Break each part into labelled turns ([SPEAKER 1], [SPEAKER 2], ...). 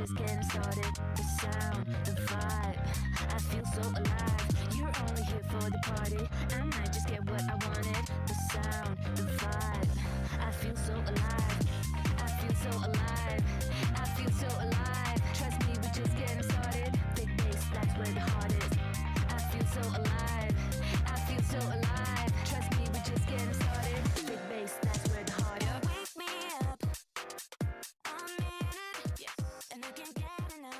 [SPEAKER 1] just getting started. The sound, the vibe, I feel so alive. You're only here for the party, I might just get what I wanted. The sound, the vibe, I feel so alive. I feel so alive, I feel so alive. Trust me, we're just getting started. Big bass, that's where the heart is. I feel so alive, I feel so alive. Trust me, we're just getting started. Big bass, that's where the heart is.
[SPEAKER 2] Wake me up, I'm in it, yes. And I can't get enough.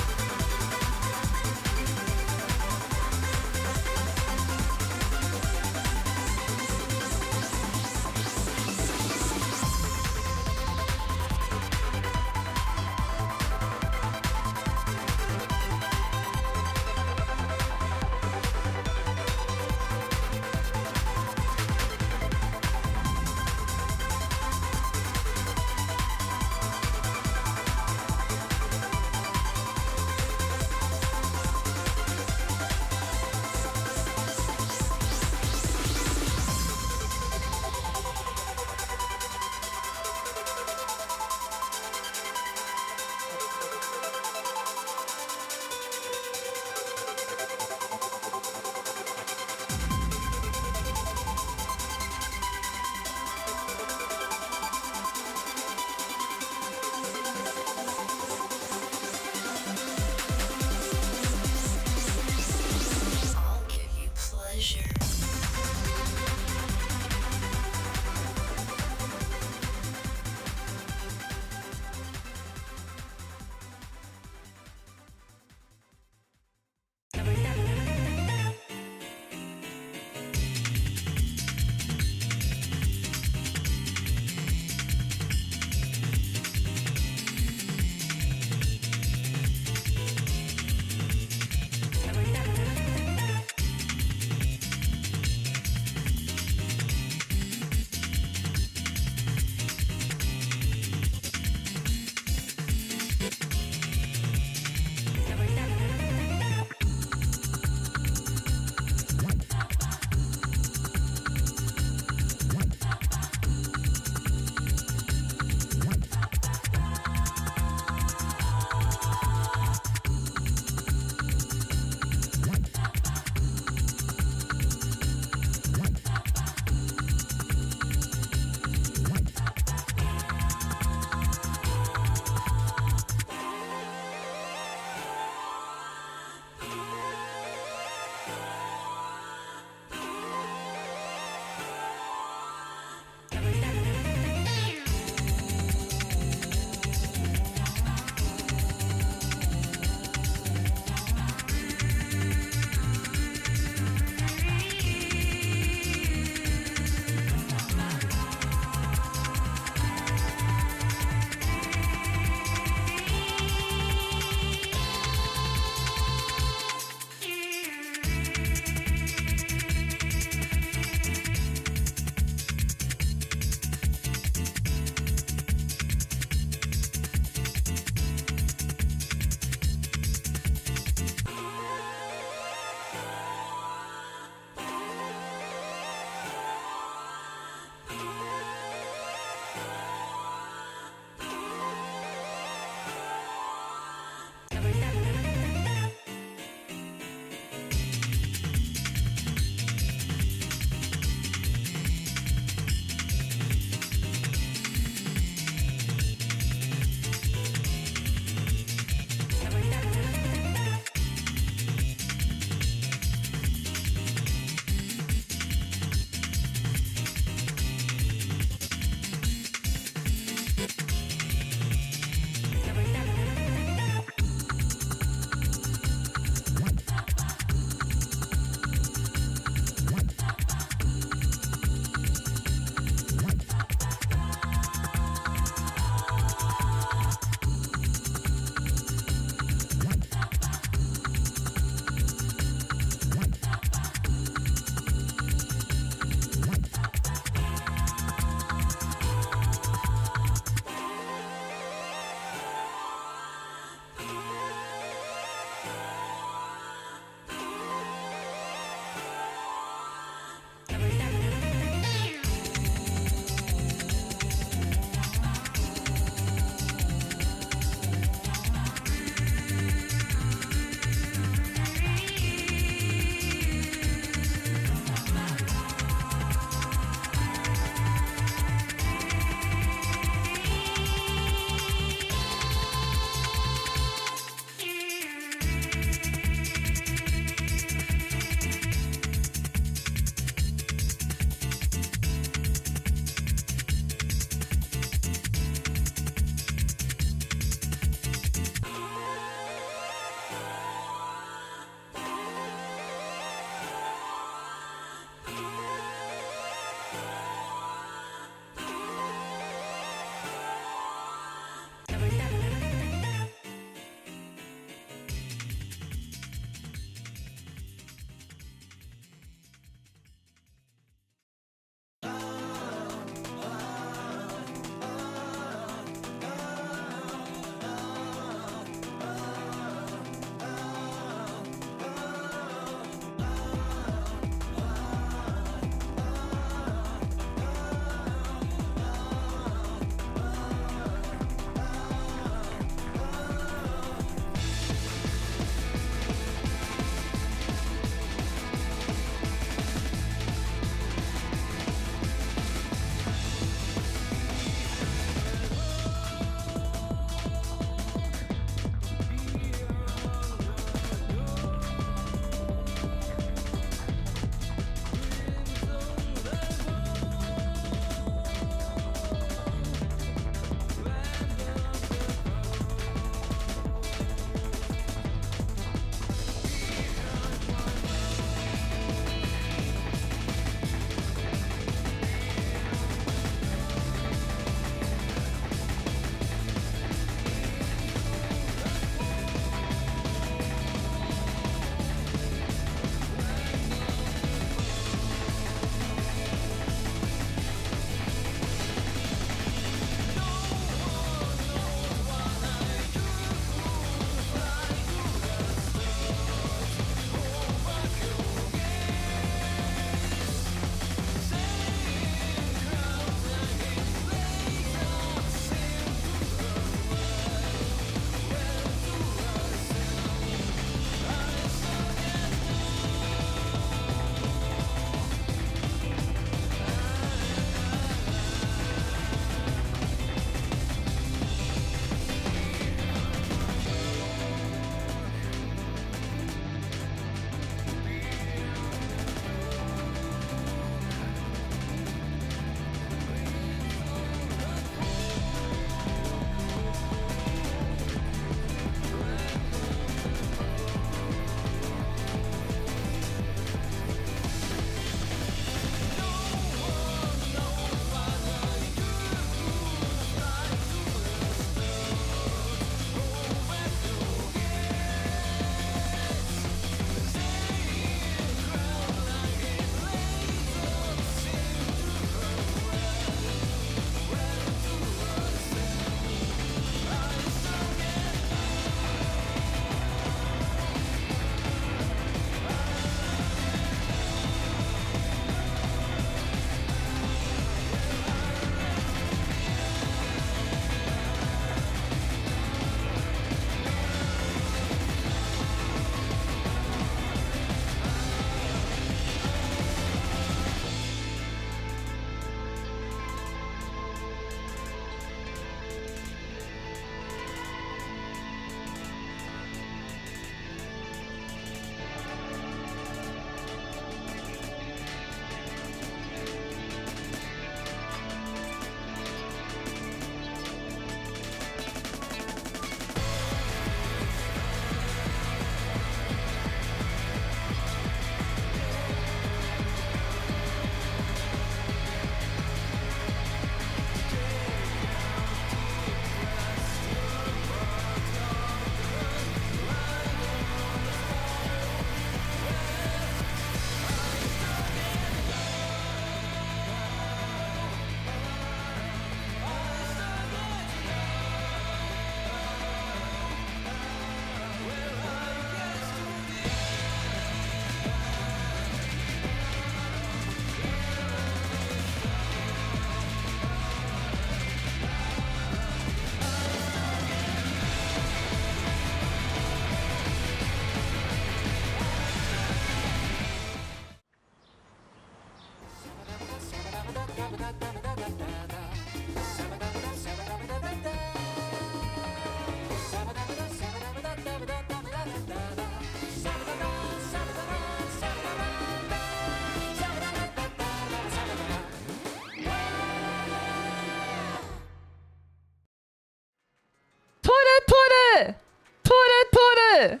[SPEAKER 2] Tora! Tora!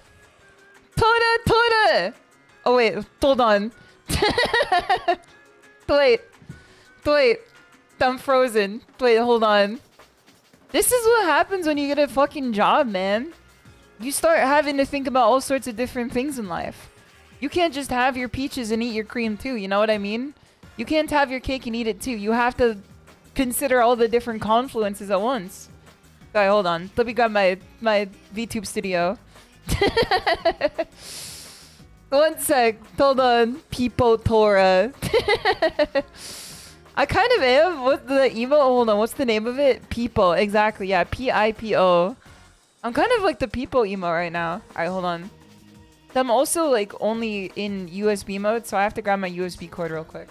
[SPEAKER 2] Tora! Tora! Oh wait, hold on. Wait. I'm frozen. Wait, hold on. This is what happens when you get a fucking job, man. You start having to think about all sorts of different things in life. You can't just have your peaches and eat your cream too, you know what I mean? You can't have your cake and eat it too. You have to consider all the different confluences at once. Alright, hold on. Let me grab my VTube studio. One sec. Hold on. Peepo Tora. I kind of am. What's the emo? Hold on. What's the name of it? Peepo. Exactly. Yeah. P-I-P-O. I'm kind of like the Peepo emo right now. Alright, hold on. I'm also like only in USB mode, so I have to grab my USB cord real quick.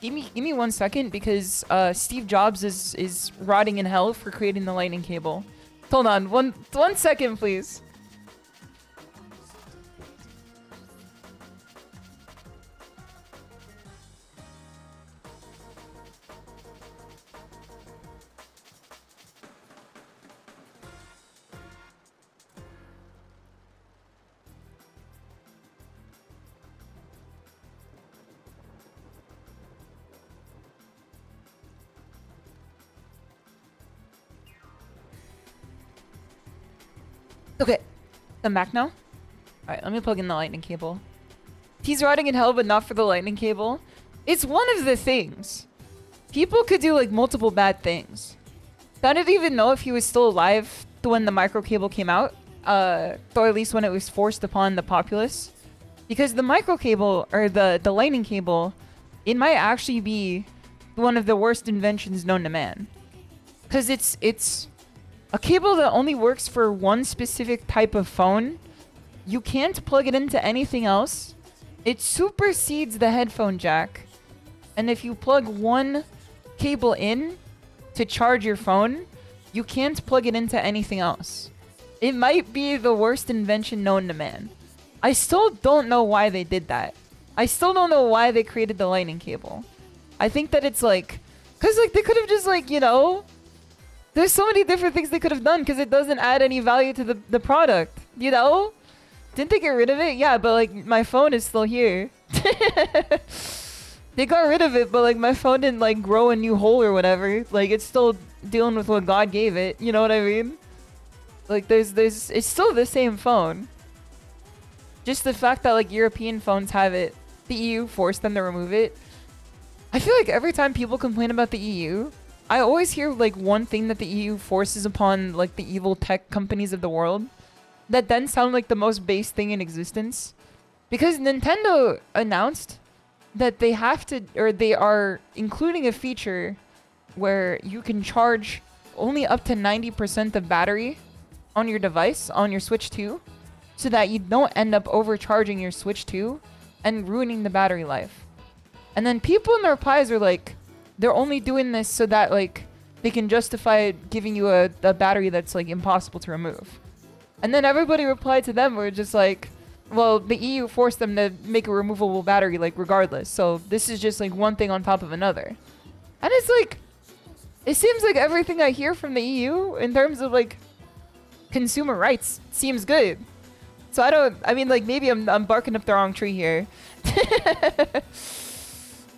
[SPEAKER 2] Give me 1 second because Steve Jobs is rotting in hell for creating the lightning cable. Hold on. One second, please. Okay, I'm back now. Alright, let me plug in the lightning cable. He's rotting in hell, but not for the lightning cable. It's one of the things. People could do like multiple bad things. I didn't even know if he was still alive when the micro cable came out. Or at least when it was forced upon the populace. Because the micro cable, or the lightning cable, it might actually be one of the worst inventions known to man. Because it's a cable that only works for one specific type of phone. You can't plug it into anything else. It supersedes the headphone jack. And if you plug one cable in to charge your phone, you can't plug it into anything else. It might be the worst invention known to man. I still don't know why they did that. I still don't know why they created the lightning cable. I think that it's like... Because like they could have just like, you know... There's so many different things they could have done because it doesn't add any value to the product, you know? Didn't they get rid of it? Yeah, but like my phone is still here. They got rid of it, but like my phone didn't like grow a new hole or whatever. Like it's still dealing with what God gave it, you know what I mean? Like it's still the same phone. Just the fact that like European phones have it, the EU forced them to remove it. I feel like every time people complain about the EU, I always hear like one thing that the EU forces upon like the evil tech companies of the world that then sound like the most base thing in existence. Because Nintendo announced that they have to, or they are including a feature where you can charge only up to 90% of battery on your device, on your Switch 2, so that you don't end up overcharging your Switch 2 and ruining the battery life. And then people in their replies are like, they're only doing this so that like they can justify giving you a battery that's like impossible to remove. And then everybody replied to them, we're just like, well, the EU forced them to make a removable battery like regardless. So this is just like one thing on top of another. And it's like, it seems like everything I hear from the EU in terms of like consumer rights seems good. So I mean like maybe I'm barking up the wrong tree here.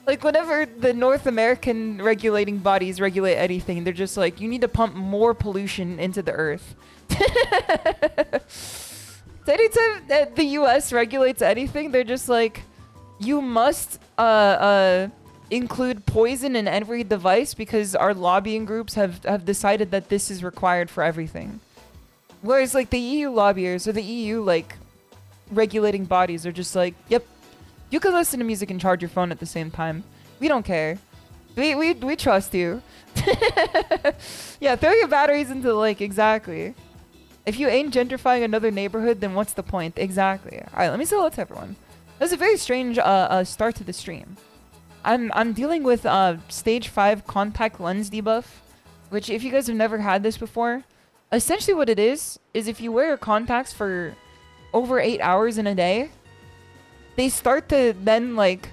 [SPEAKER 2] Like, whenever the North American regulating bodies regulate anything, they're just like, you need to pump more pollution into the earth. So anytime that the US regulates anything, they're just like, you must include poison in every device because our lobbying groups have decided that this is required for everything. Whereas, like, the EU lobbyers or the EU, like, regulating bodies are just like, yep, you can listen to music and charge your phone at the same time. We don't care. We trust you. Yeah, throw your batteries into like, exactly. If you ain't gentrifying another neighborhood, then what's the point? Exactly. Alright, let me say hello to everyone. That was a very strange start to the stream. I'm dealing with stage 5 contact lens debuff, which if you guys have never had this before, essentially what it is if you wear your contacts for over 8 hours in a day, they start to then like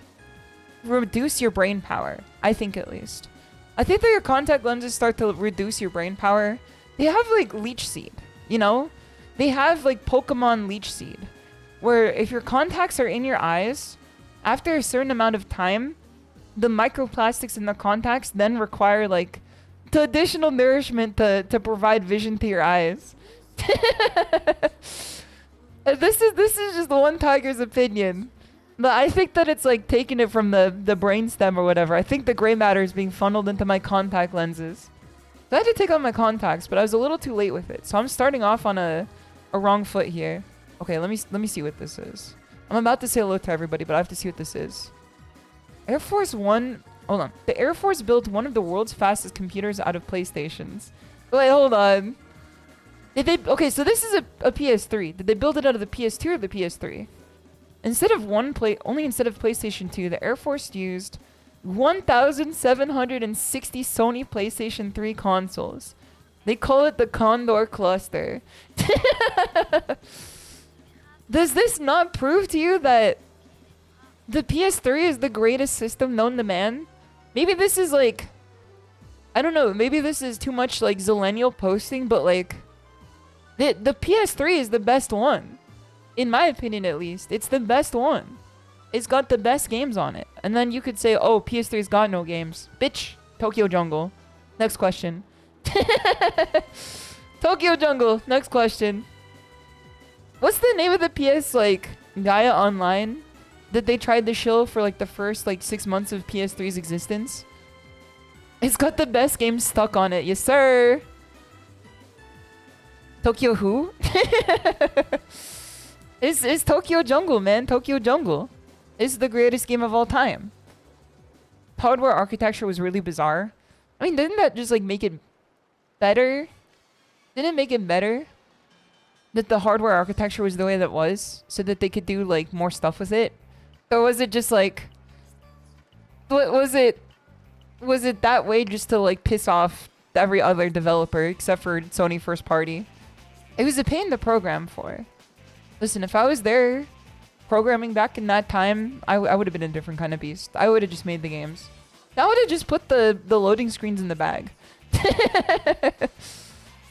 [SPEAKER 2] reduce your brain power. I think at least. I think that your contact lenses start to reduce your brain power. They have like leech seed. you know? They have like Pokemon Leech Seed, where if your contacts are in your eyes, after a certain amount of time, the microplastics in the contacts then require like the additional nourishment to provide vision to your eyes. This is just one tiger's opinion. But I think that it's like taking it from the brainstem or whatever. I think the gray matter is being funneled into my contact lenses. So I had to take out my contacts, but I was a little too late with it. So I'm starting off on a wrong foot here. Okay, let me see what this is. I'm about to say hello to everybody, but I have to see what this is. Air Force One. Hold on. The Air Force built one of the world's fastest computers out of PlayStations. Wait, hold on. Did they? Okay, so this is a PS3. Did they build it out of the PS2 or the PS3? Instead of instead of PlayStation 2, the Air Force used 1,760 Sony PlayStation 3 consoles. They call it the Condor Cluster. Does this not prove to you that the PS3 is the greatest system known to man? Maybe this is like, I don't know, maybe this is too much like Zillennial posting, but like, the PS3 is the best one. In my opinion, at least. It's the best one. It's got the best games on it. And then you could say, oh, PS3's got no games. Bitch. Tokyo Jungle. Next question. Tokyo Jungle. Next question. What's the name of the PS, like, Gaia Online that they tried to show for, like, the first, like, 6 months of PS3's existence? It's got the best games stuck on it. Yes, sir. Tokyo who? It's Tokyo Jungle, man. Tokyo Jungle. It's the greatest game of all time. Hardware architecture was really bizarre. I mean, didn't that just, like, make it better? Didn't it make it better that the hardware architecture was the way that it was so that they could do, like, more stuff with it? Or was it just, like... Was it that way just to, like, piss off every other developer except for Sony first party? It was a pain to program for. Listen, if I was there programming back in that time, I would have been a different kind of beast. I would have just made the games. I would have just put the loading screens in the bag.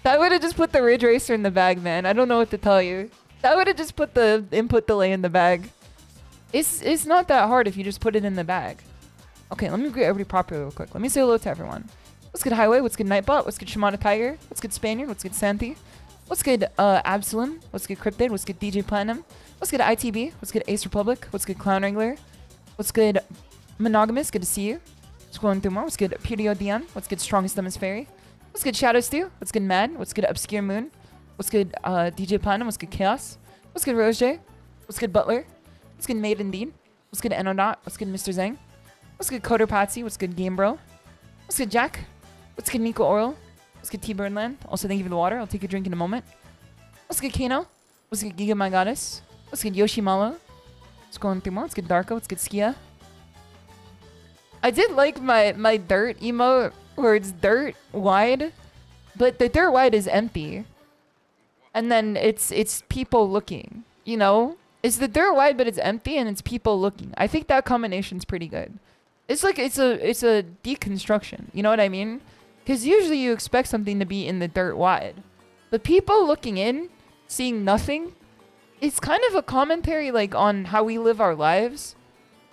[SPEAKER 2] I would have just put the Ridge Racer in the bag, man. I don't know what to tell you. I would have just put the input delay in the bag. It's not that hard if you just put it in the bag. Okay, let me greet everybody properly real quick. Let me say hello to everyone. What's good, Highway? What's good, Nightbot? What's good, ShimadaTiger? What's good, Spaniard? What's good, Santi? What's good, Absalom? What's good, Cryptid? What's good, DJ Platinum? What's good, ITB? What's good, Ace Republic? What's good, Clown Wrangler? What's good, Monogamous? Good to see you. Scrolling through more. What's good, Pudio Dion? What's good, Strongest Dumb as Fairy? What's good, Shadow Stew? What's good, Mad? What's good, Obscure Moon? What's good, DJ Platinum? What's good, Chaos? What's good, Rose J? What's good, Butler? What's good, Made Indeed? What's good, Enodot? What's good, Mr. Zhang? What's good, Coder Patsy? What's good, Game Bro? What's good, Jack? What's good, Nico Oral? What's good, T-Birdland? Also, thank you for the water. I'll take a drink in a moment. What's good, Kano? What's good, Giga My Goddess? What's good, Yoshimalo? What's going through more? What's good, Darko? What's good, Skia? I did like my dirt emote where it's dirt wide, but the dirt wide is empty. And then it's people looking, you know? It's the dirt wide, but it's empty and it's people looking. I think that combination's pretty good. It's like, it's a deconstruction. You know what I mean? Because usually you expect something to be in the dirt wide. But people looking in, seeing nothing, it's kind of a commentary like on how we live our lives,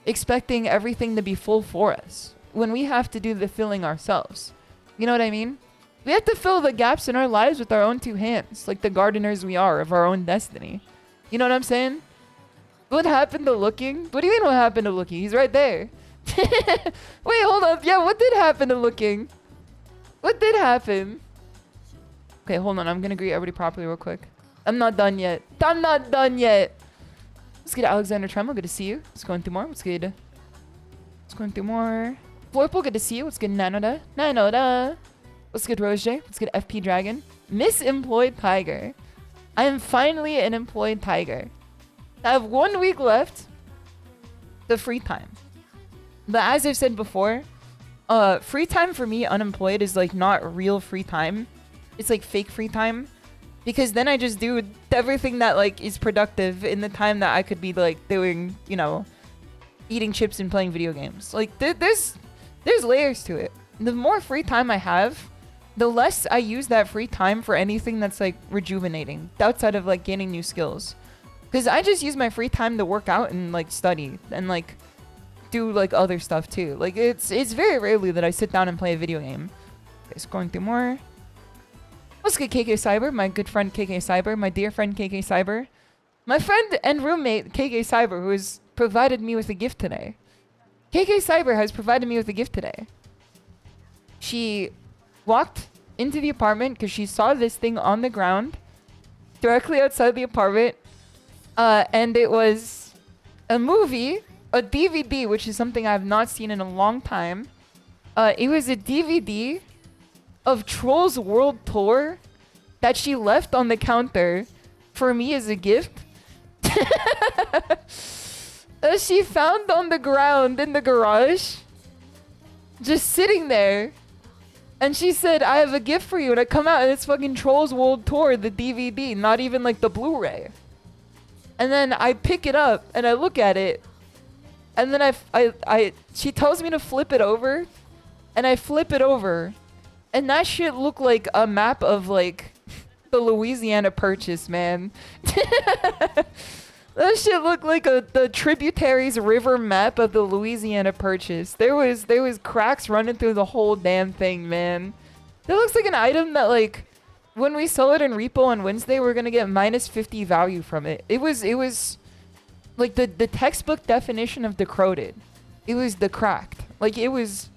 [SPEAKER 2] expecting everything to be full for us when we have to do the filling ourselves. You know what I mean? We have to fill the gaps in our lives with our own two hands, like the gardeners we are of our own destiny. You know what I'm saying? What happened to looking? What do you mean what happened to looking? He's right there. Wait, hold up. Yeah, what did happen to looking? What did happen? Okay, hold on. I'm gonna greet everybody properly real quick. I'm not done yet. I'm not done yet. Let's get Alexander Tremble. Good to see you. What's going through more? What's good? What's going through more? Florple, good to see you. What's good, NECO? NikkeiNata. What's good, Rose J? What's good, FP Dragon? Misemployed Tiger. I am finally an employed tiger. I have 1 week left to free time. But as I've said before, free time for me, unemployed, is like not real free time. It's like fake free time. Because then I just do everything that like is productive in the time that I could be like doing, you know, eating chips and playing video games. Like there's layers to it. The more free time I have, the less I use that free time for anything that's like rejuvenating outside of like gaining new skills. Because I just use my free time to work out and like study and like do like other stuff too. Like it's very rarely that I sit down and play a video game. Okay, scrolling through more. What's good, KK Cyber? My good friend KK Cyber, my dear friend KK Cyber, my friend and roommate KK Cyber, who has provided me with a gift today. KK Cyber has provided me with a gift today. She walked into the apartment because she saw this thing on the ground directly outside the apartment. And it was a movie, a DVD, which is something I have not seen in a long time. It was a DVD of Trolls World Tour that she left on the counter for me as a gift. She found on the ground in the garage, just sitting there. And she said, I have a gift for you. And I come out and it's fucking Trolls World Tour, the DVD, not even like the Blu-ray. And then I pick it up and I look at it. And then she tells me to flip it over. And I flip it over. And that shit looked like a map of like the Louisiana Purchase, man. That shit looked like the tributaries river map of the Louisiana Purchase. There was cracks running through the whole damn thing, man. That looks like an item that like when we sell it in repo on Wednesday, we're gonna get -50 value from it. It was like the textbook definition of decroded. It was decracked. Like it was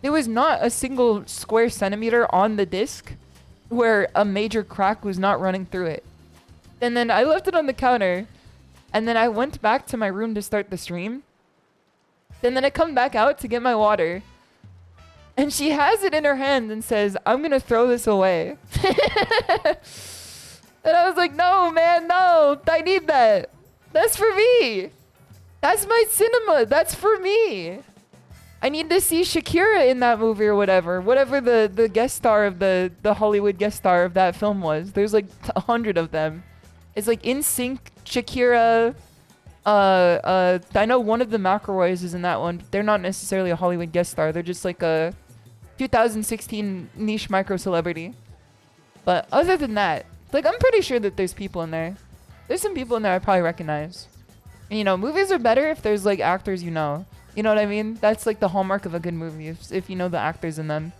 [SPEAKER 2] not a single square centimeter on the disc where a major crack was not running through it. And then I left it on the counter. And then I went back to my room to start the stream. And then I come back out to get my water. And she has it in her hand and says, I'm going to throw this away. And I was like, no, man, no. I need that. That's for me. That's my cinema. That's for me. I need to see Shakira in that movie or whatever. Whatever the guest star of the Hollywood guest star of that film was. There's like 100 of them. It's like NSYNC, Shakira. I know one of the McElroys is in that one. They're not necessarily a Hollywood guest star. They're just like a 2016 niche micro celebrity. But other than that, like I'm pretty sure that there's people in there. There's some people in there I probably recognize. And, you know, movies are better if there's like actors you know. You know what I mean? That's like the hallmark of a good movie, if you know the actors in them.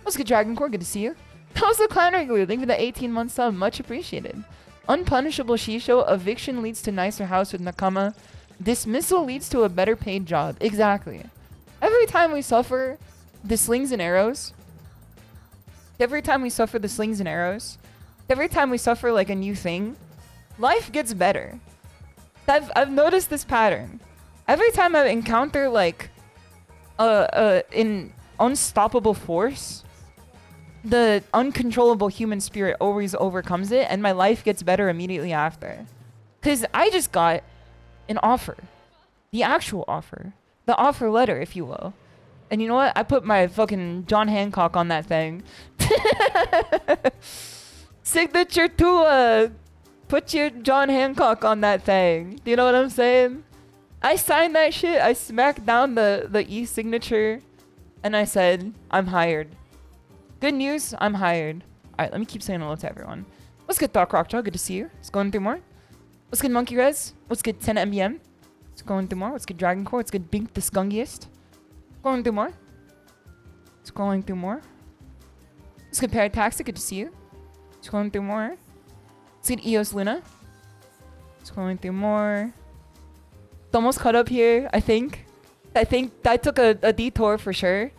[SPEAKER 2] What's good, Dragon Core? Good to see you. How's the clan regular? Thank you for the 18-month sub. Much appreciated. Unpunishable SHISHOU. Eviction leads to nicer house with Nakama. Dismissal leads to a better paid job. Exactly. Every time we suffer the slings and arrows. Every time we suffer the slings and arrows. Every time we suffer like a new thing. Life gets better. I've noticed this pattern. Every time I encounter like an unstoppable force, the uncontrollable human spirit always overcomes it, and my life gets better immediately after. Because I just got an offer. The actual offer. The offer letter, if you will. And you know what? I put my fucking John Hancock on that thing. Signature to put your John Hancock on that thing. Do you know what I'm saying? I signed that shit. I smacked down the e-signature. And I said, I'm hired. Good news, I'm hired. Alright, let me keep saying hello to everyone. What's good, Doc Rockjaw? Good to see you. It's going through more. What's good, Monkey Rez? What's good, 10 MBM? It's going through more. What's good, Dragon Core? What's good, Bink the Skungiest? Going through more. It's going through more. What's good, Parataxic? Good to see you. It's going through more. What's good, Eos Luna? It's going through more. It's almost caught up here, I think. I think I took a detour for sure.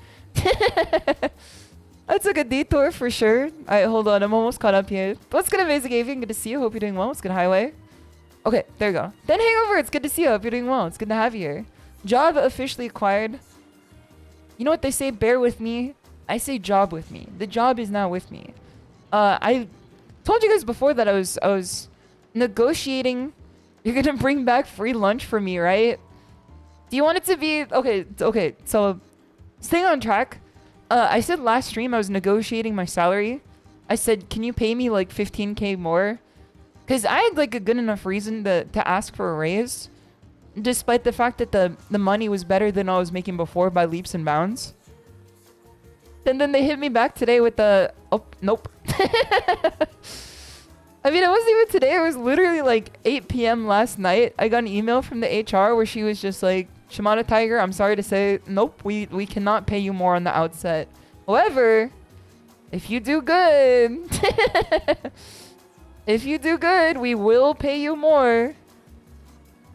[SPEAKER 2] I took a detour for sure. Alright, hold on. I'm almost caught up here. What's good, Amazing Avian? Good to see you. Hope you're doing well. What's good, Highway? Okay, there you go. Then Hangover, it's good to see you. Hope you're doing well. It's good to have you here. Job officially acquired. You know what they say? Bear with me. I say job with me. The job is now with me. I told you guys before that I was negotiating. You're gonna bring back free lunch for me, right? Do you want it to be... Okay, so staying on track. I said last stream I was negotiating my salary. I said, can you pay me like 15k more? Because I had like a good enough reason to ask for a raise. Despite the fact that the money was better than I was making before by leaps and bounds. And then they hit me back today with the... Oh, nope. I mean, it wasn't even today. It was literally like 8 p.m. last night. I got an email from the HR where she was just like, ShimadaTiger, I'm sorry to say, nope, we cannot pay you more on the outset. However, if you do good, if you do good, we will pay you more.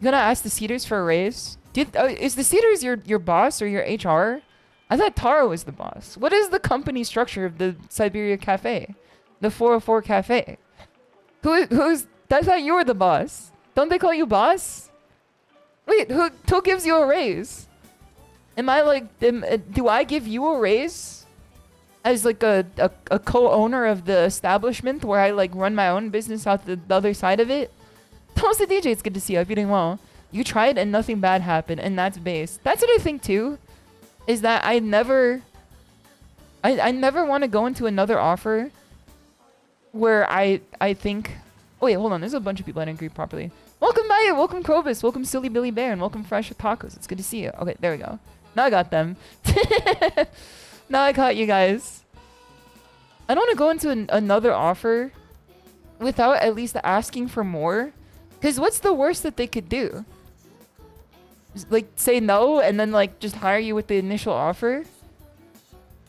[SPEAKER 2] You gonna ask the Cedars for a raise? Is the Cedars your boss or your HR? I thought Taro was the boss. What is the company structure of the Siberia Cafe? The 404 Cafe? Who's... I thought you were the boss. Don't they call you boss? Wait, who gives you a raise? Am I like... do I give you a raise? As like a co-owner of the establishment where I like run my own business out the other side of it? Thomas the DJ, it's good to see you. I hope you're doing well. You tried and nothing bad happened, and that's base. That's what I think too. Is that I never want to go into another offer where I think... Oh wait, hold on. There's a bunch of people I didn't greet properly. Welcome Maya, welcome Krobus, welcome Silly Billy Bear, and welcome Fresh Tacos. It's good to see you. Okay, there we go. Now I got them. Now I caught you guys. I don't want to go into another offer without at least asking for more. Because what's the worst that they could do? Just, like, say no and then, like, just hire you with the initial offer?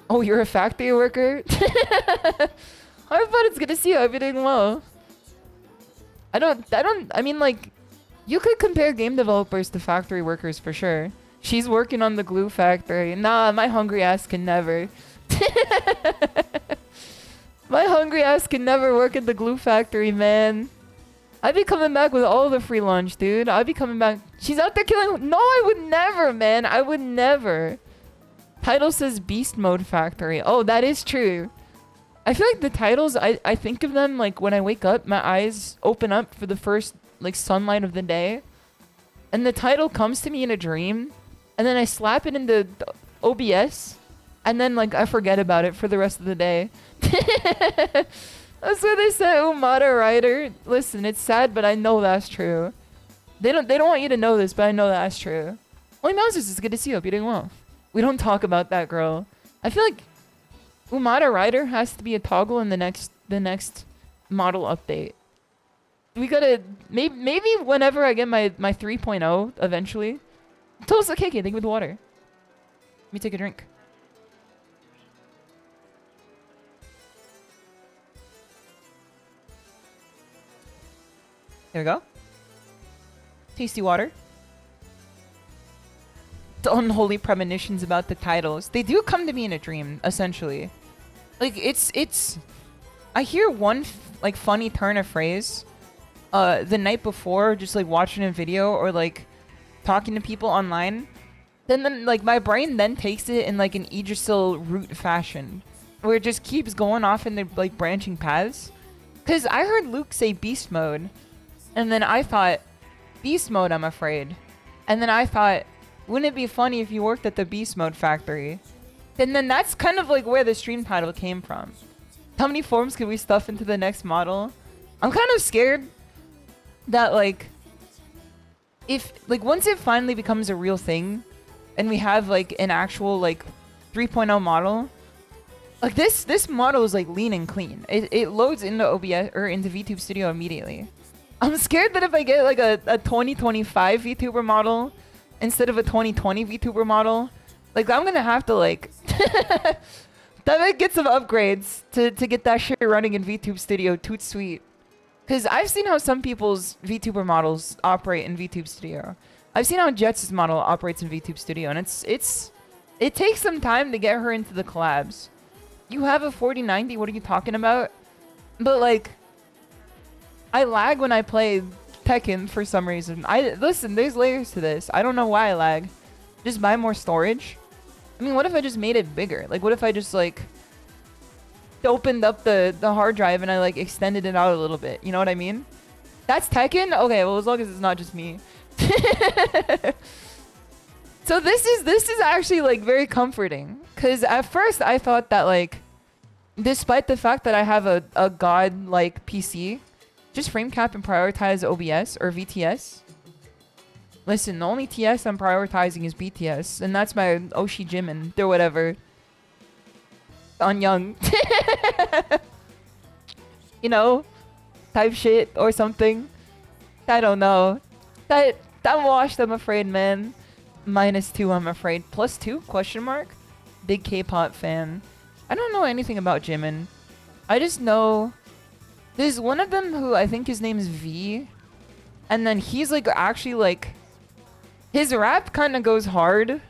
[SPEAKER 2] Oh, you're a factory worker? I thought it's good to see you. I hope you're doing well. I mean, like, you could compare game developers to factory workers for sure. She's working on the glue factory. Nah, my hungry ass can never. My hungry ass can never work at the glue factory, man. I'd be coming back with all the free lunch, dude. I'd be coming back. She's out there killing... No, I would never, man. I would never. Title says Beast Mode Factory. Oh, that is true. I feel like the titles, I think of them, like, when I wake up, my eyes open up for the first, like, sunlight of the day. And the title comes to me in a dream. And then I slap it into OBS. And then, like, I forget about it for the rest of the day. That's what they said, Umada Rider. Listen, it's sad, but I know that's true. They don't want you to know this, but I know that's true. Only Mousers, it's good to see you. Hope you're doing well. We don't talk about that girl. I feel like Umada Rider has to be a toggle in the next model update. We gotta... Maybe whenever I get my 3.0 eventually. Tulsa Kiki, thank you for the water. Let me take a drink. There we go. Tasty water. The unholy premonitions about the titles. They do come to me in a dream, essentially. Like, it's... I hear one, like, funny turn of phrase the night before, just, like, watching a video or, like, talking to people online. Then, like, my brain then takes it in, like, an Idrisil route fashion. Where it just keeps going off in the, like, branching paths. Because I heard Luke say beast mode. And then I thought, beast mode, I'm afraid. And then I thought, wouldn't it be funny if you worked at the beast mode factory? And then that's kind of like where the stream title came from. How many forms could we stuff into the next model? I'm kind of scared that, like, if, like, once it finally becomes a real thing and we have, like, an actual, like, 3.0 model, like, this model is, like, lean and clean. It loads into OBS or into VTube Studio immediately. I'm scared that if I get, like, a 2025 VTuber model instead of a 2020 VTuber model, like, I'm gonna have to, like, that might get some upgrades to get that shit running in VTube Studio. Toot sweet. Because I've seen how some people's VTuber models operate in VTube Studio. I've seen how Jets' model operates in VTube Studio, and it takes some time to get her into the collabs. You have a 4090, what are you talking about? But, like, I lag when I play Tekken for some reason. Listen, there's layers to this. I don't know why I lag. Just buy more storage. I mean, what if I just made it bigger? Like, what if I just, like, opened up the hard drive and I, like, extended it out a little bit? You know what I mean? That's Tekken? Okay, well, as long as it's not just me. So this is actually, like, very comforting. Because at first I thought that, like, despite the fact that I have a god-like PC, just frame cap and prioritize OBS or VTS. Listen, the only TS I'm prioritizing is BTS, and that's my Oshi Jimin or whatever. on young. You know, type shit or something. I don't know. That washed, I'm afraid, man. -2, I'm afraid. +2? Question mark? Big K-pop fan. I don't know anything about Jimin. I just know there's one of them who I think his name is V, and then he's like actually like his rap kind of goes hard,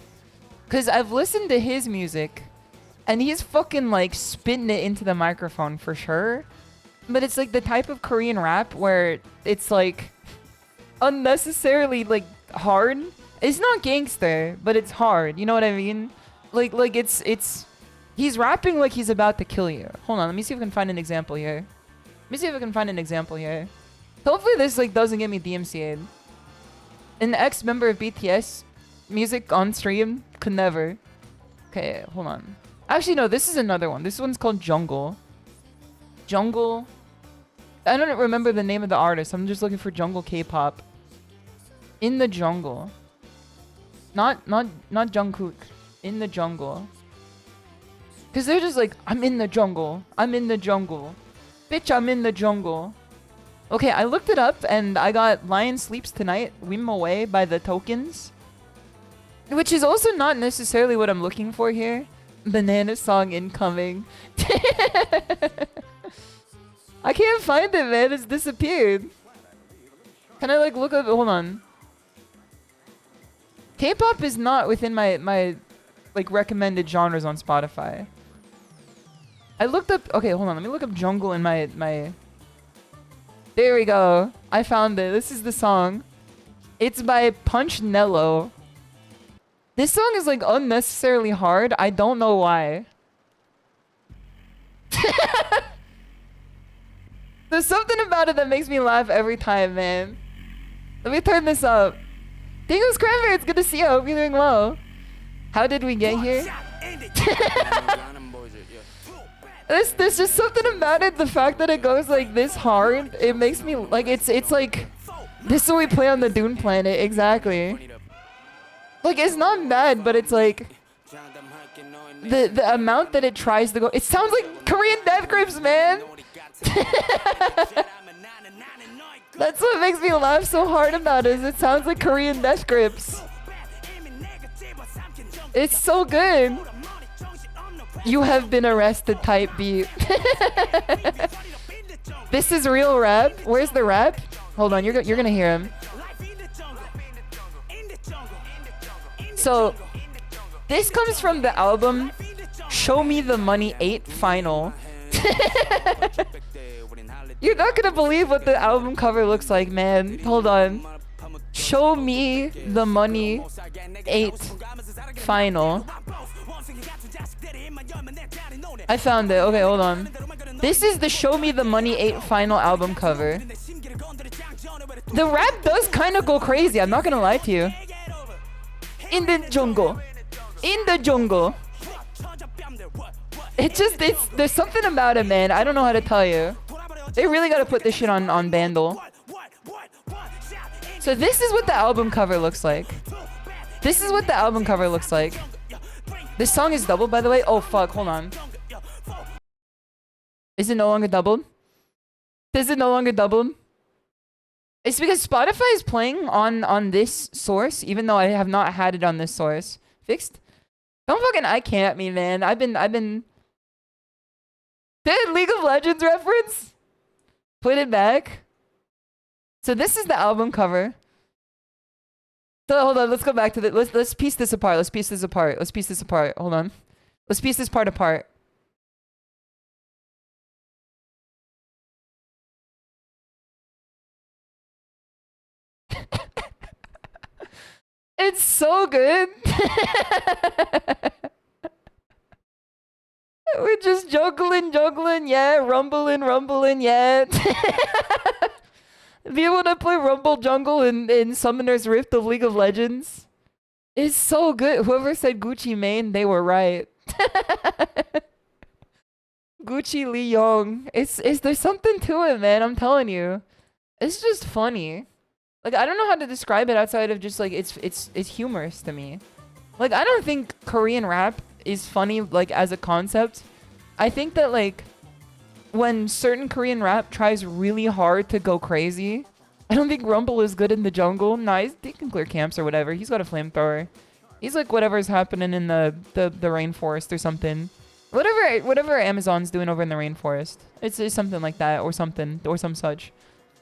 [SPEAKER 2] cause I've listened to his music, and he's fucking like spitting it into the microphone for sure. But it's like the type of Korean rap where it's like unnecessarily like hard. It's not gangster, but it's hard. You know what I mean? Like it's he's rapping like he's about to kill you. Hold on, let me see if I can find an example here. Hopefully this like doesn't get me DMCA'd. An ex-member of BTS music on stream could never. Okay, hold on. Actually no, this is another one. This one's called Jungle. Jungle. I don't remember the name of the artist. I'm just looking for Jungle K-pop. In the Jungle. Not Jungkook. In the Jungle. Cause they're just like, I'm in the jungle. I'm in the jungle. Bitch, I'm in the jungle. Okay, I looked it up and I got Lion Sleeps Tonight, Whim Away by the Tokens. Which is also not necessarily what I'm looking for here. Banana song incoming. I can't find it, man. It's disappeared. Can I like look up? Hold on. K-pop is not within my like recommended genres on Spotify. I looked up. Okay, hold on. Let me look up Jungle in my. There we go. I found it. This is the song. It's by Punch Nello. This song is like unnecessarily hard. I don't know why. There's something about it that makes me laugh every time, man. Let me turn this up. Dingo's Cranberry, it's good to see you. I hope you're doing well. How did we get here? There's just something about it. The fact that it goes like this hard, it makes me like it's like this is what we play on the Dune planet. Exactly. Like it's not bad, but it's like the amount that it tries to go. It sounds like Korean death grips, man. That's what makes me laugh so hard about it. It sounds like Korean death grips. It's so good. You have been arrested type beat. This is real rap. Where's the rap? Hold on, you're gonna hear him. So this comes from the album Show Me the Money 8 Final. You're not gonna believe what the album cover looks like, man. Hold on. Show Me the Money 8 Final. I found it. Okay, hold on. This is the Show Me the Money 8 Final album cover. The rap does kind of go crazy, I'm not gonna lie to you. In the jungle. In the jungle. There's something about it, man. I don't know how to tell you. They really gotta put this shit on Bandle. So this is what the album cover looks like. This is what the album cover looks like. This song is doubled, by the way. Oh, fuck. Hold on. Is it no longer doubled? Is it no longer doubled? It's because Spotify is playing on this source, even though I have not had it on this source. Fixed? Don't fucking I can't me, man. I've been... Did League of Legends reference? Put it back. So this is the album cover. So hold on, let's go back to the let's piece this apart. Let's piece this apart. Hold on. Let's piece this part apart. It's so good. We're just juggling, yeah. Rumbling, yeah. Be able to play Rumble Jungle in Summoner's Rift of League of Legends. It's so good. Whoever said Gucci main, they were right. Gucci Lee Young. There's something to it, man. I'm telling you. It's just funny. Like, I don't know how to describe it outside of just like it's humorous to me. Like, I don't think Korean rap is funny like as a concept, I think that like when certain Korean rap tries really hard to go crazy, I don't think Rumble is good in the jungle. Nah, he can clear camps or whatever. He's got a flamethrower. He's like whatever's happening in the rainforest or something. Whatever Amazon's doing over in the rainforest. It's something like that or something or some such.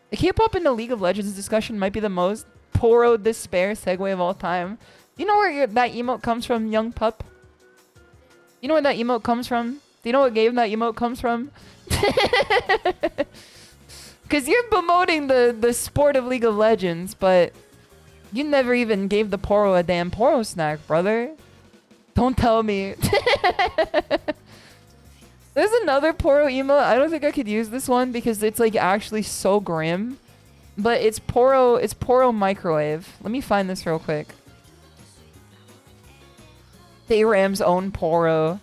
[SPEAKER 2] The K-pop into League of Legends discussion might be the most Poro despair segue of all time. You know where that emote comes from, young pup? You know where that emote comes from? Do you know what game that emote comes from? Because you're bemoaning the sport of League of Legends, but you never even gave the Poro a damn Poro snack, brother. Don't tell me. There's another Poro emote. I don't think I could use this one because it's like actually so grim. But it's Poro microwave. Let me find this real quick. Dayram's own Poro.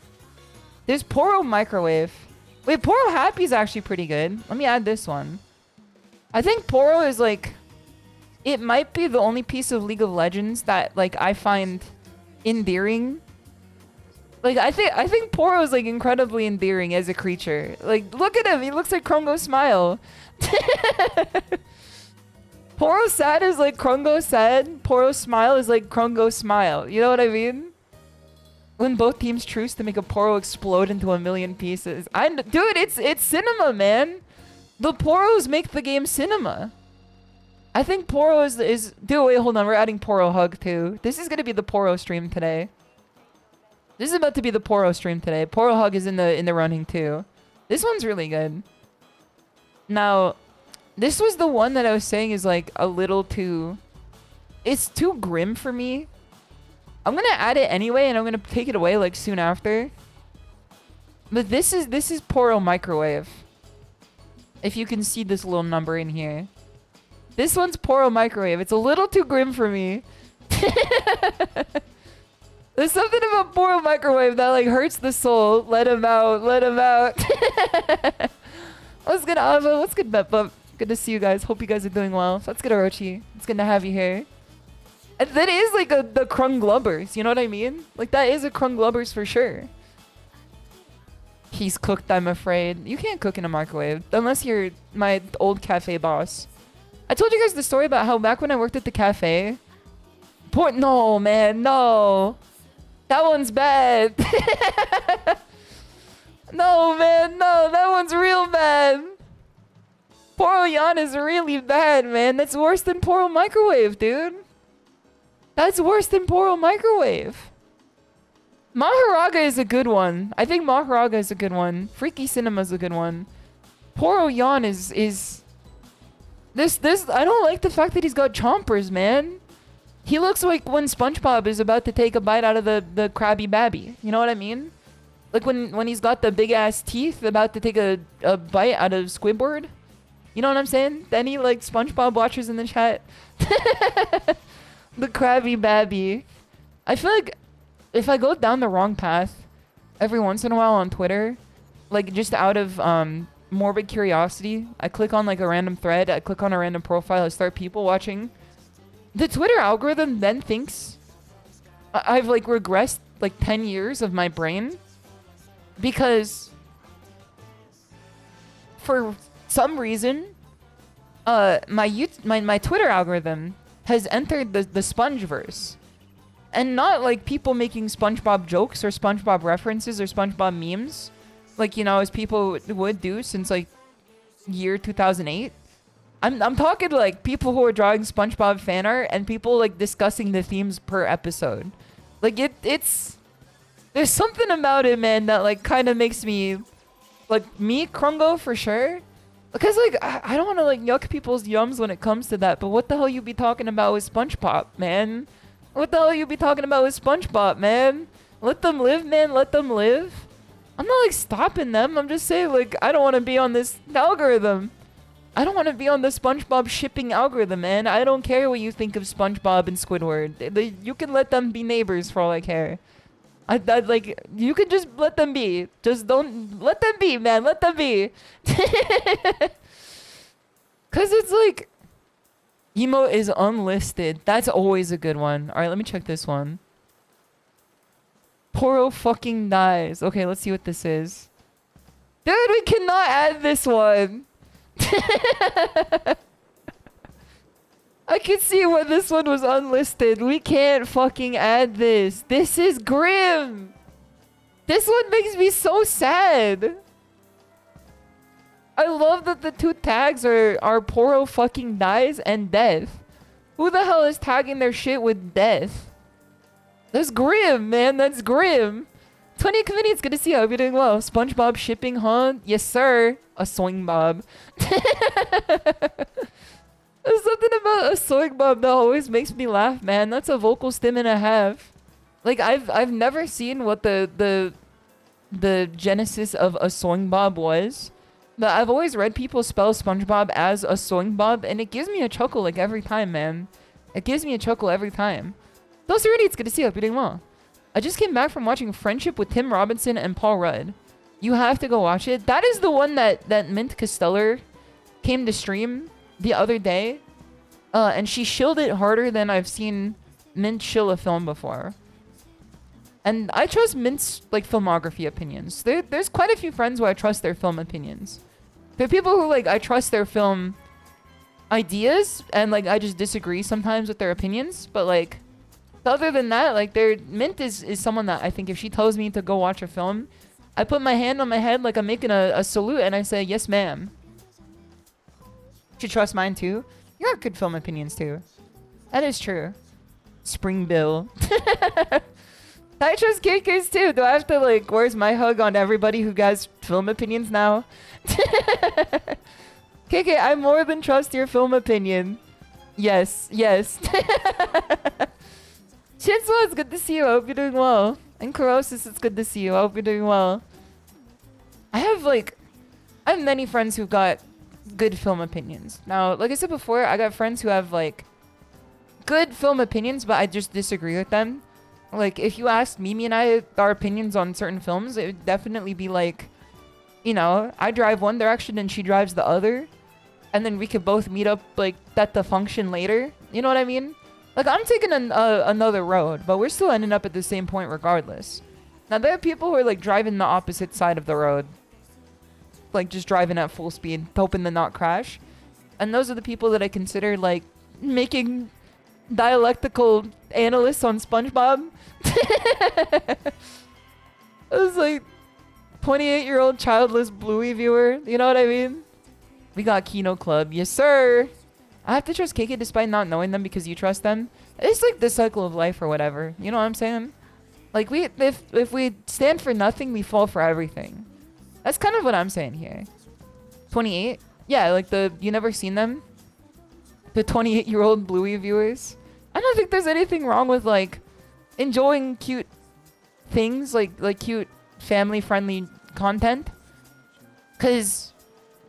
[SPEAKER 2] There's Poro microwave. Wait, Poro happy is actually pretty good. Let me add this one. I think Poro is like, it might be the only piece of League of Legends that like I find endearing. Like I think Poro is like incredibly endearing as a creature. Like look at him, he looks like Krongo Smile. Poro sad is like Krongo sad. Poro smile is like Krongo smile. You know what I mean? When both teams truce to make a Poro explode into a million pieces. Dude, it's cinema, man. The Poros make the game cinema. I think Poro is dude, wait, hold on. We're adding Poro hug too. This is gonna be the Poro stream today. This is about to be the Poro stream today. Poro hug is in the running too. This one's really good. Now, this was the one that I was saying is like a little too... It's too grim for me. I'm gonna add it anyway and I'm gonna take it away like soon after. But this is Poro microwave. If you can see this little number in here. This one's Poro microwave. It's a little too grim for me. There's something about Poro microwave that like hurts the soul. Let him out. Let him out. What's good, Ava? What's good, Beppa? Good to see you guys. Hope you guys are doing well. That's good, Orochi. It's good to have you here. And that is like the Krunglubbers. You know what I mean? Like that is a Krunglubbers for sure. He's cooked, I'm afraid. You can't cook in a microwave unless you're my old cafe boss. I told you guys the story about how back when I worked at the cafe. No, man, no. That one's bad. No, man, no. That one's real bad. Poro Yan is really bad, man. That's worse than Poro microwave, dude. That's worse than Poro microwave. Maharaga is a good one. I think Maharaga is a good one. Freaky Cinema is a good one. Poro Yan is this. I don't like the fact that he's got chompers, man. He looks like when SpongeBob is about to take a bite out of the Krabby Babby. You know what I mean? Like when he's got the big ass teeth about to take a bite out of Squidward. You know what I'm saying? Any like SpongeBob watchers in the chat? The Krabby Babby. I feel like if I go down the wrong path every once in a while on Twitter, like just out of morbid curiosity, I click on like a random thread, I click on a random profile, I start people watching. The Twitter algorithm then thinks I've like regressed like 10 years of my brain because for some reason my Twitter algorithm has entered the Spongeverse. And not like people making SpongeBob jokes or SpongeBob references or SpongeBob memes. Like, you know, as people would do since like year 2008. I'm talking like people who are drawing SpongeBob fan art and people like discussing the themes per episode. Like it's there's something about it, man, that like kind of makes me like me Krungo for sure. Because like I don't want to like yuck people's yums when it comes to that, but what the hell you be talking about with SpongeBob, man? What the hell you be talking about with SpongeBob, man? Let them live, man. Let them live. I'm not like stopping them. I'm just saying like I don't want to be on this algorithm. I don't want to be on the SpongeBob shipping algorithm, man. I don't care what you think of SpongeBob and Squidward. You can let them be neighbors for all I care. I like you can just let them be. Just don't let them be, man. Let them be. Cause it's like emote is unlisted. That's always a good one. All right, let me check this one. Poro fucking dies. Okay, let's see what this is. Dude, we cannot add this one. I can see when this one was unlisted. We can't fucking add this. This is grim. This one makes me so sad. I love that the two tags are Poro fucking dies and death. Who the hell is tagging their shit with death? That's grim, man. That's grim. 20 committee, it's good to see you. I hope you're doing well. SpongeBob shipping, huh? Yes, sir. A Soing Bob. There's something about a Soing Bob that always makes me laugh, man. That's a vocal stem and a half. Like, I've never seen what the genesis of a Soing Bob was. But I've always read people spell SpongeBob as a Soing Bob, and it gives me a chuckle, like, every time, man. It gives me a chuckle every time. Those already, it's good to see you. I hope you're doing well. I just came back from watching Friendship with Tim Robinson and Paul Rudd. You have to go watch it. That is the one that Mint Costellar came to stream the other day. And she shilled it harder than I've seen Mint shill a film before. And I trust Mint's, like, filmography opinions. There's quite a few friends who I trust their film opinions. There are people who, like, I trust their film ideas, and, like, I just disagree sometimes with their opinions. But, like, other than that, like, Mint is someone that I think if she tells me to go watch a film, I put my hand on my head like I'm making a salute, and I say, yes, ma'am. You should trust mine, too. You have good film opinions, too. That is true. Spring Bill. I trust KK's too. Do I have to, like, where's my hug on everybody who has film opinions now? KK, I more than trust your film opinion. Yes, yes. Shinzo, it's good to see you. I hope you're doing well. And Korosis, it's good to see you. I hope you're doing well. I have many friends who've got good film opinions. Now, like I said before, I got friends who have, like, good film opinions, but I just disagree with them. Like, if you asked Mimi and I our opinions on certain films, it would definitely be like, you know, I drive one direction and she drives the other. And then we could both meet up, like, at the function later. You know what I mean? Like, I'm taking another road, but we're still ending up at the same point regardless. Now, there are people who are, like, driving the opposite side of the road. Like, just driving at full speed, hoping to not crash. And those are the people that I consider, like, making dialectical analysts on SpongeBob. It was like 28-year-old childless Bluey viewer. You know what I mean? We got Kino Club. Yes, sir. I have to trust KK despite not knowing them because you trust them. It's like the cycle of life or whatever. You know what I'm saying? Like, if we stand for nothing, we fall for everything. That's kind of what I'm saying here. 28? Yeah, like you never seen them? The 28-year-old Bluey viewers? I don't think there's anything wrong with, like, enjoying cute things, like cute family-friendly content. Because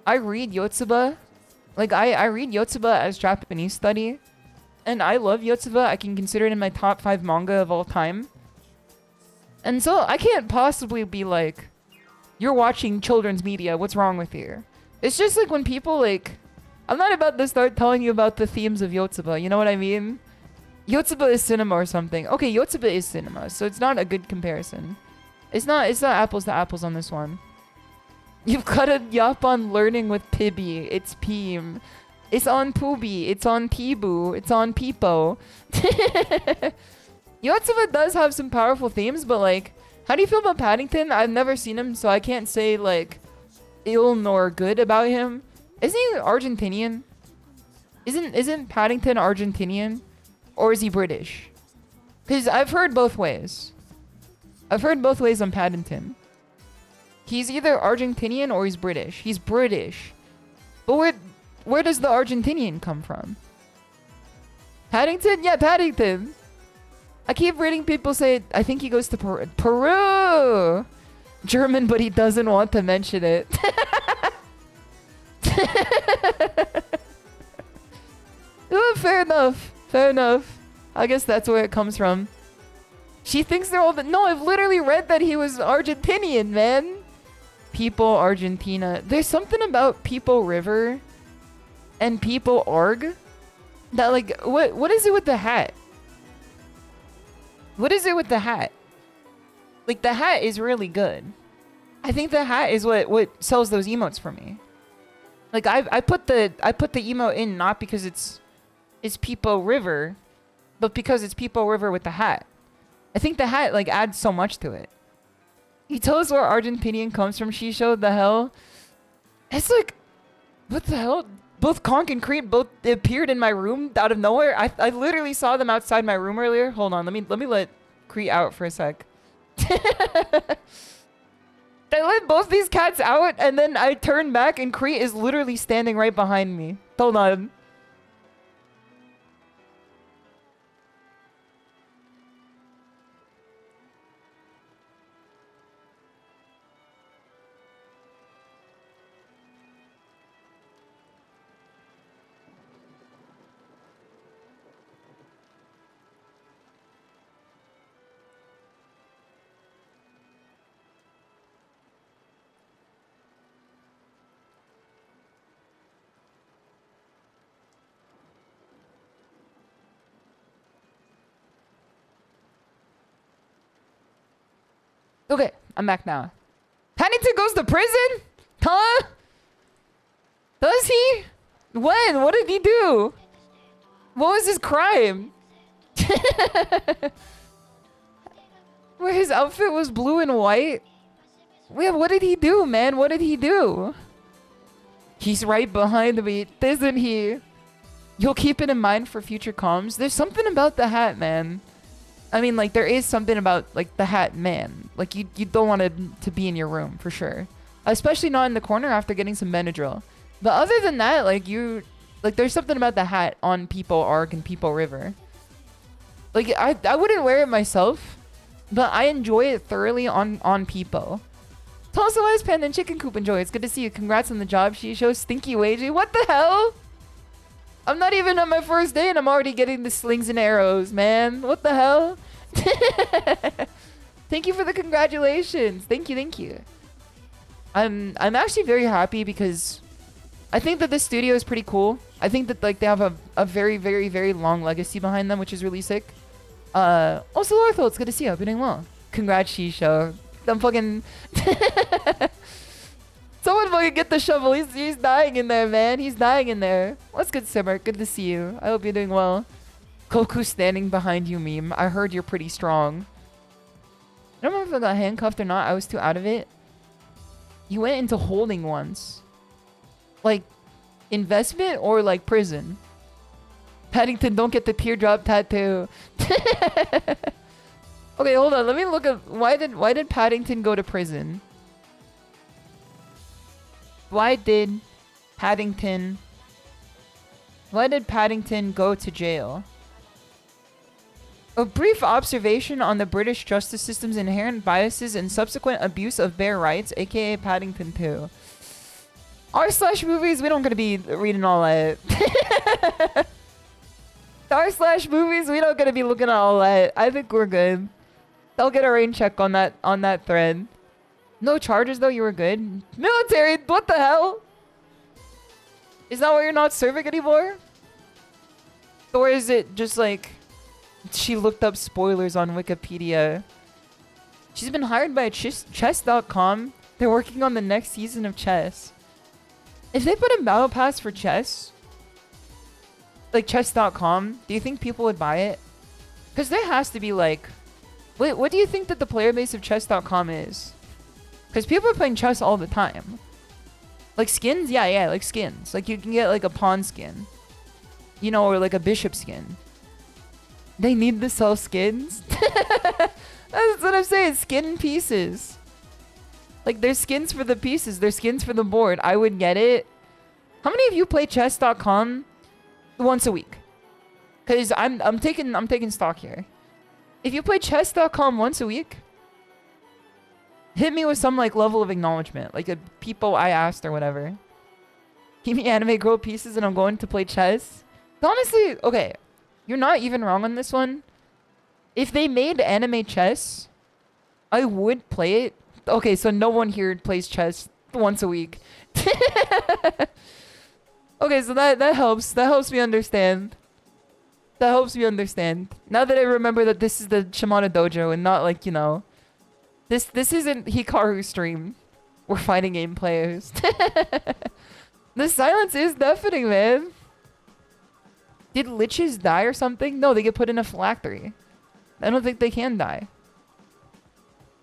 [SPEAKER 2] I read Yotsuba. Like, I read Yotsuba as Japanese study. And I love Yotsuba. I can consider it in my top 5 manga of all time. And so I can't possibly be like, you're watching children's media, what's wrong with you? It's just like when people, like, I'm not about to start telling you about the themes of Yotsuba, you know what I mean? Yotsuba is cinema or something. Okay, Yotsuba is cinema, so it's not a good comparison. It's not apples to apples on this one. You've got a yup on learning with Pibby. It's Peem. It's on Pooby. It's on Peeboo. It's on Peepo. Yotsuba does have some powerful themes, but, like, how do you feel about Paddington? I've never seen him, so I can't say, like, ill nor good about him. Isn't he Argentinian? Isn't Paddington Argentinian? Or is he British? Because I've heard both ways. I've heard both ways on Paddington. He's either Argentinian or he's British. He's British. But where does the Argentinian come from? Paddington? Yeah, Paddington. I keep reading people say, I think he goes to Peru. German, but he doesn't want to mention it. Fair enough. Fair enough. I guess that's where it comes from. She thinks they're all... No, I've literally read that he was Argentinian, man. People Argentina. There's something about People River and People Arg that, like, what is it with the hat? What is it with the hat? Like, the hat is really good. I think the hat is what sells those emotes for me. Like I put the emote in not because it's Peepo River, but because it's Peepo River with the hat. I think the hat like adds so much to it. You tell us where Argentinian comes from, SHISHOU, the hell? It's like, what the hell? Both Conk and Crete both appeared in my room out of nowhere. I literally saw them outside my room earlier. Hold on, let me let Crete out for a sec. I let both these cats out and then I turned back and Crete is literally standing right behind me. Hold on. Okay, I'm back now. Paddington goes to prison? Huh? Does he? When? What did he do? What was his crime? Where his outfit was blue and white? Wait, what did he do, man? What did he do? He's right behind me, isn't he? You'll keep it in mind for future comms. There's something about the hat, man. I mean, like, there is something about, like, the hat man. Like, you don't want it to be in your room, for sure. Especially not in the corner after getting some Benadryl. But other than that, like, there's something about the hat on Peepo Arc and Peepo River. Like, I wouldn't wear it myself, but I enjoy it thoroughly on Peepo. Tulsa West Panda and Chicken Coop enjoy. It's good to see you. Congrats on the job, SHISHOU. Stinky Wagey. What the hell? I'm not even on my first day and I'm already getting the slings and arrows, man. What the hell? Thank you for the congratulations. Thank you, thank you. I'm actually very happy because I think that this studio is pretty cool. I think that like they have a very, very, very long legacy behind them, which is really sick. Also, Lorthol, it's good to see you. Hope you're doing well. Congrats, SHISHOU. I'm fucking... Someone fucking get the shovel. He's dying in there, man. He's dying in there. What's good, Simmer? Good to see you. I hope you're doing well. Koku standing behind you meme. I heard you're pretty strong. I don't remember if I got handcuffed or not. I was too out of it. You went into holding once. Like, investment or like prison? Paddington, don't get the teardrop tattoo. Okay, hold on. Let me look at why did Paddington go to prison? Why did Paddington go to jail? A brief observation on the British justice system's inherent biases and subsequent abuse of bare rights, aka Paddington 2. R/movies, we don't gonna be reading all that. R/movies, we don't gonna be looking at all that. I think we're good. I'll get a rain check on that thread. No charges though, you were good. Military, what the hell? Is that why you're not serving anymore? Or is it just like she looked up spoilers on Wikipedia? She's been hired by chess.com. They're working on the next season of Chess. If they put a battle pass for Chess, like chess.com, do you think people would buy it? Because there has to be like... Wait, what do you think that the player base of chess.com is? Because people are playing chess all the time. Like skins? Yeah, like skins. Like you can get like a pawn skin. You know, or like a bishop skin. They need to sell skins? That's what I'm saying. Skin pieces. Like there's skins for the pieces. There's skins for the board. I would get it. How many of you play chess.com once a week? Because I'm taking stock here. If you play chess.com once a week, hit me with some like level of acknowledgement, like a people I asked or whatever. Give me anime girl pieces and I'm going to play chess. Honestly, okay, you're not even wrong on this one. If they made anime chess, I would play it. Okay, so no one here plays chess once a week. Okay, so that helps. That helps me understand. That helps me understand. Now that I remember that this is the Shimada Dojo and not like, you know, this isn't Hikaru stream. We're fighting game players. The silence is deafening, man. Did liches die or something? No, they get put in a phylactery. I don't think they can die.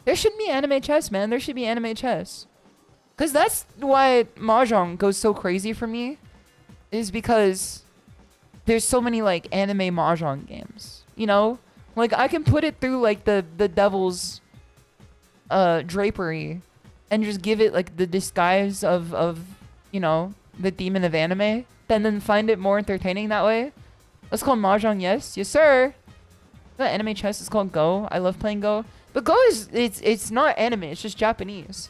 [SPEAKER 2] There should be anime chess, man. There should be anime chess. Because that's why Mahjong goes so crazy for me. Is because there's so many, like, anime Mahjong games. You know? Like, I can put it through, like, the devil's drapery. And just give it, like, the disguise of you know, the demon of anime. Then find it more entertaining that way. Let's call Mahjong, yes. Yes, sir. The anime chess is called Go. I love playing Go. But Go is, it's not anime. It's just Japanese.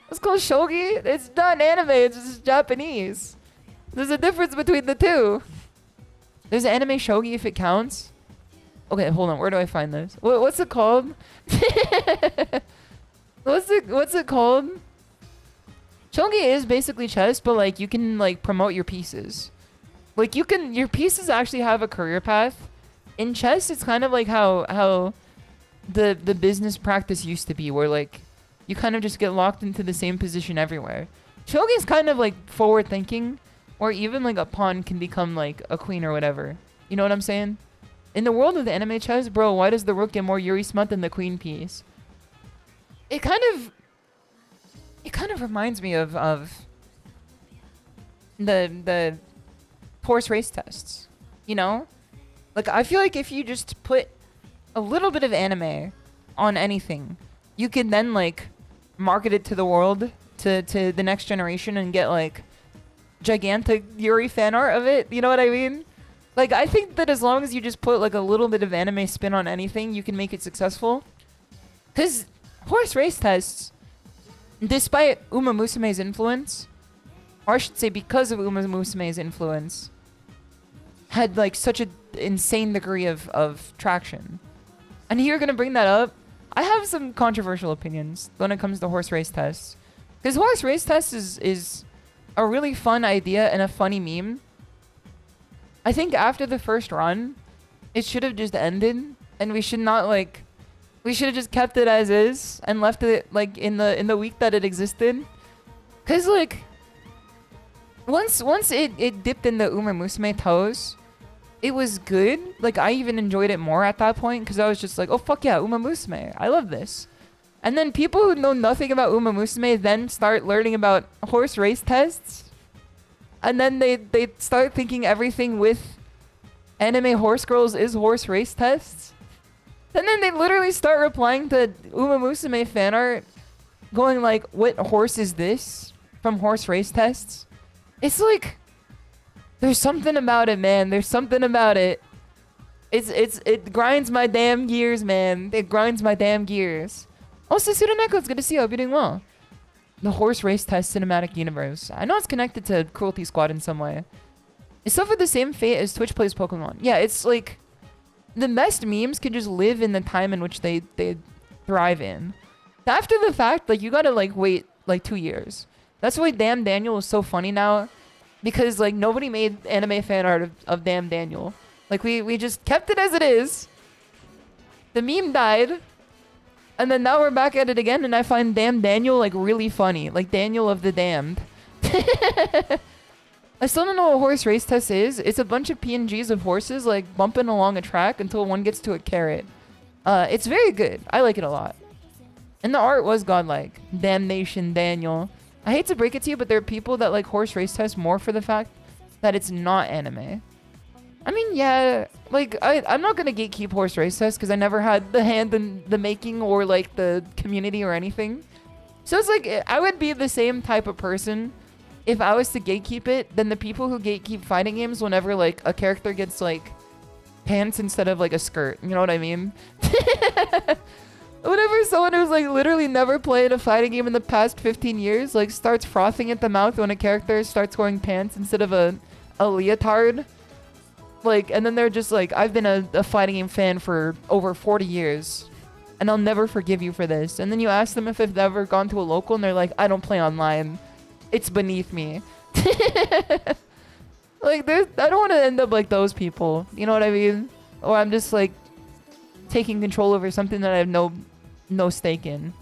[SPEAKER 2] Let's call Shogi. It's not anime. It's just Japanese. There's a difference between the two. There's anime Shogi if it counts. Okay, hold on. Where do I find this? What's it called? What's it called? Shogi is basically chess, but like you can like promote your pieces. Like your pieces actually have a career path. In chess, it's kind of like how the business practice used to be, where like you kind of just get locked into the same position everywhere. Shogi is kind of like forward thinking, or even like a pawn can become like a queen or whatever. You know what I'm saying? In the world of the anime chess, bro, why does the rook get more Yuri smut than the queen piece? It kind of reminds me of the horse race tests, you know? Like, I feel like if you just put a little bit of anime on anything, you can then, like, market it to the world, to the next generation, and get, like, gigantic Yuri fan art of it, you know what I mean? Like, I think that as long as you just put, like, a little bit of anime spin on anything, you can make it successful. Because horse race tests, despite Uma Musume's influence, or I should say because of Uma Musume's influence, had like such an insane degree of traction. And here you're gonna bring that up. I have some controversial opinions when it comes to horse race tests. Because horse race tests is a really fun idea and a funny meme. I think after the first run, it should have just ended, and we should not like... We should have just kept it as is and left it like in the week that it existed. Cause like once it dipped in the Uma Musume toes, it was good. Like I even enjoyed it more at that point because I was just like, oh fuck yeah, Uma Musume. I love this. And then people who know nothing about Uma Musume then start learning about horse race tests. And then they start thinking everything with anime horse girls is horse race tests. And then they literally start replying to Uma Musume fan art, going like, what horse is this? From horse race tests. It's like, there's something about it, man. There's something about it. It grinds my damn gears, man. It grinds my damn gears. Also, Sionnach, it's good to see you. Hope you're doing well. The horse race test cinematic universe. I know it's connected to Cruelty Squad in some way. It's suffered the same fate as Twitch plays Pokemon. Yeah, it's like... The best memes can just live in the time in which they thrive in. After the fact, like, you gotta, like, wait, like, 2 years. That's why Damn Daniel is so funny now. Because, like, nobody made anime fan art of Damn Daniel. Like, we just kept it as it is. The meme died. And then now we're back at it again, and I find Damn Daniel, like, really funny. Like, Daniel of the Damned. I still don't know what horse race test is. It's a bunch of PNGs of horses like bumping along a track until one gets to a carrot. It's very good. I like it a lot. And the art was godlike. Damnation Daniel. I hate to break it to you, but there are people that like horse race test more for the fact that it's not anime. I mean, yeah, like I'm not gonna gatekeep horse race test because I never had the hand in the making or like the community or anything. So it's like I would be the same type of person if I was to gatekeep it, then the people who gatekeep fighting games whenever, like, a character gets, like, pants instead of, like, a skirt. You know what I mean? Whenever someone who's, like, literally never played a fighting game in the past 15 years, like, starts frothing at the mouth when a character starts wearing pants instead of a leotard. Like, and then they're just like, I've been a fighting game fan for over 40 years. And I'll never forgive you for this. And then you ask them if they've ever gone to a local and they're like, I don't play online. It's beneath me. Like, I don't want to end up like those people. You know what I mean? Or I'm just like taking control over something that I have no stake in.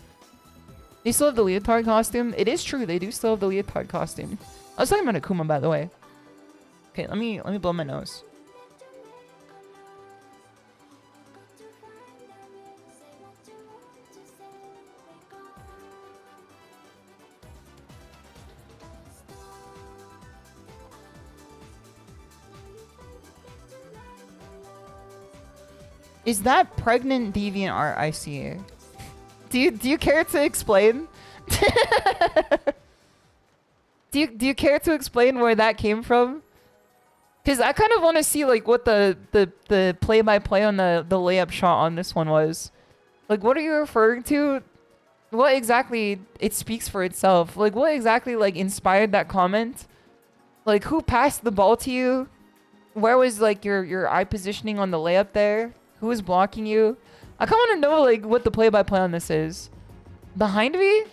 [SPEAKER 2] They still have the leotard costume. It is true. They do still have the leotard costume. I was talking about Akuma, by the way. Okay, let me blow my nose. Is that pregnant deviant art I see? Do you care to explain? do you care to explain where that came from? Because I kind of want to see like what the play-by-play on the layup shot on this one was. Like, what are you referring to? What exactly? It speaks for itself. Like, what exactly like inspired that comment? Like, who passed the ball to you? Where was like your eye positioning on the layup there? Who was blocking you? I kind of want to know like what the play-by-play on this is. Behind me?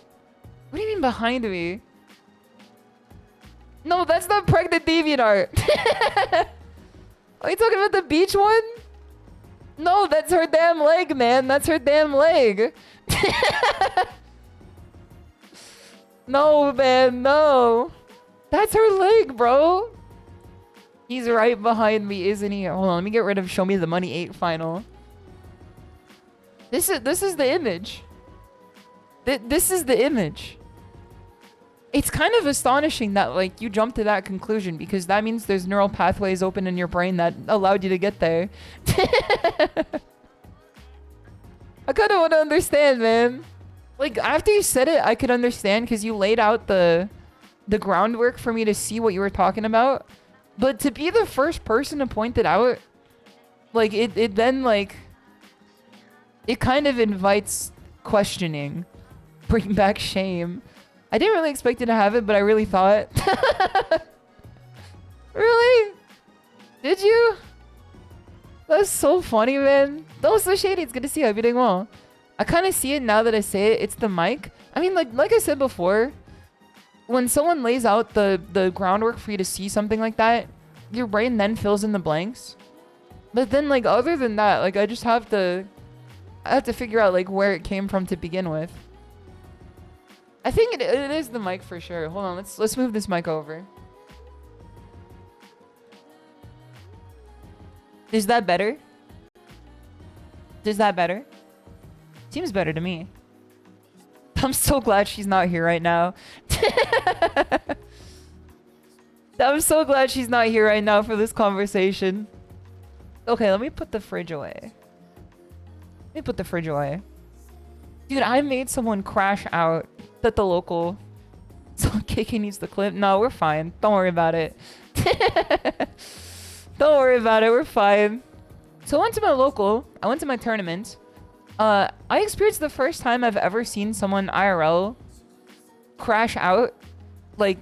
[SPEAKER 2] What do you mean behind me? No, that's not pregnant deviant art. Are you talking about the beach one? No, that's her damn leg, man. That's her damn leg. No, man, no. That's her leg, bro. He's right behind me, isn't he? Hold on, let me get rid of Show Me the Money 8 final. This is the image. This is the image. It's kind of astonishing that like you jumped to that conclusion, because that means there's neural pathways open in your brain that allowed you to get there. I kind of want to understand, man. Like after you said it, I could understand because you laid out the groundwork for me to see what you were talking about. But to be the first person to point it out, like it then like it kind of invites questioning, bring back shame. I didn't really expect it to have it, but I really thought. Really? Did you? That's so funny, man. That was so shady. It's good to see you. I've been doing well. I kind of see it now that I say it. It's the mic. I mean, like I said before, when someone lays out the groundwork for you to see something like that, your brain then fills in the blanks. But then, like, other than that, like, I have to figure out, like, where it came from to begin with. I think it is the mic for sure. Hold on, let's move this mic over. Is that better? Is that better? Seems better to me. I'm so glad she's not here right now. I'm so glad she's not here right now for this conversation. Okay, let me put the fridge away. Let me put the fridge away. Dude, I made someone crash out at the local. So KK needs the clip. No, we're fine. Don't worry about it. Don't worry about it. We're fine. So I went to my local. I went to my tournament. I experienced the first time I've ever seen someone IRL crash out. Like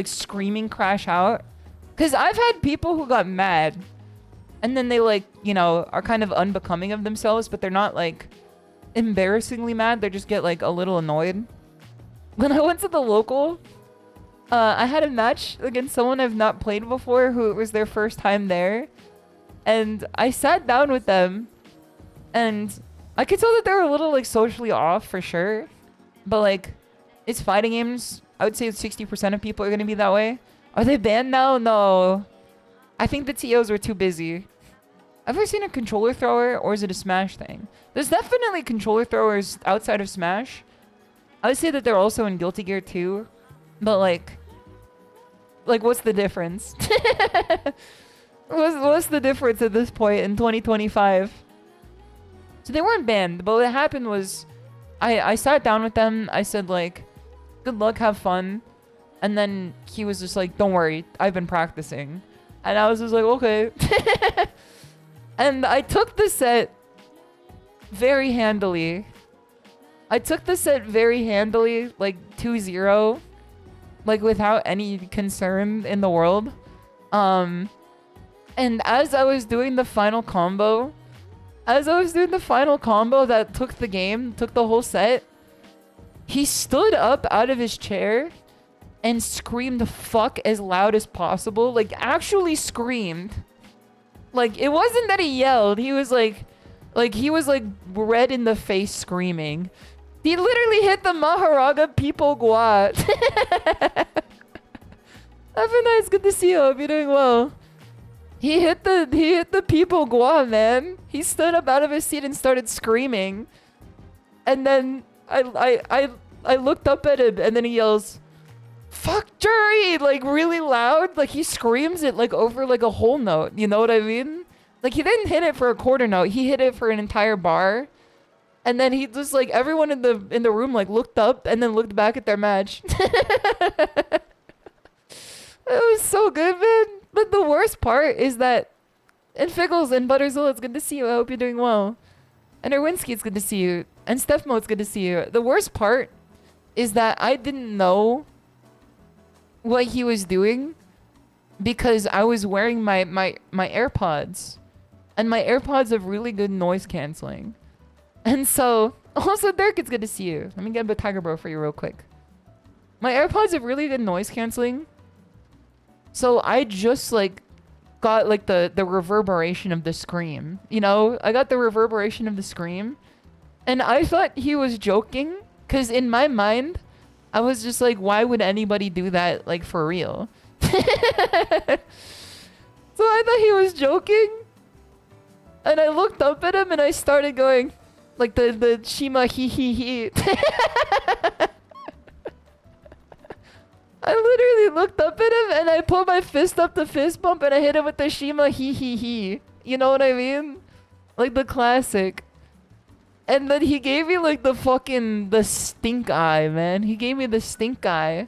[SPEAKER 2] screaming crash out. Because I've had people who got mad. And then they like, you know, are kind of unbecoming of themselves. But they're not like embarrassingly mad. They just get like a little annoyed. When I went to the local, I had a match against someone I've not played before who it was their first time there. And I sat down with them. And I could tell that they were a little like socially off for sure. But like, it's fighting games. I would say 60% of people are going to be that way. Are they banned now? No. I think the TOs were too busy. I've ever seen a controller thrower, or is it a Smash thing? There's definitely controller throwers outside of Smash. I would say that they're also in Guilty Gear too. But like what's the difference? What's the difference at this point in 2025? So they weren't banned, but what happened was I sat down with them. I said like, good luck, have fun. And then he was just like, don't worry, I've been practicing. And I was just like, okay. And I took the set very handily. Like 2-0. Like without any concern in the world. And as I was doing the final combo that took the game, took the whole set, he stood up out of his chair and screamed fuck as loud as possible. Like actually screamed. Like it wasn't that he yelled. He was like he was like red in the face screaming. He literally hit the Maharaga people Gua. It's good to see you. Hope you're doing well. He hit the people Gua, man. He stood up out of his seat and started screaming. And then I looked up at him and then he yells, "Fuck jury!" like really loud. Like he screams it like over like a whole note. You know what I mean? Like he didn't hit it for a quarter note. He hit it for an entire bar. And then he just like everyone in the room like looked up and then looked back at their match. It was so good, man. But the worst part is that, and Figgles and Butterzilla, it's good to see you. I hope you're doing well. And Erwinski, it's good to see you. And Stephmo, it's good to see you. The worst part is that I didn't know what he was doing because I was wearing my AirPods. And my AirPods have really good noise canceling. And so, also Dirk, it's good to see you. Let me get a Tiger Bro for you real quick. My AirPods have really good noise canceling. So I just like got like the reverberation of the scream. You know, I got the reverberation of the scream. And I thought he was joking. Because in my mind, I was just like, why would anybody do that like for real? So I thought he was joking. And I looked up at him and I started going like the Shima he. I literally looked up at him and I put my fist up the fist bump and I hit him with the Shima he. You know what I mean? Like the classic. And then he gave me like the stink eye, man. He gave me the stink eye.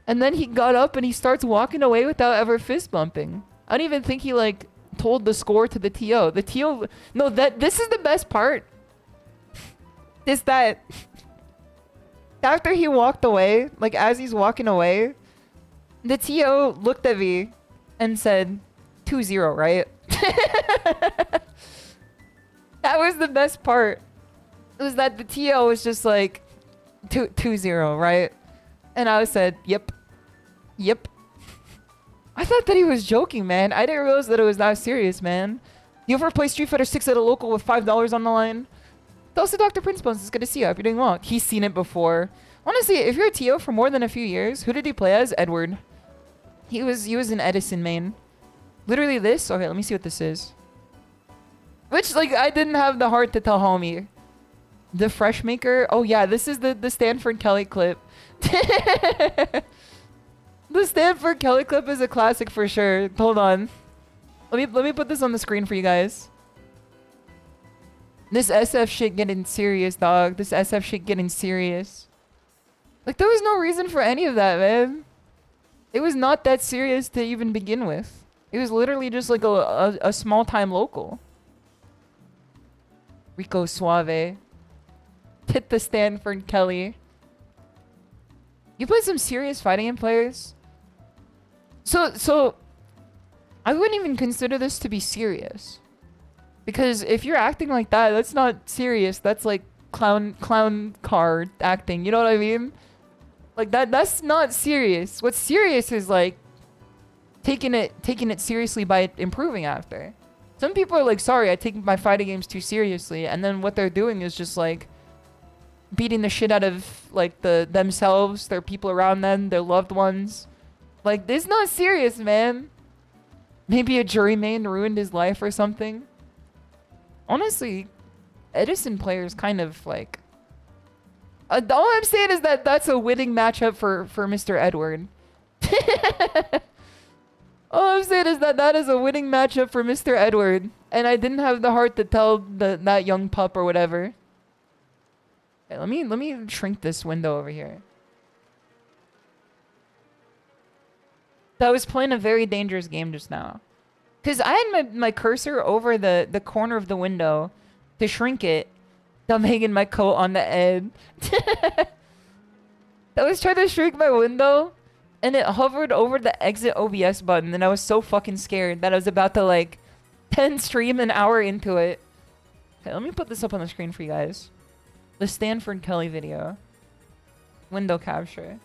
[SPEAKER 2] And then he got up and he starts walking away without ever fist bumping. I don't even think he like told the score to the TO. The TO, no, this is the best part. Is that after he walked away, like as he's walking away, the TO looked at me and said, 2-0, right? That was the best part. It was that the TO was just like, 2-0, right? And I said, yep. I thought that he was joking, man. I didn't realize that it was that serious, man. You ever play Street Fighter 6 at a local with $5 on the line? Also, Dr. Prince Bones, it's good to see you. I hope you're doing well. He's seen it before. Honestly, if you're a TO for more than a few years, who did he play as? Edward. He was an Edison main. Literally this? Okay, let me see what this is. Which, like, I didn't have the heart to tell homie. The Fresh Maker? Oh, yeah, this is the Stanford Kelly clip. The Stanford Kelly clip is a classic for sure. Hold on. Let me put this on the screen for you guys. This SF shit getting serious, dog. This SF shit getting serious. Like, there was no reason for any of that, man. It was not that serious to even begin with. It was literally just like a small-time local. Rico Suave. Hit the Stanford Kelly. You played some serious fighting game players? So, I wouldn't even consider this to be serious. Because if you're acting like that, that's not serious. That's like clown car acting. You know what I mean? Like that's not serious. What's serious is like taking it seriously by improving after. Some people are like, sorry, I take my fighting games too seriously, and then what they're doing is just like beating the shit out of like themselves, their people around them, their loved ones. Like, this is not serious, man. Maybe a jury main ruined his life or something. Honestly, Edison players kind of like... all I'm saying is that that's a winning matchup for Mr. Edward. All I'm saying is that is a winning matchup for Mr. Edward. And I didn't have the heart to tell that young pup or whatever. Okay, let me shrink this window over here. I was playing a very dangerous game just now. Because I had my cursor over the corner of the window to shrink it. I'm hanging my coat on the edge. I was trying to shrink my window, and it hovered over the exit OBS button, and I was so fucking scared that I was about to, like, 10 stream an hour into it. Okay, let me put this up on the screen for you guys. The Stanford Kelly video. Window capture.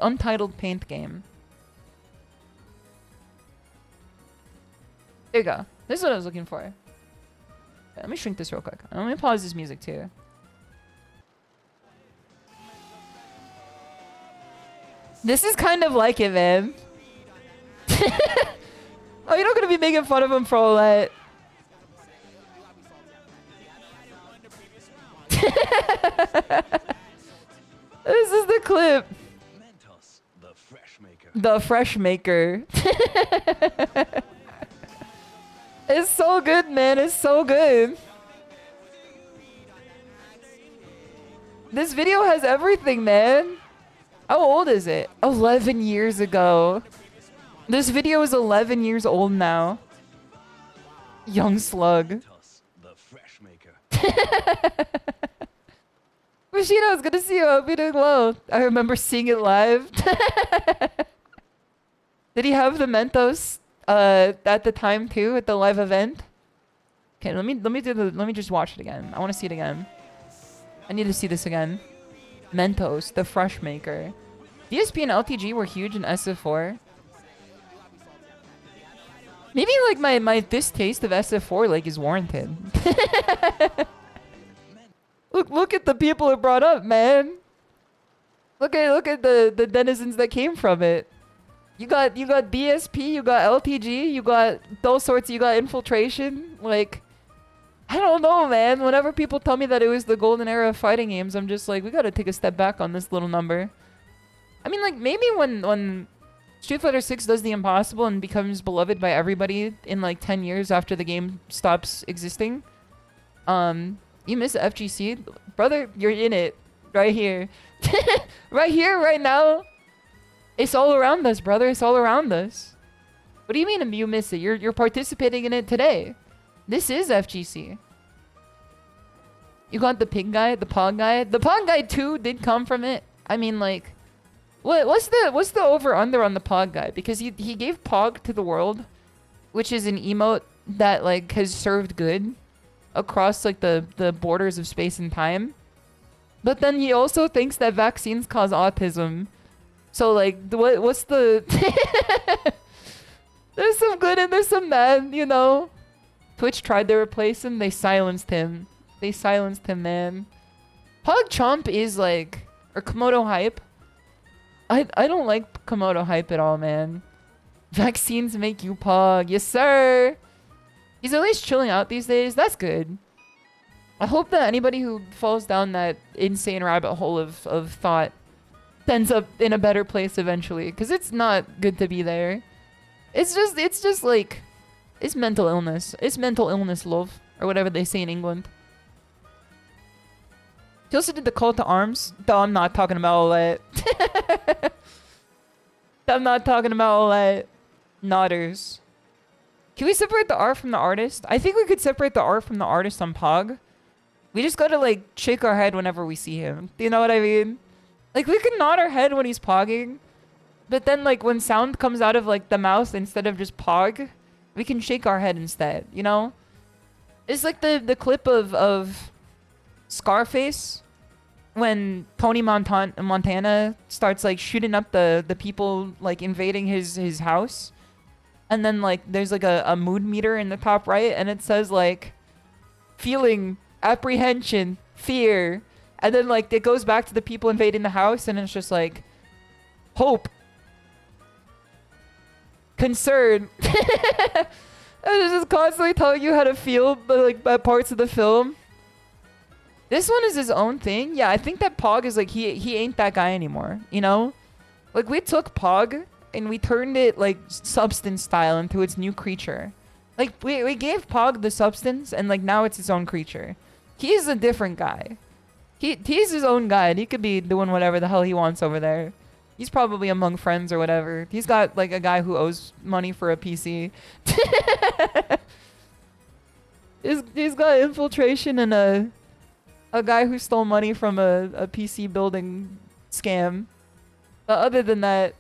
[SPEAKER 2] Untitled paint game. There you go. This is what I was looking for. Let me shrink this real quick. Let me pause this music too. This is kind of like it, man. Oh, you're not gonna be making fun of him for all that. This is the clip. The fresh maker. It's so good, man. It's so good. This video has everything, man. How old is it? 11 years ago. This video is 11 years old now. Young slug. Rashida, it's good to see you. I hope you're doing well. I remember seeing it live. Did he have the Mentos at the time too at the live event? Okay, let me just watch it again. I want to see it again. I need to see this again. Mentos, the fresh maker. DSP and LTG were huge in SF4. Maybe like my distaste of SF4 like is warranted. Look at the people it brought up, man. Look at the denizens that came from it. You got DSP, you got LTG, you got those sorts, you got infiltration. Like, I don't know, man. Whenever people tell me that it was the golden era of fighting games, I'm just like, we gotta take a step back on this little number. I mean, like, maybe when Street Fighter 6 does the impossible and becomes beloved by everybody in like 10 years after the game stops existing, you miss FGC? Brother, you're in it. Right here. Right here, right now. It's all around us, brother. It's all around us. What do you mean you miss it? You're participating in it today. This is FGC. You got the pig guy, the pog guy. The pog guy too did come from it. I mean, like, what's the over under on the pog guy? Because he gave pog to the world, which is an emote that like has served good across like the borders of space and time. But then he also thinks that vaccines cause autism. So like, what's the... There's some good and there's some bad, you know? Twitch tried to replace him. They silenced him. They silenced him, man. PogChomp is like... Or Komodo Hype. I don't like Komodo Hype at all, man. Vaccines make you Pog. Yes, sir! He's at least chilling out these days. That's good. I hope that anybody who falls down that insane rabbit hole of thought ends up in a better place eventually. Because it's not good to be there. It's just like... It's mental illness. It's mental illness, love. Or whatever they say in England. He also did the call to arms. Though I'm not talking about all that. I'm not talking about all that. Nodders. Can we separate the art from the artist? I think we could separate the art from the artist on Pog. We just gotta like shake our head whenever we see him. Do you know what I mean? Like we can nod our head when he's pogging. But then like when sound comes out of like the mouth instead of just pog, we can shake our head instead, you know? It's like the clip of Scarface when Tony Montana starts like shooting up the people like invading his house. And then like there's like a mood meter in the top right and it says like feeling, apprehension, fear. And then like it goes back to the people invading the house and it's just like hope, concern. And it's just constantly telling you how to feel like by parts of the film. This one is his own thing. Yeah, I think that Pog is like he ain't that guy anymore, you know? Like we took Pog and we turned it like substance style into its new creature. Like we gave Pog the substance and like now it's its own creature. He's a different guy. He's his own guy and he could be doing whatever the hell he wants over there. He's probably among friends or whatever. He's got like a guy who owes money for a PC. he's got infiltration and a guy who stole money from a PC building scam. Other than that,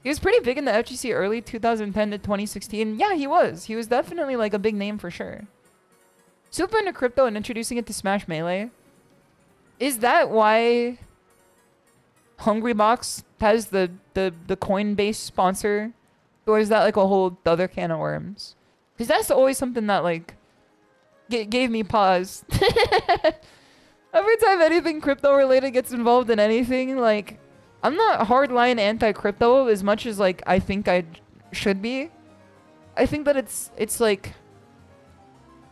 [SPEAKER 2] he was pretty big in the FGC early 2010 to 2016. Yeah, he was. He was definitely like a big name for sure. Super into crypto and introducing it to Smash Melee. Is that why Hungrybox has the Coinbase sponsor? Or is that like a whole other can of worms? Because that's always something that like gave me pause. Every time anything crypto related gets involved in anything, like, I'm not hardline anti-crypto as much as like I think I should be. I think that it's like,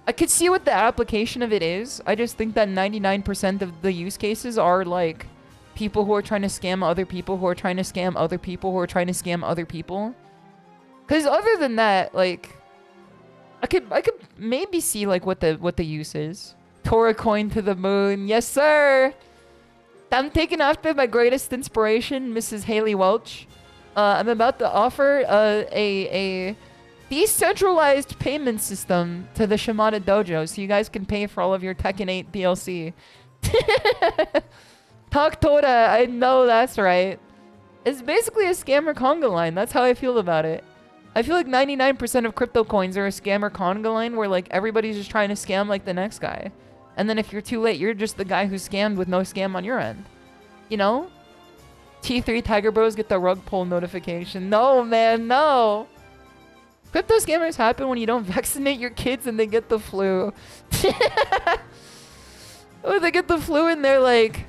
[SPEAKER 2] I could see what the application of it is. I just think that 99% of the use cases are like people who are trying to scam other people who are trying to scam other people who are trying to scam other people. Cause other than that, like, I could maybe see like what the use is. Tora coin to the moon, yes sir. I'm taking after my greatest inspiration, Mrs. Haley Welch. I'm about to offer a decentralized payment system to the Shimada Dojo, so you guys can pay for all of your Tekken 8 DLC. Talk Tora, I know that's right. It's basically a scammer conga line. That's how I feel about it. I feel like 99% of crypto coins are a scammer conga line where like everybody's just trying to scam like the next guy. And then if you're too late, you're just the guy who scammed with no scam on your end. You know? T3 Tiger Bros get the rug pull notification. No, man, no. Crypto scammers happen when you don't vaccinate your kids and they get the flu. Or they get the flu and they're like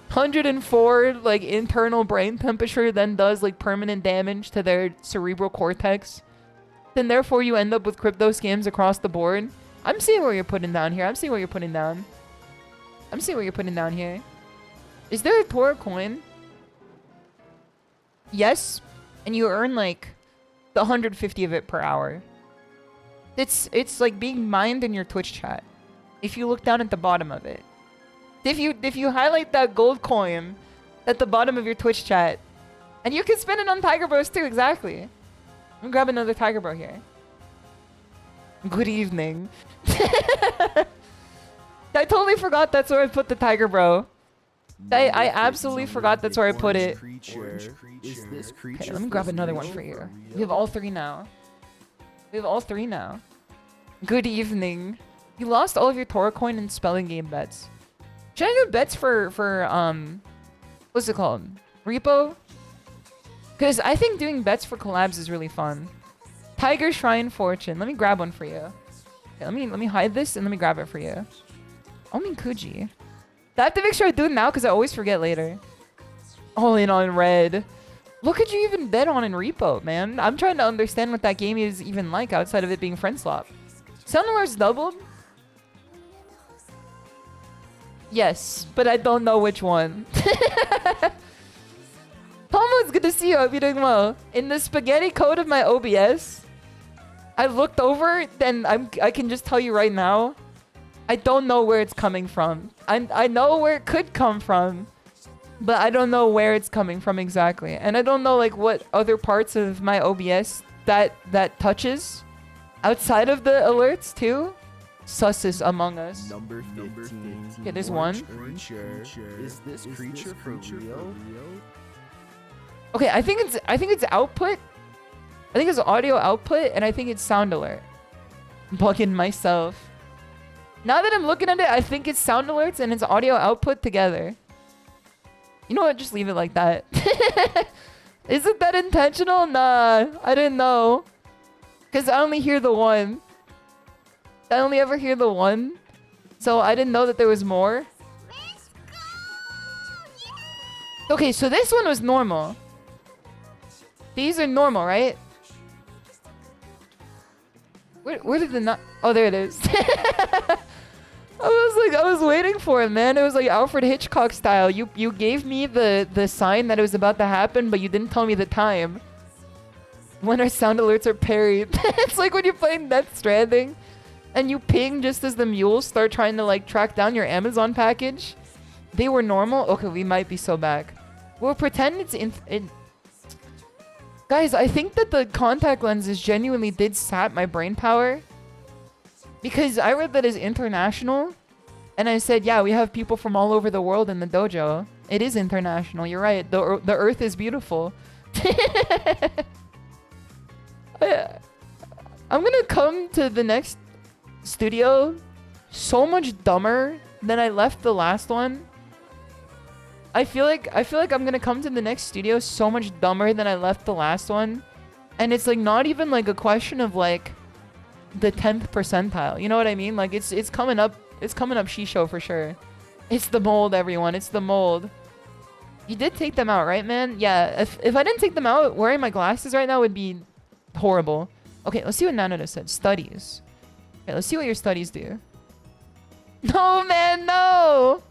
[SPEAKER 2] 104 like internal brain temperature, then does like permanent damage to their cerebral cortex. Then therefore you end up with crypto scams across the board. I'm seeing what you're putting down here. I'm seeing what you're putting down. I'm seeing what you're putting down here. Is there a Tora coin? Yes. And you earn like the 150 of it per hour. It's like being mined in your Twitch chat. If you look down at the bottom of it. If you highlight that gold coin at the bottom of your Twitch chat. And you can spend it on Tiger Bros too, exactly. Let me grab another Tiger Bro here. Good evening. I totally forgot that's where I put the Tiger Bro. I absolutely forgot that's where I put it. Okay, let me grab another one for you. We have all three now. We have all three now. Good evening. You lost all of your Tora coin and spelling game bets. Should I do bets for what's it called? Repo? Because I think doing bets for collabs is really fun. Tiger Shrine Fortune. Let me grab one for you. Okay, let me hide this and let me grab it for you. Omin Kuji. I have to make sure I do it now because I always forget later. All in on red. What could you even bet on in Repo, man? I'm trying to understand what that game is even like outside of it being friend swap. Cianuro's doubled? Yes, but I don't know which one. Tomo, it's good to see you. I hope you're doing well. In the spaghetti code of my OBS, I looked over, then I can just tell you right now, I don't know where it's coming from. I know where it could come from, but I don't know where it's coming from exactly. And I don't know like what other parts of my OBS that touches outside of the alerts too. Susses Among Us.
[SPEAKER 3] Number 15.
[SPEAKER 2] Okay, there's one.
[SPEAKER 3] Is this creature for real?
[SPEAKER 2] Okay, I think it's output. I think it's audio output, and I think it's sound alert. I'm bugging myself. Now that I'm looking at it, I think it's sound alerts and it's audio output together. You know what? Just leave it like that. Isn't that intentional? Nah, I didn't know. Because I only hear the one. I only ever hear the one. So I didn't know that there was more. Okay, so this one was normal. These are normal, right? Where did the not? Oh, there it is. I was waiting for it, man. It was like Alfred Hitchcock style. You gave me the sign that it was about to happen, but you didn't tell me the time. When our sound alerts are parried. It's like when you're playing Death Stranding, and you ping just as the mules start trying to like track down your Amazon package. They were normal. Okay, we might be so back. We'll pretend it's in. Guys, I think that the contact lenses genuinely did sap my brain power. Because I read that as international. And I said, yeah, we have people from all over the world in the dojo. It is international. You're right. The earth is beautiful. I'm going to come to the next studio so much dumber than I left the last one. I feel like I'm gonna come to the next studio so much dumber than I left the last one. And it's like not even like a question of like the 10th percentile. You know what I mean? Like it's coming up. It's coming up SHISHOU for sure. It's the mold, everyone. It's the mold. You did take them out, right, man? Yeah. If I didn't take them out, wearing my glasses right now would be horrible. Okay, let's see what NECO said. Studies. Okay, let's see what your studies do. No, man, no!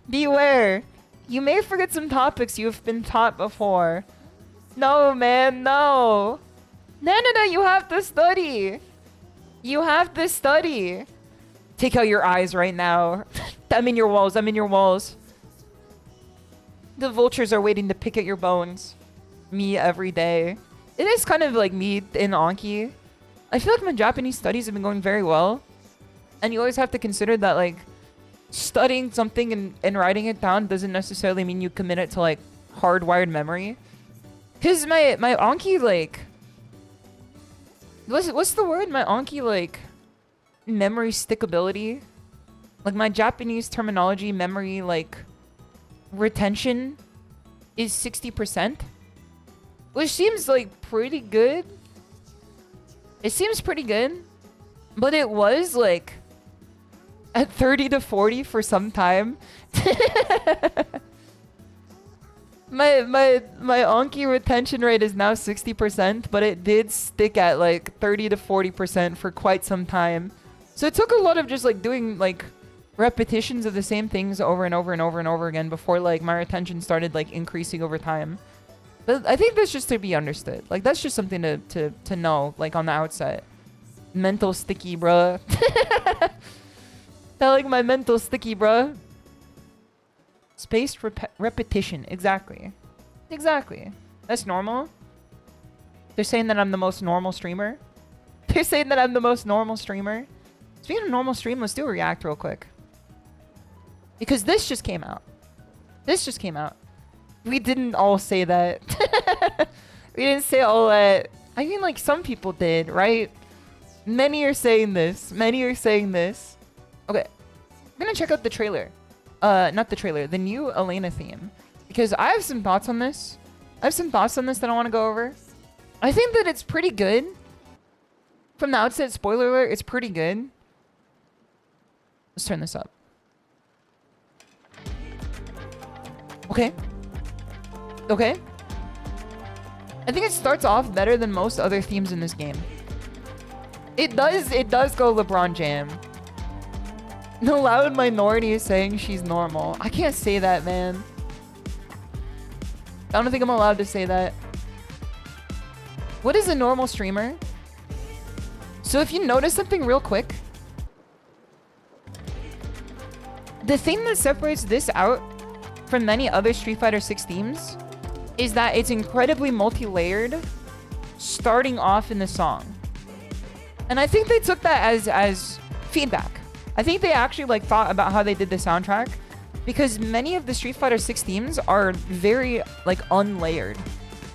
[SPEAKER 2] Beware. You may forget some topics you've been taught before. No, man, no. NECO, you have to study. You have to study. Take out your eyes right now. I'm in your walls. I'm in your walls. The vultures are waiting to pick at your bones. Me every day. It is kind of like me in Anki. I feel like my Japanese studies have been going very well. And you always have to consider that, like, studying something and writing it down doesn't necessarily mean you commit it to, like, hardwired memory. Because my Anki, like... What's the word? My Anki, like... memory stickability. Like, my Japanese terminology memory, like... retention is 60%. Which seems, like, pretty good. It seems pretty good. But it was, like... at 30 to 40 for some time. my Anki retention rate is now 60%, but it did stick at like 30 to 40% for quite some time. So it took a lot of just like doing like repetitions of the same things over and over and over and over again before like my retention started like increasing over time. But I think that's just to be understood. Like that's just something to know like on the outset. Mental sticky, bruh. Telling my mental sticky, bruh. Spaced repetition. Exactly. Exactly. That's normal. They're saying that I'm the most normal streamer. They're saying that I'm the most normal streamer. Speaking of normal stream, let's do a react real quick. Because this just came out. This just came out. We didn't all say that. We didn't say all that. I mean, like, some people did, right? Many are saying this. Many are saying this. Okay. I'm gonna check out the trailer. Not the trailer. The new Elena theme. Because I have some thoughts on this. I have some thoughts on this that I want to go over. I think that it's pretty good. From the outset, spoiler alert, it's pretty good. Let's turn this up. Okay. Okay. I think it starts off better than most other themes in this game. It does go LeBron Jam. The loud minority is saying she's normal. I can't say that, man. I don't think I'm allowed to say that. What is a normal streamer? So if you notice something real quick, the thing that separates this out from many other Street Fighter 6 themes is that it's incredibly multi-layered starting off in the song. And I think they took that as feedback. I think they actually like thought about how they did the soundtrack because many of the Street Fighter 6 themes are very like unlayered.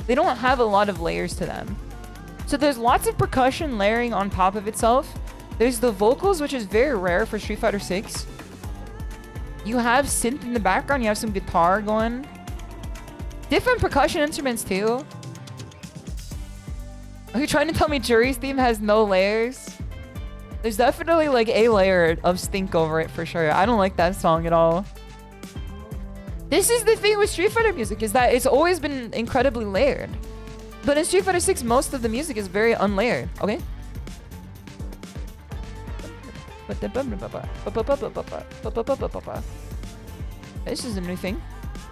[SPEAKER 2] They don't have a lot of layers to them. So there's lots of percussion layering on top of itself. There's the vocals, which is very rare for Street Fighter 6. You have synth in the background. You have some guitar going. Different percussion instruments too. Are you trying to tell me Jury's theme has no layers? There's definitely like a layer of stink over it for sure. I don't like that song at all. This is the thing with Street Fighter music, is that it's always been incredibly layered. But in Street Fighter 6, most of the music is very unlayered. Okay? This is a new thing.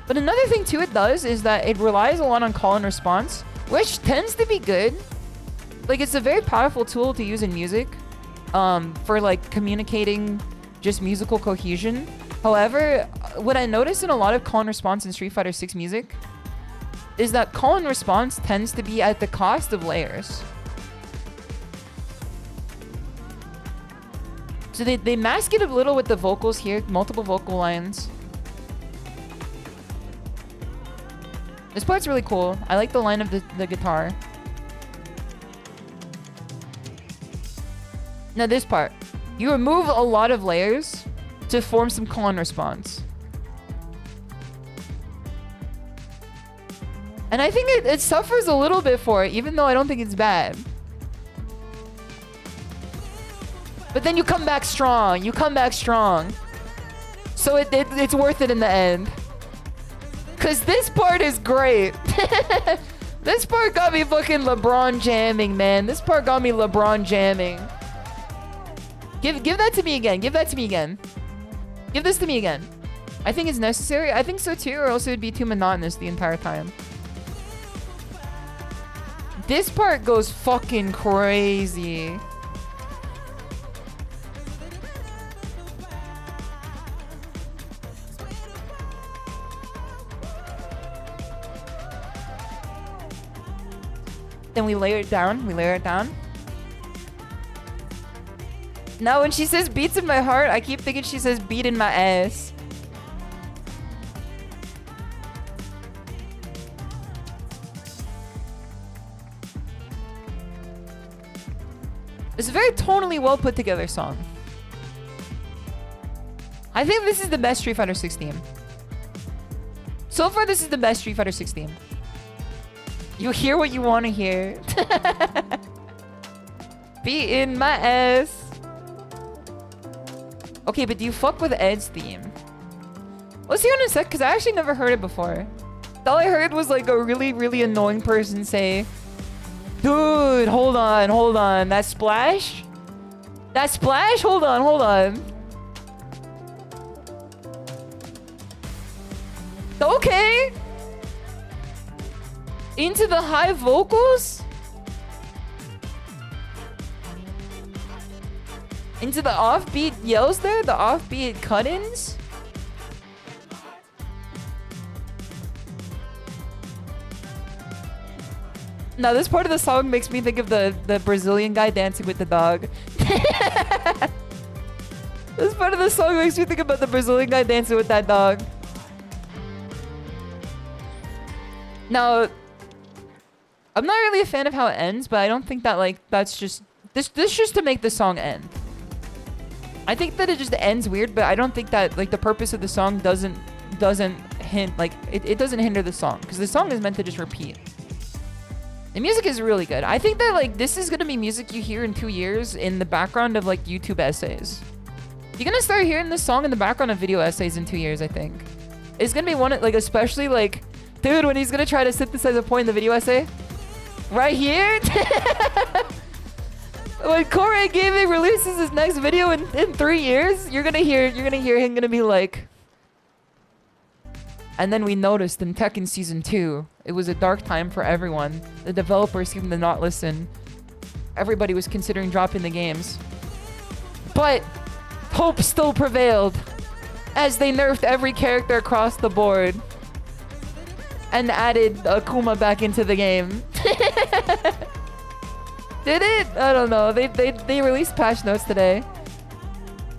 [SPEAKER 2] But another thing too it does is that it relies a lot on call and response, which tends to be good. Like it's a very powerful tool to use in music for like communicating just musical cohesion. However, what I notice in a lot of call and response in Street Fighter 6 music is that call and response tends to be at the cost of layers. So they mask it a little with the vocals here, multiple vocal lines. This part's really cool. I like the line of the guitar. Now this part. You remove a lot of layers to form some call and response. And I think it suffers a little bit for it, even though I don't think it's bad. But then you come back strong. You come back strong. So it's worth it in the end. Cause this part is great. This part got me fucking LeBron jamming, man. This part got me LeBron jamming. Give that to me again. Give that to me again. Give this to me again. I think it's necessary. I think so too, or else it would be too monotonous the entire time. This part goes fucking crazy. Then we layer it down. We layer it down. Now when she says beats in my heart, I keep thinking she says beat in my ass. It's a very tonally well put together song. I think this is the best Street Fighter 6 theme. So far, this is the best Street Fighter 6 theme. You hear what you want to hear. Be in my ass. Okay, but do you fuck with Ed's theme? Let's hear it in a sec, because I actually never heard it before. All I heard was like a really, really annoying person say, dude, hold on, hold on. That splash? That splash? Hold on, hold on. Okay. Into the high vocals? Into the offbeat yells there? The offbeat cut-ins? Now this part of the song makes me think of the Brazilian guy dancing with the dog. This part of the song makes me think about the Brazilian guy dancing with that dog. Now, I'm not really a fan of how it ends, but I don't think that like that's just this just to make the song end. I think that it just ends weird, but I don't think that like the purpose of the song doesn't hint like it doesn't hinder the song, because the song is meant to just repeat. The music is really good. I think that like this is gonna be music you hear in 2 years in the background of like YouTube essays. You're gonna start hearing this song in the background of video essays in 2 years, I think. It's gonna be one like especially like, dude, when he's gonna try to synthesize a point in the video essay. Right here? When Corey Gaming releases his next video in 3 years, you're gonna hear him gonna be like, and then we noticed in Tekken Season 2, it was a dark time for everyone. The developers seemed to not listen. Everybody was considering dropping the games. But hope still prevailed as they nerfed every character across the board and added Akuma back into the game. Did it? I don't know. They released patch notes today.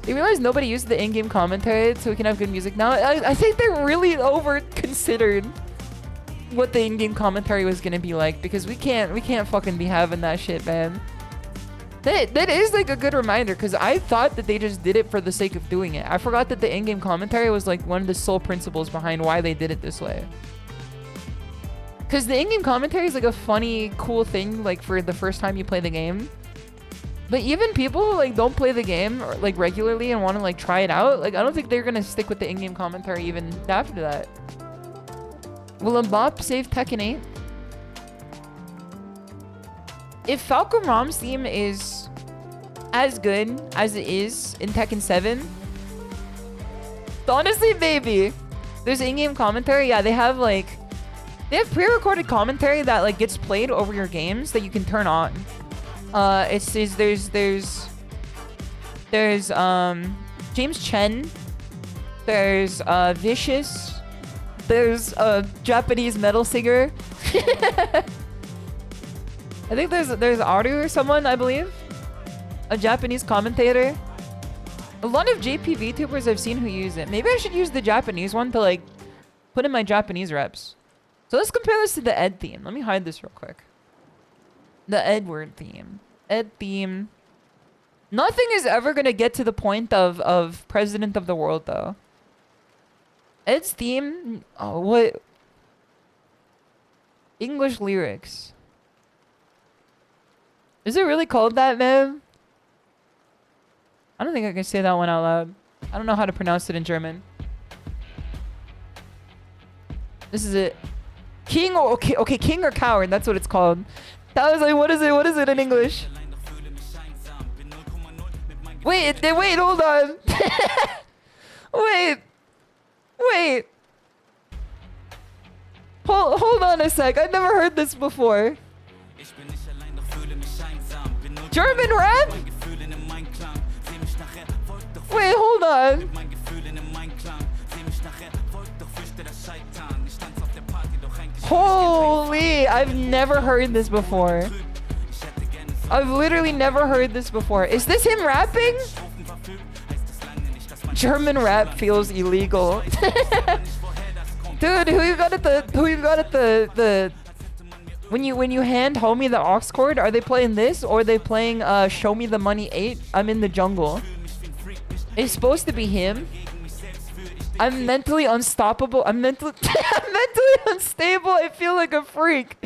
[SPEAKER 2] They realized nobody used the in-game commentary, so we can have good music now. I think they really over-considered what the in-game commentary was gonna be like, because we can't fucking be having that shit, man. That is like a good reminder, because I thought that they just did it for the sake of doing it. I forgot that the in-game commentary was like one of the sole principles behind why they did it this way. Because the in-game commentary is like a funny, cool thing like for the first time you play the game. But even people who like don't play the game or, like regularly and want to like try it out, like I don't think they're gonna stick with the in-game commentary even after that. Will a bop save Tekken 8? If Falcon Rom's theme is as good as it is in Tekken 7, honestly, maybe. There's in-game commentary. Yeah, they have pre-recorded commentary that like gets played over your games that you can turn on. There's James Chen, there's Vicious, there's a Japanese metal singer. I think there's Aru or someone, I believe, a Japanese commentator. A lot of JP VTubers I've seen who use it. Maybe I should use the Japanese one to like put in my Japanese reps. So let's compare this to the Ed theme. Let me hide this real quick. The Edward theme. Ed theme. Nothing is ever going to get to the point of President of the World, though. Ed's theme... Oh, what? English lyrics. Is it really called that, man? I don't think I can say that one out loud. I don't know how to pronounce it in German. This is it. King or okay, king or coward, that's what it's called. That was like, what is it in English? Wait, hold on. Wait. Hold on a sec. I've never heard this before. German rap? Wait, hold on. Holy, I've never heard this before. I've literally never heard this before. Is this him rapping? German rap feels illegal. Dude, who you got at the when you hand homie the aux cord, are they playing this or are they playing Show Me the Money 8? I'm in the jungle. It's supposed to be him. I'm mentally unstoppable. I'm mentally unstable. I feel like a freak.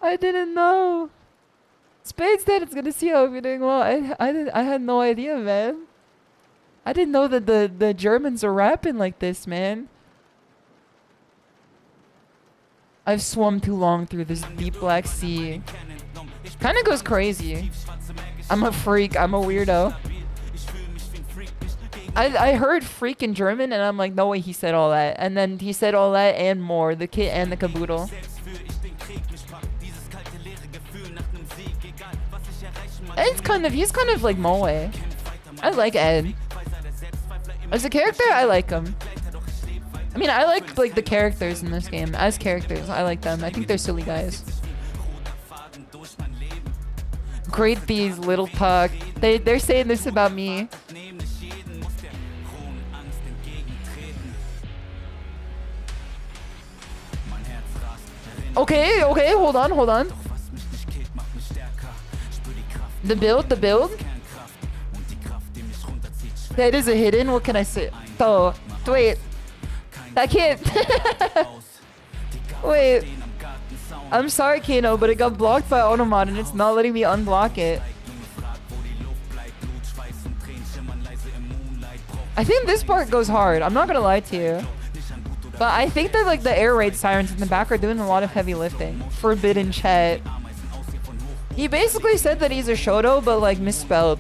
[SPEAKER 2] I didn't know. Spade said it's gonna see how you're doing well. I had no idea, man. I didn't know that the Germans are rapping like this, man. I've swum too long through this deep black sea. Kinda goes crazy. I'm a freak. I'm a weirdo. I heard freak in German and I'm like, no way he said all that. And then he said all that and more. The kit and the caboodle. He's kind of like Moe. I like Ed. As a character, I like him. I mean, I like the characters in this game. As characters, I like them. I think they're silly guys. Great bees, little puck. They're saying this about me. Okay, hold on. The build? That is a hidden, what can I say? Oh, wait. I can't. Wait. I'm sorry, Kano, but it got blocked by Automod and it's not letting me unblock it. I think this part goes hard. I'm not gonna lie to you. But I think that like the air raid sirens in the back are doing a lot of heavy lifting. Forbidden chat. He basically said that he's a Shoto, but like misspelled.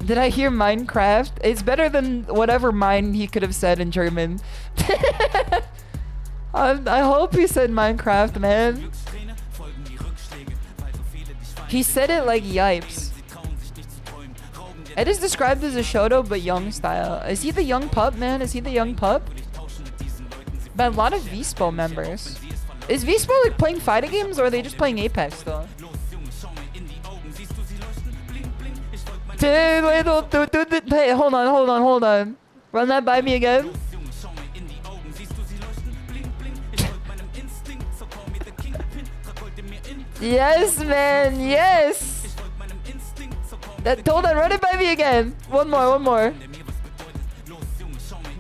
[SPEAKER 2] Did I hear Minecraft? It's better than whatever mine he could have said in German. I hope he said Minecraft, man. He said it like yipes. It is described as a Shoto, but young style. Is he the young pup, man? Is he the young pup? But a lot of Vispo members. Is Vispo like playing fighting games or are they just playing Apex still? Hey, hold on. Run that by me again. Yes, man, yes. Hold on, run it by me again. One more.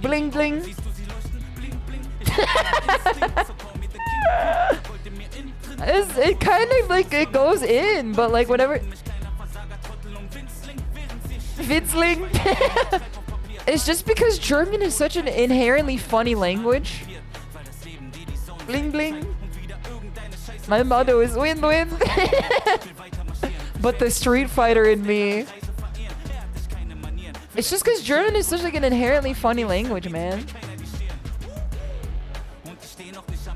[SPEAKER 2] Bling bling. It kind of like it goes in, but like whatever. Witzling. It's just because German is such an inherently funny language. Bling bling. My motto is win-win. But the Street Fighter in me. It's just because German is such like an inherently funny language, man.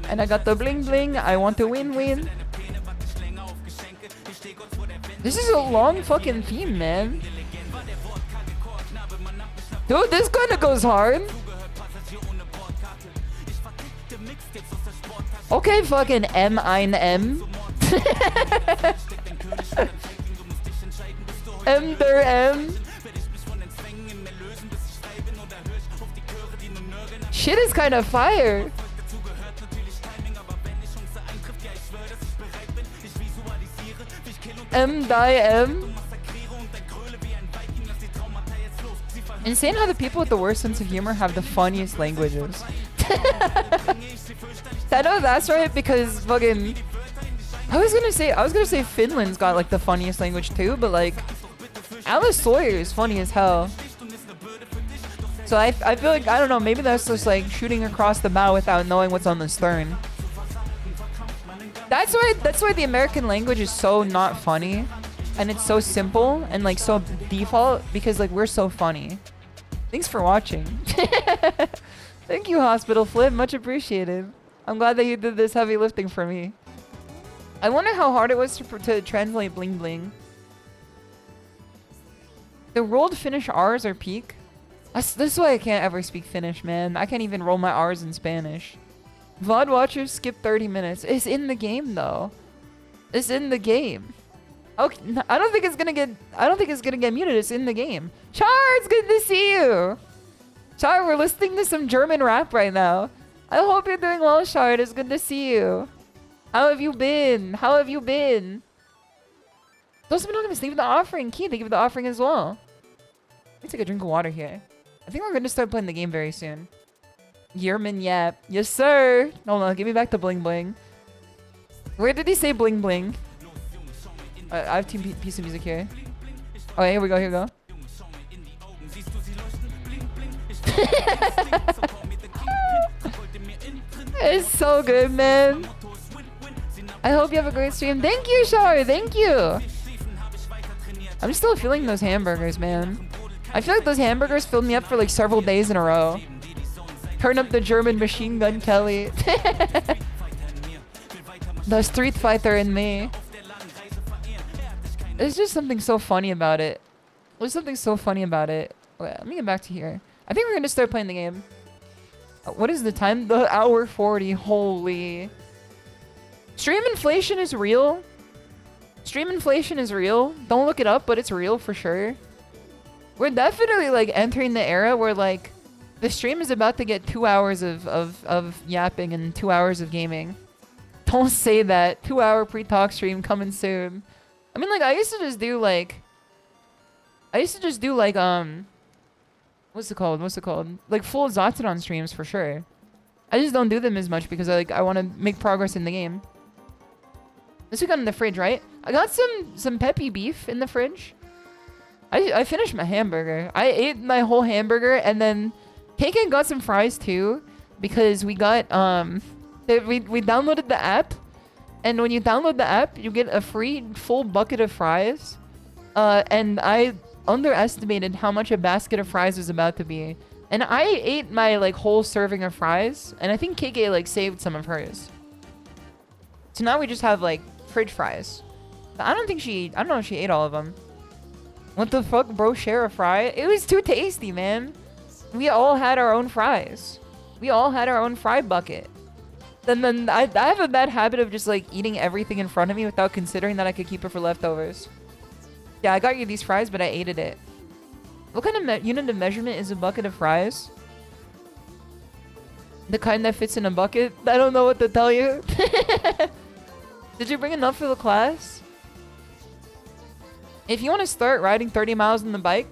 [SPEAKER 2] And I got the bling bling. I want to win-win. This is a long fucking theme, man. Dude, this kind of goes hard. Okay, fucking M1M. M der M. Shit is kind of fire. M die M. Insane how the people with the worst sense of humor have the funniest languages. I know that's right because fucking I was gonna say Finland's got like the funniest language too, but like Alice Sawyer is funny as hell. So I feel like, I don't know, maybe that's just like shooting across the bow without knowing what's on the stern. That's why the American language is so not funny, and it's so simple and like so default because like we're so funny. Thanks for watching. Thank you, Hospital Flip, much appreciated. I'm glad that you did this heavy lifting for me. I wonder how hard it was to translate bling bling. The rolled Finnish R's are peak. This is why I can't ever speak Finnish, man. I can't even roll my R's in Spanish. VOD watchers skip 30 minutes. It's in the game though. It's in the game. Okay, I don't think it's gonna get muted. It's in the game. Char, it's good to see you. Char, we're listening to some German rap right now. I hope you're doing well, Shard. It's good to see you. How have you been? How have you been? Those anonymous, thank you for the offering. Key, thank you for the offering as well. Let me take a drink of water here. I think we're going to start playing the game very soon. Yerman Yap. Yes, sir. Hold on, give me back the bling bling. Where did he say bling bling? I have two piece of music here. Oh, here we go, here we go. It's so good, man. I hope you have a great stream. Thank you, Shar. Thank you. I'm still feeling those hamburgers, man. I feel like those hamburgers filled me up for like several days in a row. Turn up the German machine gun, Kelly. The Street Fighter in me. There's just something so funny about it. There's something so funny about it. Okay, let me get back to here. I think we're gonna start playing the game. What is the time? The hour 40. Holy. Stream inflation is real. Stream inflation is real. Don't look it up, but it's real for sure. We're definitely like entering the era where like the stream is about to get 2 hours of yapping and 2 hours of gaming. Don't say that. 2 hour pre-talk stream coming soon. I mean, like I used to just do like what's it called? Like full Zatadon streams for sure. I just don't do them as much because I want to make progress in the game. This we got in the fridge, right? I got some peppy beef in the fridge. I finished my hamburger. I ate my whole hamburger and then KK got some fries too because we got we downloaded the app, and when you download the app you get a free full bucket of fries. And I underestimated how much a basket of fries was about to be. And I ate my like whole serving of fries, and I think KK like saved some of hers. So now we just have like fridge fries. But I don't know if she ate all of them. What the fuck, bro? Share a fry? It was too tasty, man. We all had our own fries. We all had our own fry bucket. Then I have a bad habit of just like eating everything in front of me without considering that I could keep it for leftovers. Yeah, I got you these fries, but I ate it. What kind of unit of measurement is a bucket of fries? The kind that fits in a bucket? I don't know what to tell you. Did you bring enough for the class? If you want to start riding 30 miles on the bike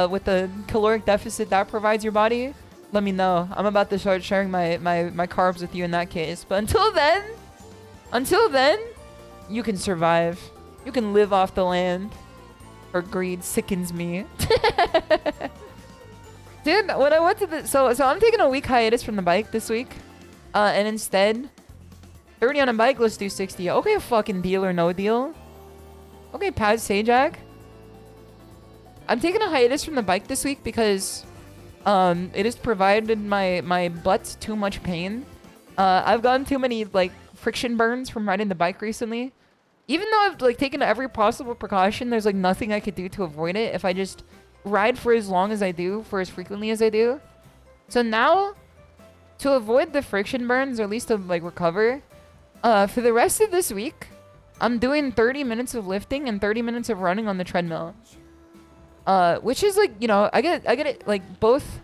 [SPEAKER 2] with the caloric deficit that provides your body, let me know. I'm about to start sharing my carbs with you in that case. But until then, you can survive. You can live off the land. Or greed sickens me. Dude, when I went to the... So I'm taking a week hiatus from the bike this week. And instead, 30 on a bike, let's do 60. Okay, a fucking deal or no deal. Okay, Paz Sajak. I'm taking a hiatus from the bike this week because it has provided my butt too much pain. I've gotten too many like friction burns from riding the bike recently. Even though I've like taken every possible precaution, there's like nothing I could do to avoid it if I just ride for as long as I do, for as frequently as I do. So now, to avoid the friction burns, or at least to like recover, for the rest of this week, I'm doing 30 minutes of lifting and 30 minutes of running on the treadmill. Which is like, you know, I get it like both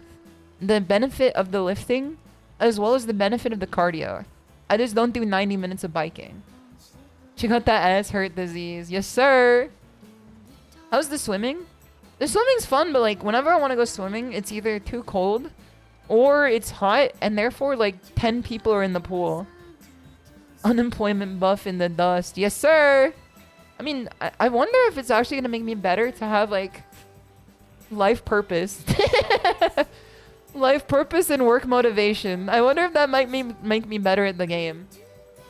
[SPEAKER 2] the benefit of the lifting as well as the benefit of the cardio. I just don't do 90 minutes of biking. She got that ass hurt disease. Yes, sir. How's the swimming? The swimming's fun, but like whenever I want to go swimming, it's either too cold or it's hot, and therefore like 10 people are in the pool. Unemployment buff in the dust. Yes, sir. I mean, I wonder if it's actually gonna make me better to have like life purpose. Life purpose and work motivation. I wonder if that might make me better at the game.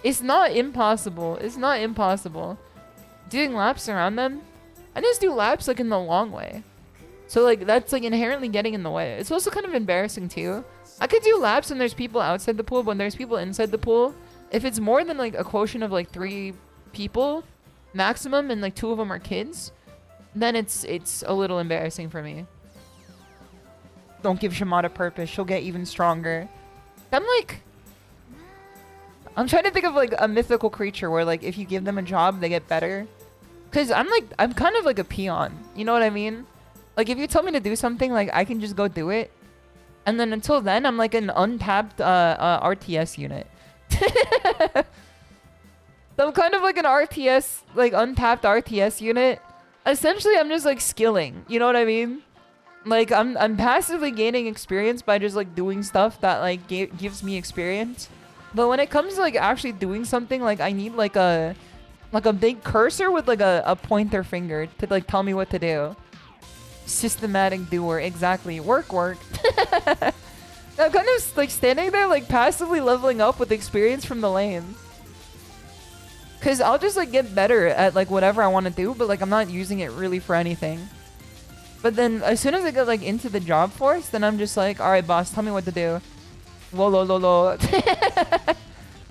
[SPEAKER 2] It's not impossible. It's not impossible. Doing laps around them? I just do laps like in the long way. So like that's like inherently getting in the way. It's also kind of embarrassing too. I could do laps when there's people outside the pool, but when there's people inside the pool, if it's more than like a quotient of like 3 people maximum and like 2 of them are kids, then it's a little embarrassing for me. Don't give Shimada purpose. She'll get even stronger. I'm trying to think of like a mythical creature where like if you give them a job, they get better. Cause I'm kind of like a peon. You know what I mean? Like if you tell me to do something, like I can just go do it. And then until then, I'm like an untapped RTS unit. So I'm kind of like an RTS, like untapped RTS unit. Essentially, I'm just like skilling. You know what I mean? Like I'm passively gaining experience by just like doing stuff that like gives me experience. But when it comes to like actually doing something, like I need like a big cursor with like a pointer finger to like tell me what to do. Systematic doer, exactly. Work. I'm kind of like standing there like passively leveling up with experience from the lane. Cause I'll just like get better at like whatever I want to do, but like I'm not using it really for anything. But then as soon as I get like into the job force, then I'm just like, alright boss, tell me what to do. Wolololo.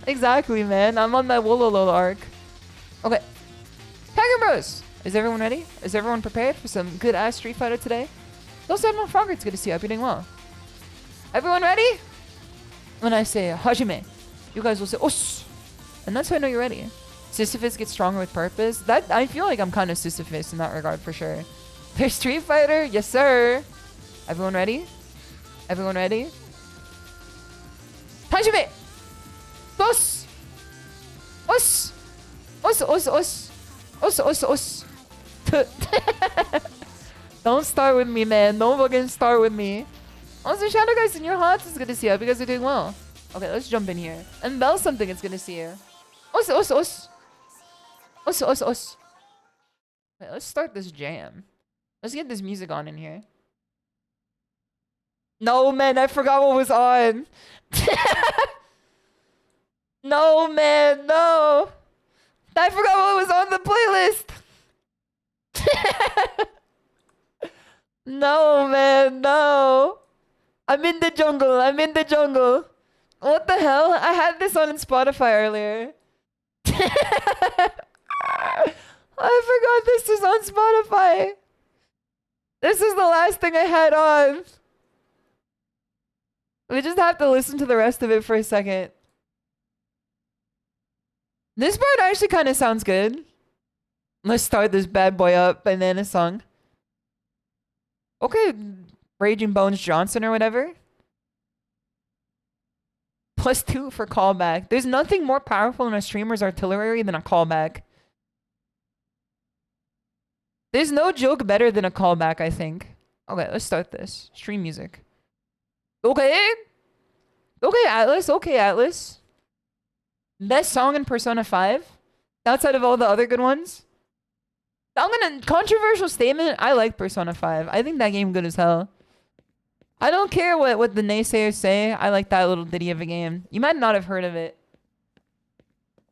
[SPEAKER 2] Exactly, man. I'm on that Wolololo arc. Okay. Tiger Bros! Is everyone ready? Is everyone prepared for some good ass Street Fighter today? Also, I'm Frogger. It's good to see you. I hope you're doing well. Everyone ready? When I say Hajime, you guys will say Os! And that's how I know you're ready. Sisyphus gets stronger with purpose. That I feel like I'm kind of Sisyphus in that regard for sure. There's Street Fighter, yes sir. Everyone ready? Everyone ready? Hajime! Os! Os! Os! Don't start with me, man. Don't fucking start with me. Also, Shadow Guys in your hearts, it's good to see you. I hope you guys are doing well. Okay, let's jump in here. And Bell something, it's good to see you. Os! Wait, let's start this jam. Let's get this music on in here. No, man, I forgot what was on. No, man, no. I forgot what was on the playlist. No, man, no. I'm in the jungle. What the hell? I had this on Spotify earlier. I forgot this is on Spotify. This is the last thing I had on. We just have to listen to the rest of it for a second. This part actually kind of sounds good. Let's start this bad boy up, banana song. Okay, Raging Bones Johnson or whatever. +2 for callback. There's nothing more powerful in a streamer's artillery than a callback. There's no joke better than a callback, I think. Okay, let's start this. Stream music. Okay. Okay, Atlas. Best song in Persona 5? Outside of all the other good ones? I'm gonna... Controversial statement. I like Persona 5. I think that game good as hell. I don't care what the naysayers say. I like that little ditty of a game. You might not have heard of it.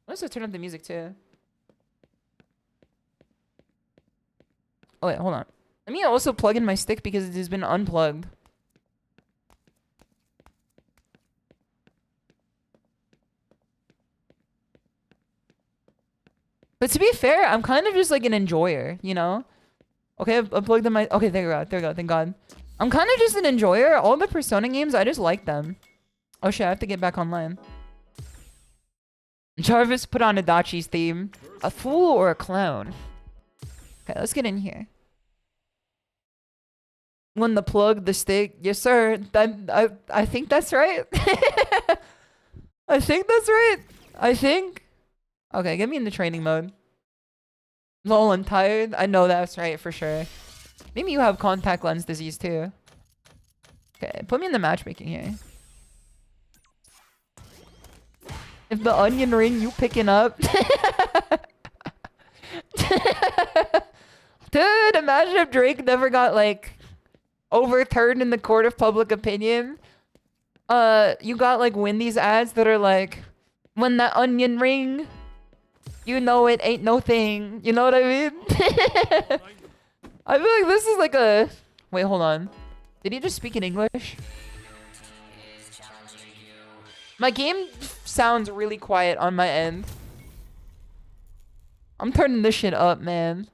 [SPEAKER 2] Let's turn up the music too. Oh wait, hold on. Let me also plug in my stick because it has been unplugged. But to be fair, I'm kind of just like an enjoyer, you know? Okay, I've plugged in my... Okay, there we go, thank God. I'm kind of just an enjoyer. All the Persona games, I just like them. Oh shit, I have to get back online. Jarvis put on Adachi's theme. A fool or a clown? Okay, let's get in here. When the plug, the stick. Yes, sir. I think that's right. I think that's right. I think. Okay, get me into training mode. Lol, I'm tired. I know that's right for sure. Maybe you have contact lens disease too. Okay, put me in the matchmaking here. If the onion ring you picking up. Dude, imagine if Drake never got like overturned in the court of public opinion. You got like Wendy's ads that are like, when that onion ring, you know it ain't no thing. You know what I mean? I feel like this is like a... Wait, hold on. Did he just speak in English? My game sounds really quiet on my end. I'm turning this shit up, man.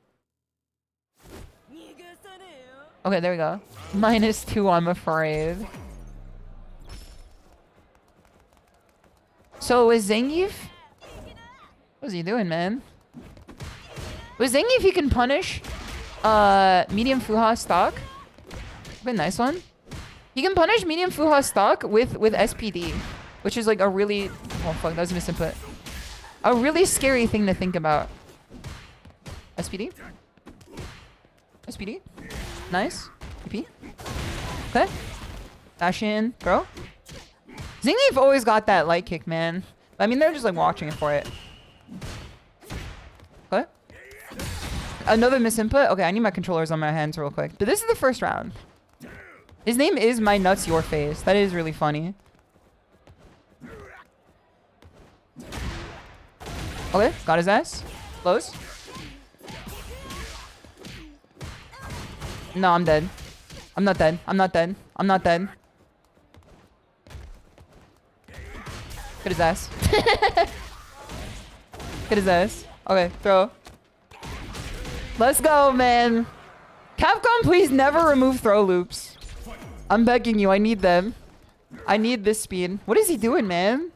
[SPEAKER 2] Okay, there we go. -2, I'm afraid. So, with Zangief? What's he doing, man? With Zangief, he can punish medium Fuha stock. Okay, nice one. He can punish medium Fuha stock with SPD, which is like a really... Oh, fuck, that was a misinput. A really scary thing to think about. SPD? SPD? Nice. PP. Okay. Dash in, bro. Zangief always got that light kick, man. I mean, they're just like watching for it. Okay. Another misinput? Okay, I need my controllers on my hands real quick. But this is the first round. His name is My Nuts Your Face. That is really funny. Okay, got his ass. Close. No, I'm dead. I'm not dead. I'm not dead. I'm not dead. Get his ass. Get his ass. Okay, throw. Let's go, man. Capcom, please never remove throw loops. I'm begging you. I need them. I need this speed. What is he doing, man?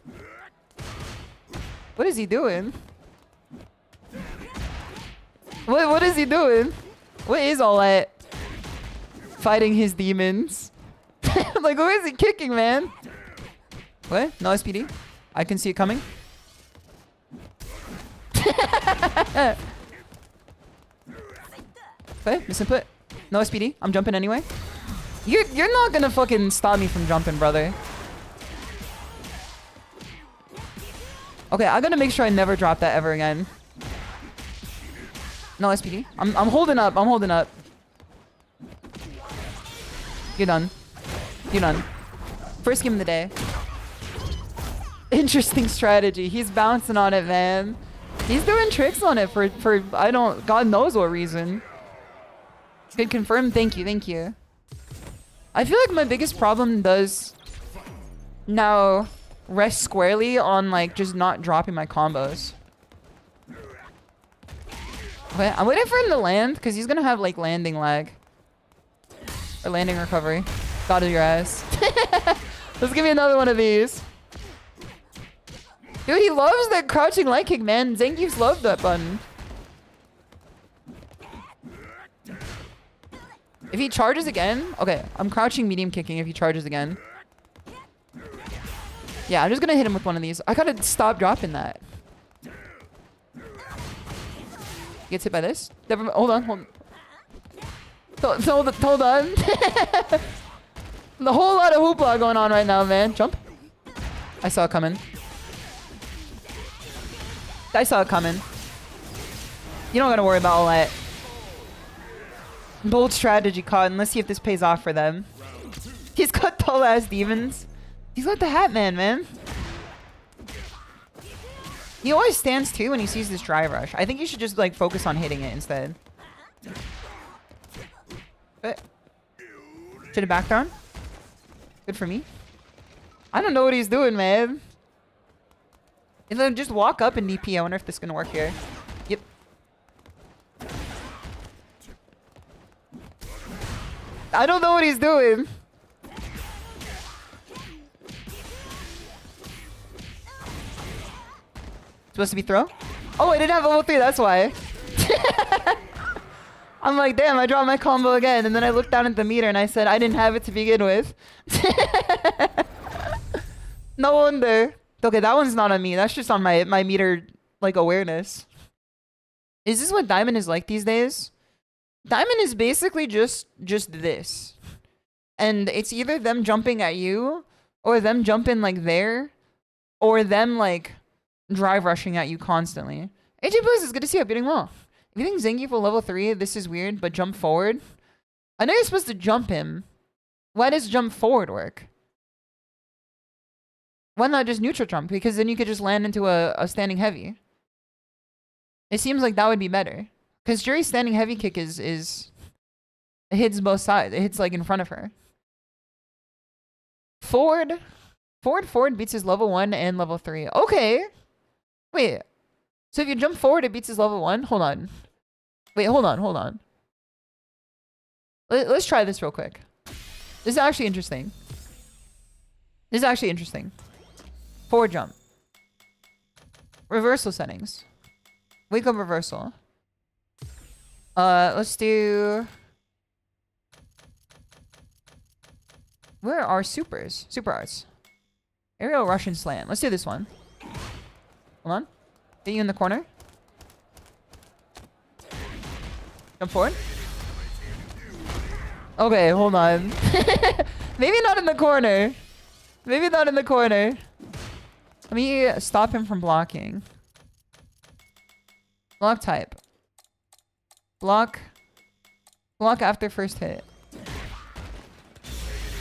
[SPEAKER 2] What is he doing? What is he doing? What is all that? Fighting his demons. Like, who is he kicking, man? What? No SPD? I can see it coming. Okay, misinput. No SPD. I'm jumping anyway. You're not gonna fucking stop me from jumping, brother. Okay, I gotta make sure I never drop that ever again. No SPD. I'm holding up. I'm holding up. You're done. You're done. First game of the day. Interesting strategy. He's bouncing on it, man. He's doing tricks on it for I don't... God knows what reason. Could confirm. Thank you. Thank you. I feel like my biggest problem does now rest squarely on like just not dropping my combos. Okay, I'm waiting for him to land because he's gonna have like landing lag. Or landing recovery. Got your ass. Let's give me another one of these. Dude, he loves that crouching light kick, man. Zangief's loved that button. If he charges again... Okay, I'm crouching medium kicking if he charges again. Yeah, I'm just gonna hit him with one of these. I gotta stop dropping that. Gets hit by this. Never mind. Hold on, hold on. Hold on. The whole lot of hoopla going on right now, man. Jump. I saw it coming. I saw it coming. You don't gotta worry about all that. Bold strategy, Cotton. Let's see if this pays off for them. He's got tall ass demons. He's got the hat man. He always stands too when he sees this dry rush. I think you should just like focus on hitting it instead. Should have back down. Good for me. I don't know what he's doing, man. And then just walk up and DP. I wonder if this is gonna work here. Yep. I don't know what he's doing. Supposed to be throw? Oh, I didn't have level 3, that's why. I'm like, damn, I dropped my combo again. And then I looked down at the meter and I said, I didn't have it to begin with. No wonder. Okay, that one's not on me. That's just on my meter, like, awareness. Is this what Diamond is like these days? Diamond is basically just this. And it's either them jumping at you, or them jumping like there, or them like drive rushing at you constantly. AJ Boost, it's good to see you. Beating well. If you think Zangief level 3, this is weird, but jump forward. I know you're supposed to jump him. Why does jump forward work? Why not just neutral jump? Because then you could just land into a standing heavy. It seems like that would be better. Because Juri's standing heavy kick is it hits both sides. It hits like in front of her. Forward beats his level 1 and level 3. Okay. Wait. So if you jump forward, it beats his level 1? Hold on. Wait, hold on. Let's try this real quick. This is actually interesting. Forward jump. Reversal settings. Wake up reversal. Let's do... Where are supers? Super arts. Aerial Russian slam. Let's do this one. Hold on. Get you in the corner. Jump forward. Okay, hold on. Maybe not in the corner. Let me stop him from blocking. Block type. Block after first hit.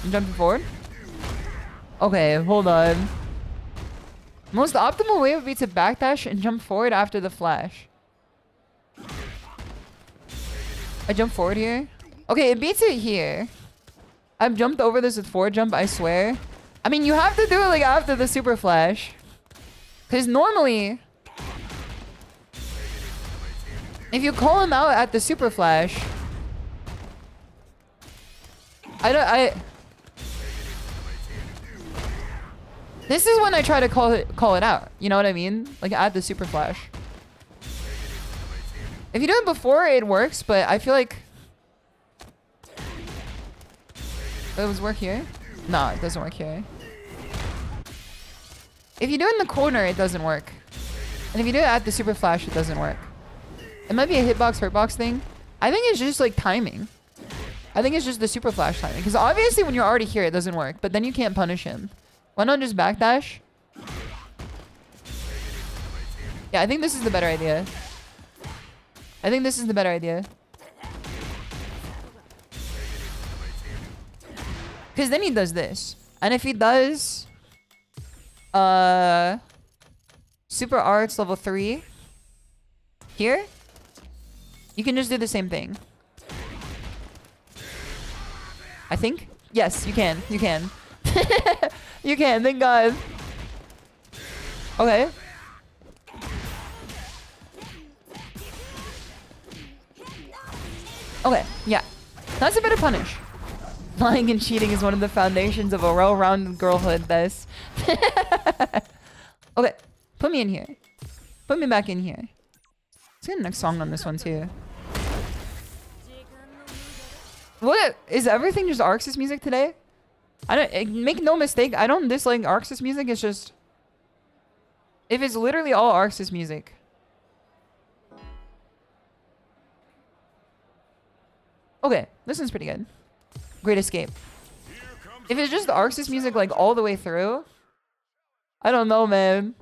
[SPEAKER 2] I'm jumping forward. Okay, hold on. Most optimal way would be to backdash and jump forward after the flash. I jump forward here. Okay, it beats it here. I've jumped over this with forward jump, I swear. I mean, you have to do it like after the super flash. Because normally, if you call him out at the super flash, this is when I try to call it out. You know what I mean? Like at the super flash. If you do it before, it works, but I feel like... Does it work here? No, it doesn't work here. If you do it in the corner, it doesn't work. And if you do it at the super flash, it doesn't work. It might be a hitbox, hurtbox thing. I think it's just like timing. I think it's just the super flash timing. Because obviously when you're already here, it doesn't work. But then you can't punish him. Why not just backdash? Yeah, I think this is the better idea. Because then he does this. And if he does... Super Arts level 3. Here. You can just do the same thing. I think? Yes, you can. You can, thank God. Okay. Okay, yeah. That's a better punish. Lying and cheating is one of the foundations of a well-rounded girlhood, this. Okay, put me in here. Put me back in here. Let's get the next song on this one, too. What? Is everything just Arxis music today? Make no mistake, I don't dislike Arxis music, it's just... If it's literally all Arxis music. Okay, this one's pretty good. Great Escape. If it's just the Arxis music like all the way through, I don't know, man.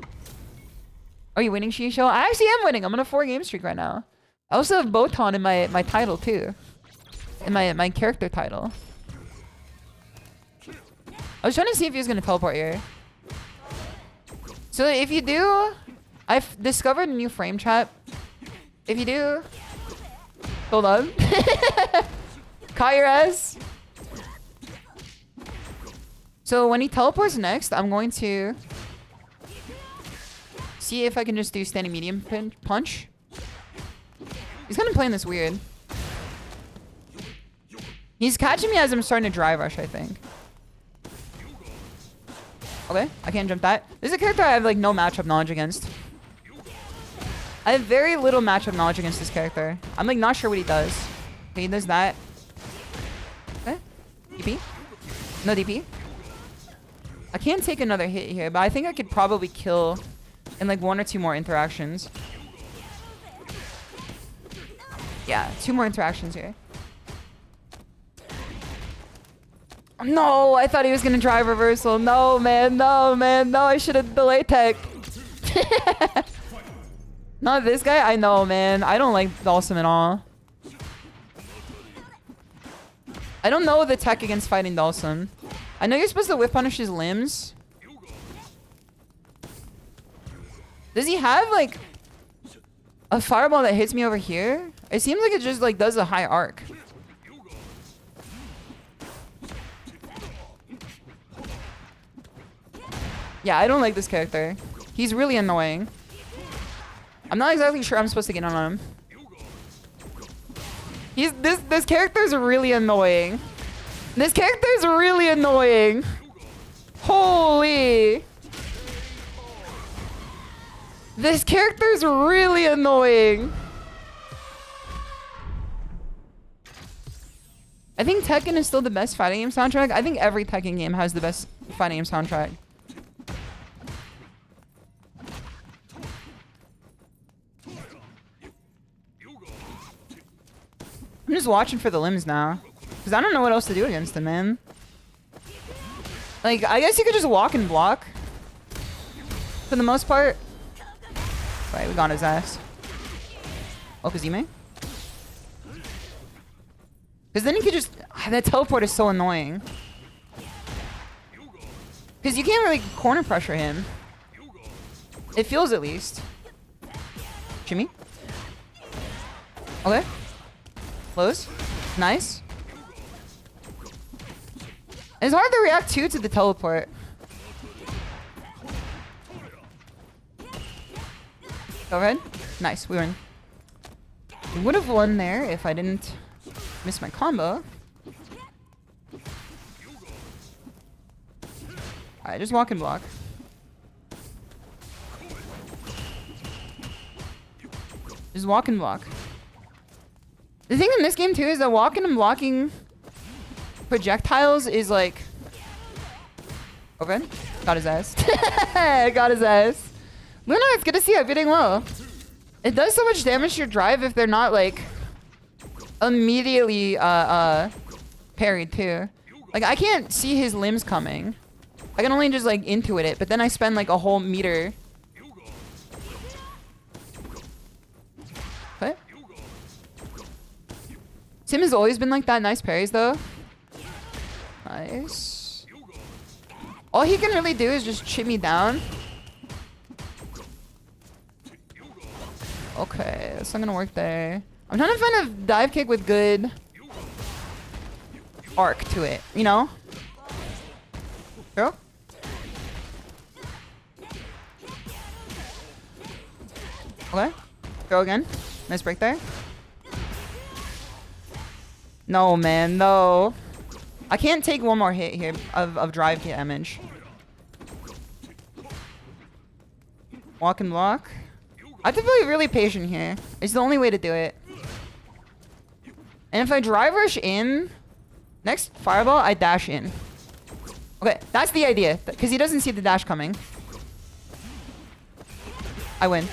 [SPEAKER 2] Are you winning, ShISHOU? I actually am winning. I'm on a 4-game streak right now. I also have Botan in my title too. In my character title. I was trying to see if he was gonna teleport here. So if you do, I've discovered a new frame trap. If you do, hold on. Caught your ass. So when he teleports next, I'm going to see if I can just do standing medium punch. He's kind of playing this weird. He's catching me as I'm starting to dry rush, I think. Okay, I can't jump that. This is a character I have like no matchup knowledge against. I have very little matchup knowledge against this character. I'm like not sure what he does. Okay, he does that. Okay. DP. No DP. I can't take another hit here, but I think I could probably kill in like 1 or 2 more interactions. Yeah, 2 more interactions here. No, I thought he was gonna drive reversal. No, man, no, man, no. I should have delayed tech. Not this guy. I know, man. I don't like Dalsum at all. I don't know the tech against fighting Dalsum. I know you're supposed to whip punish his limbs. Does he have like a fireball that hits me over here? It seems like it just like does a high arc. Yeah, I don't like this character. He's really annoying. I'm not exactly sure I'm supposed to get on him. This character is really annoying. This character is really annoying. Holy. This character is really annoying. I think Tekken is still the best fighting game soundtrack. I think every Tekken game has the best fighting game soundtrack. I'm just watching for the limbs now. Because I don't know what else to do against him, man. Like, I guess you could just walk and block. For the most part. Right, we got his ass. Oh, Kazime? Because then you could just... That teleport is so annoying. Because you can't really corner pressure him. It feels at least. Shimmy? Okay. Close. Nice. It's hard to react too to the teleport. Go ahead. Nice, we win. We would have won there if I didn't miss my combo. Alright, just walk and block. Just walk and block. The thing in this game too is that walking and blocking projectiles is like... Open. Got his ass. Got his ass. Luna, it's good to see you. I'm getting low. It does so much damage to your drive if they're not like immediately parried too. Like I can't see his limbs coming. I can only just like intuit it, but then I spend like a whole meter. What? Tim has always been like that. Nice parries though. Nice. All he can really do is just chip me down. Okay, that's not gonna work there. I'm trying to find a dive kick with good arc to it, you know? Throw? Okay. Throw again. Nice break there. No, man, no. I can't take one more hit here of drive damage. Walk and block. I have to be really patient here. It's the only way to do it. And if I drive rush in, next fireball, I dash in. Okay, that's the idea. Because he doesn't see the dash coming. I win.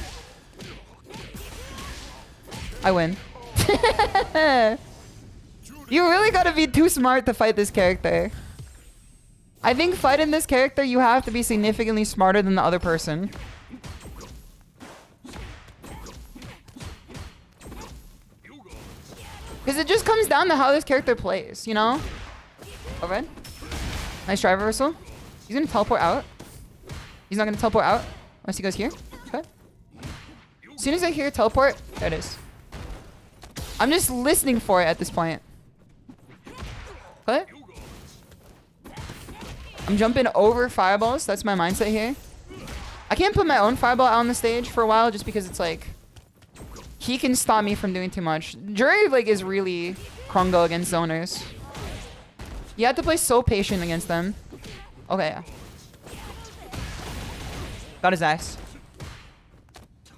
[SPEAKER 2] I win. You really gotta be too smart to fight this character. I think fighting this character, you have to be significantly smarter than the other person. Because it just comes down to how this character plays, you know? Overhead. Nice drive reversal. He's gonna teleport out. He's not gonna teleport out unless he goes here. Okay. As soon as I hear teleport, there it is. I'm just listening for it at this point. What? I'm jumping over fireballs. That's my mindset here. I can't put my own fireball out on the stage for a while just because it's like... He can stop me from doing too much. Jury like is really Krongo against zoners. You have to play so patient against them. Okay, yeah. Got his ass.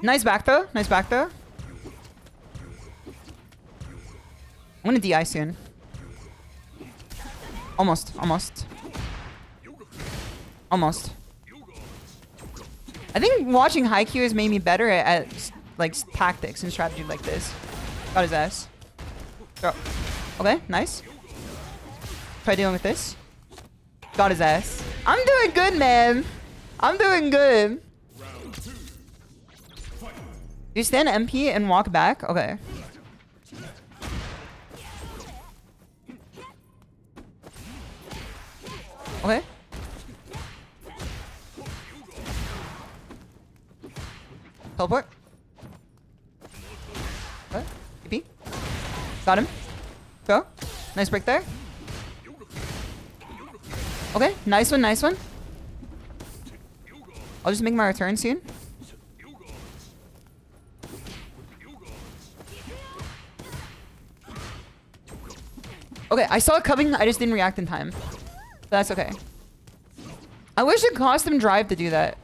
[SPEAKER 2] Nice back throw. Nice back throw. I'm gonna DI soon. Almost. Almost. Almost. I think watching Haikyuu has made me better at like tactics and strategy like this. Got his ass. Throw. Okay, nice. Try dealing with this. Got his ass. I'm doing good, man. I'm doing good. You stand MP and walk back? Okay. Okay. Teleport. Okay. TP. Got him. Go. Nice break there. Okay. Nice one. Nice one. I'll just make my return soon. Okay, I saw it coming. I just didn't react in time. But that's okay. I wish it cost them drive to do that.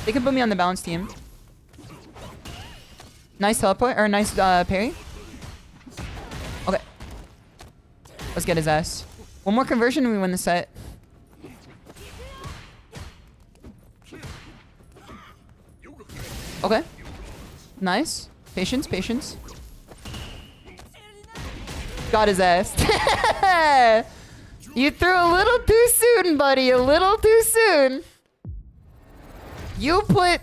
[SPEAKER 2] They can put me on the balance team. Nice teleport, or nice parry. Okay. Let's get his ass. One more conversion and we win the set. Okay. Nice. Patience, patience. Got his ass. You threw a little too soon, buddy. A little too soon. You put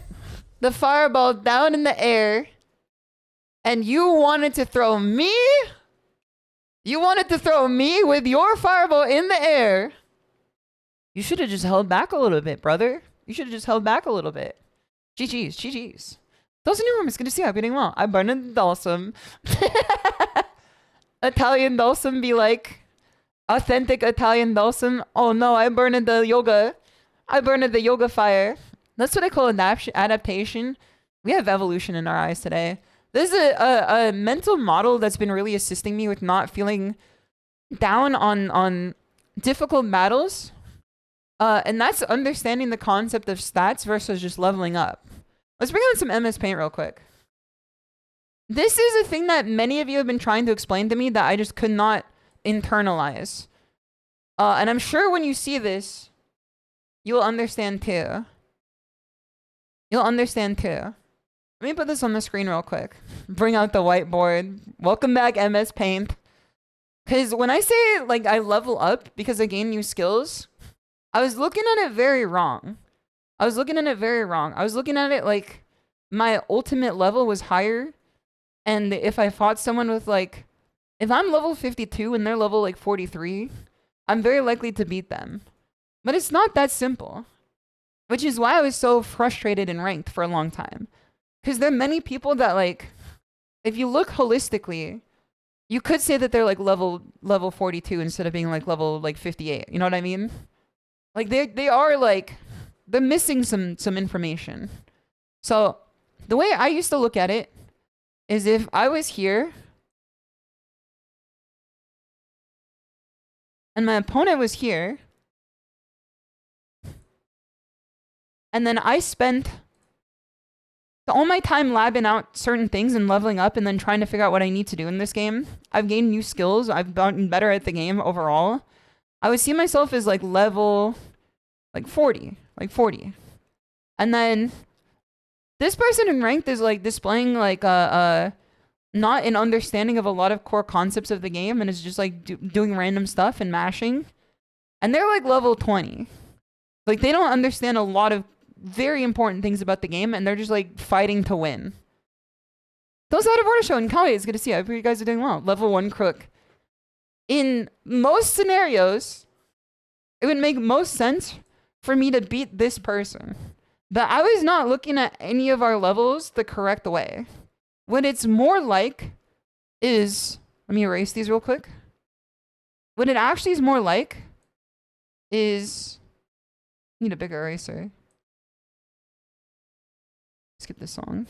[SPEAKER 2] the fireball down in the air and you wanted to throw me? You wanted to throw me with your fireball in the air. You should have just held back a little bit, brother. You should have just held back a little bit. GG's, GG's. Those in your room, it's good to see you. I'm doing well. I burned in Dalsum. Italian Dalsum be like, authentic Italian Dalsum. Oh no, I burned the yoga. I burned the yoga fire. That's what I call adaptation. We have evolution in our eyes today. This is a mental model that's been really assisting me with not feeling down on difficult battles. And that's understanding the concept of stats versus just leveling up. Let's bring on some MS Paint real quick. This is a thing that many of you have been trying to explain to me that I just could not internalize. And I'm sure when you see this, you'll understand too. You'll understand too. Let me put this on the screen real quick. Bring out the whiteboard. Welcome back, MS Paint. Because when I say like I level up because I gain new skills, I was looking at it very wrong. I was looking at it like my ultimate level was higher. And if I fought someone with like, if I'm level 52 and they're level like 43, I'm very likely to beat them. But it's not that simple. Which is why I was so frustrated in ranked for a long time. Because there are many people that like, if you look holistically, you could say that they're like level 42 instead of being like level like 58. You know what I mean? Like they are like, they're missing some information. So the way I used to look at it is if I was here and my opponent was here, and then I spent all my time labbing out certain things and leveling up and then trying to figure out what I need to do in this game. I've gained new skills. I've gotten better at the game overall. I would see myself as like level like 40. And then this person in ranked is like displaying like not an understanding of a lot of core concepts of the game and is just like doing random stuff and mashing. And they're like level 20. Like they don't understand a lot of very important things about the game and they're just like fighting to win. Those out of order show and Kali, it's good to see you. I hope you guys are doing well. Level 1 crook. In most scenarios, it would make most sense for me to beat this person. But I was not looking at any of our levels the correct way. What it's more like is, let me erase these real quick. What it actually is more like is, need a bigger eraser. Skip this song.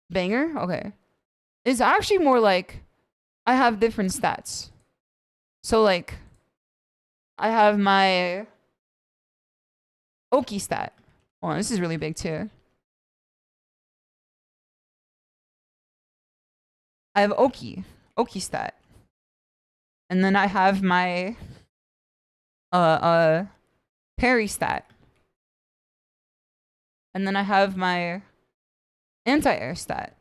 [SPEAKER 2] Banger? Okay. It's actually more like I have different stats. So like, I have my Oki stat. Oh, this is really big too. I have Oki stat. And then I have my parry stat. And then I have my anti-air stat.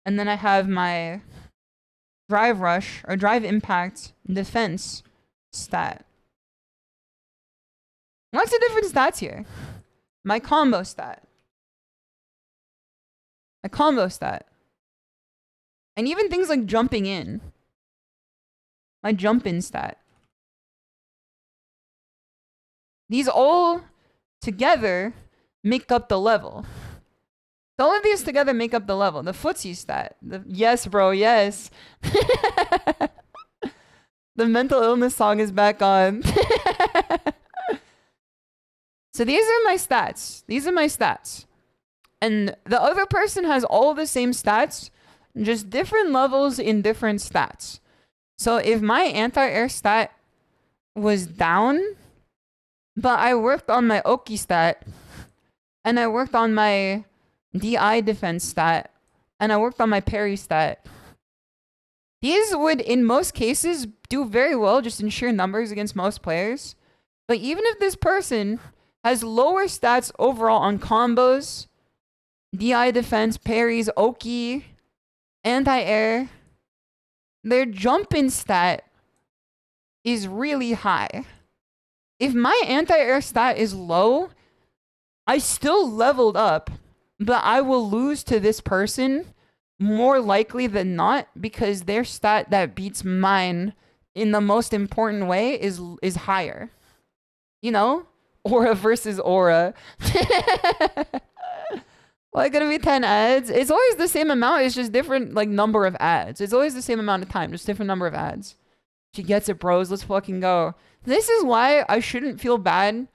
[SPEAKER 2] And then I have my drive rush or drive impact defense stat. Lots of different stats here. My combo stat. My combo stat. And even things like jumping in. My jump in stat. These all together make up the level. All of these together make up the level. The footsie stat. Yes, bro, yes. The mental illness song is back on. So these are my stats. These are my stats. And the other person has all the same stats, just different levels in different stats. So if my anti-air stat was down, but I worked on my Oki stat, and I worked on my DI defense stat, and I worked on my parry stat, these would, in most cases, do very well just in sheer numbers against most players. But even if this person has lower stats overall on combos, DI defense, parries, Oki, anti-air, their jump-in stat is really high. If my anti-air stat is low, I still leveled up, but I will lose to this person more likely than not because their stat that beats mine in the most important way is higher. You know? Aura versus aura. Like, gonna be 10 ads? It's always the same amount, it's just different, like, number of ads. It's always the same amount of time, just different number of ads. She gets it, bros. Let's fucking go. This is why I shouldn't feel bad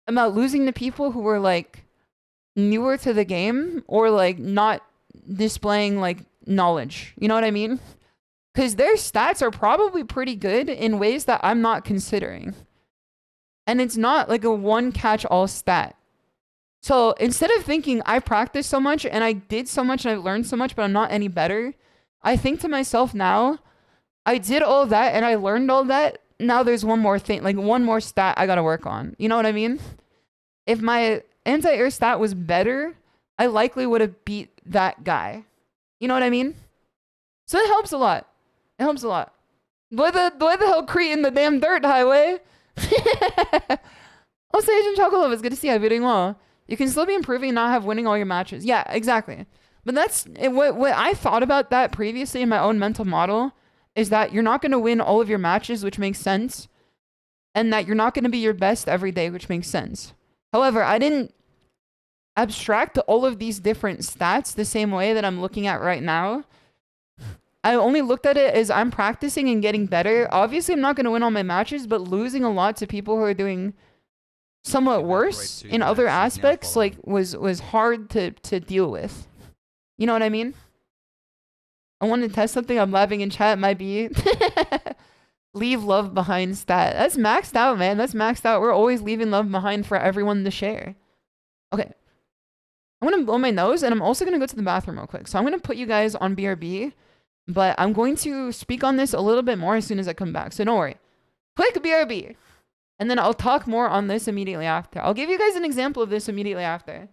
[SPEAKER 2] about losing to people who were, like, newer to the game or, like, not displaying, like, knowledge. You know what I mean? Because their stats are probably pretty good in ways that I'm not considering. And it's not, like, a one-catch-all stat. So instead of thinking I practiced so much and I did so much and I learned so much, but I'm not any better, I think to myself now, I did all that and I learned all that. Now there's one more thing, like one more stat I gotta work on. You know what I mean? If my anti-air stat was better, I likely would have beat that guy. You know what I mean? So it helps a lot. It helps a lot. Why the hell Crete in the damn dirt highway? Oh, Sage and Chocolate, it's good to see you. You're doing well. You can still be improving and not have winning all your matches. Yeah, exactly. But that's what I thought about that previously in my own mental model is that you're not going to win all of your matches, which makes sense, and that you're not going to be your best every day, which makes sense. However, I didn't abstract all of these different stats the same way that I'm looking at right now. I only looked at it as I'm practicing and getting better. Obviously, I'm not going to win all my matches, but losing a lot to people who are doing somewhat worse in other aspects, like, was hard to deal with. You know what I mean? I want to test something. I'm laughing in chat. Might be leave love behind stat. That's maxed out, man. That's maxed out. We're always leaving love behind for everyone to share. Okay. I'm going to blow my nose, and I'm also going to go to the bathroom real quick. So I'm going to put you guys on BRB, but I'm going to speak on this a little bit more as soon as I come back. So don't worry. Quick BRB. And then I'll talk more on this immediately after. I'll give you guys an example of this immediately after.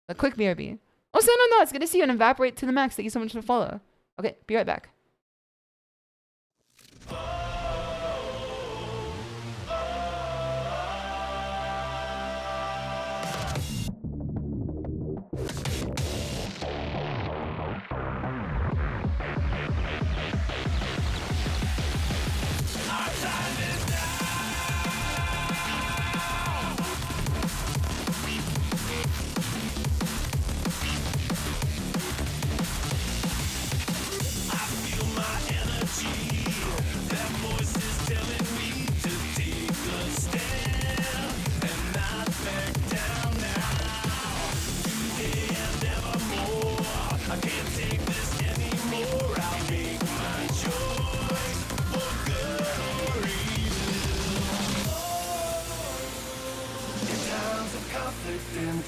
[SPEAKER 2] A quick BRB. Oh, no, it's good to see you and evaporate to the max. Thank you so much for the follow. Okay, be right back.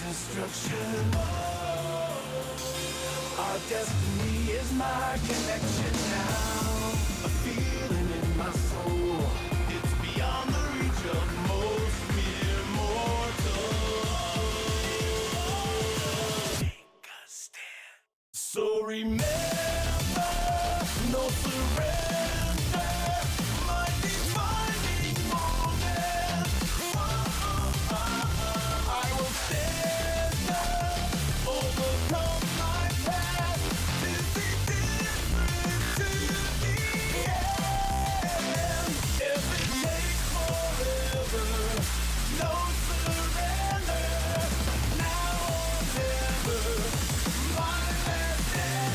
[SPEAKER 4] Destruction. Our destiny is my connection now. A feeling in my soul. It's beyond the reach of most mere mortals. Take a stand. So remember, no surrender, my defining moment. I will stand up, overcome my past, to be different to the end. If it takes forever, no surrender, now or never, my last stand.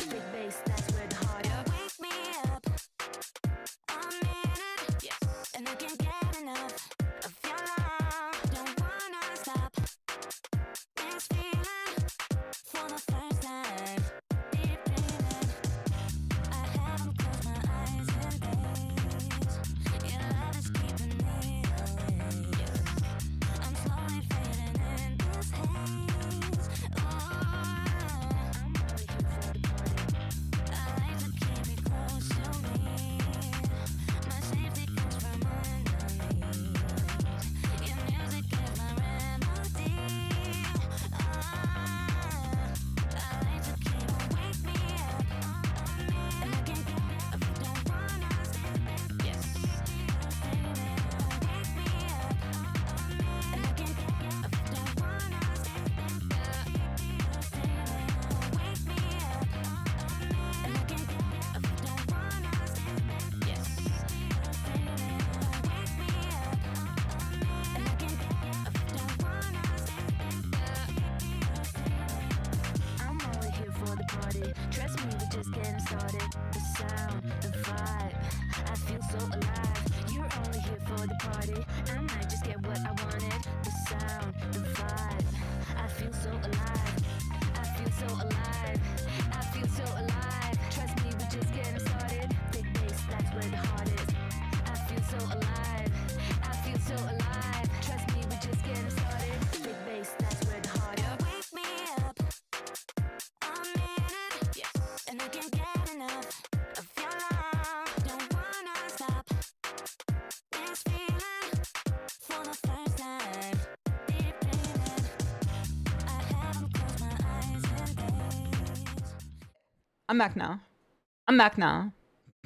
[SPEAKER 1] Big bass, that's where the heart is. Wake me up, I'm in it, yes. And I can't get enough of your love. Don't wanna stop this feeling for the first time. Deep breathing, I haven't closed my eyes in days. Your love is keeping me awake, yes. I'm slowly fading in this haze. I'm only here for the party. I like to keep you close to me. My safety comes from underneath. Your music is my remedy. I like to keep you wake me up. And I can't get up, don't wanna stay there. Yes. Wake me up. And I can't get up, don't wanna stay there. Wake me up. And I can't get up, don't wanna stay there. Yes. Wake me up. And I can't get up, don't wanna stay there. I'm only here for the party. Trust me, we're just getting started. The sound, the vibe, I feel so alive. You're only here for the party. I might just get what I wanted. The sound, the vibe, I feel so alive. I feel so alive. I feel so alive. Trust me, we're just getting started. Big bass, that's where the heart is. I feel so alive. I feel so alive. Trust me, we're just getting started. Big bass, that's where the heart is. Wake me up. I'm in it, yes. And I can't get enough of your love. Don't wanna stop this feeling for the first time. Deep breathing, I haven't closed my eyes in days.
[SPEAKER 2] I'm back now. I'm back now.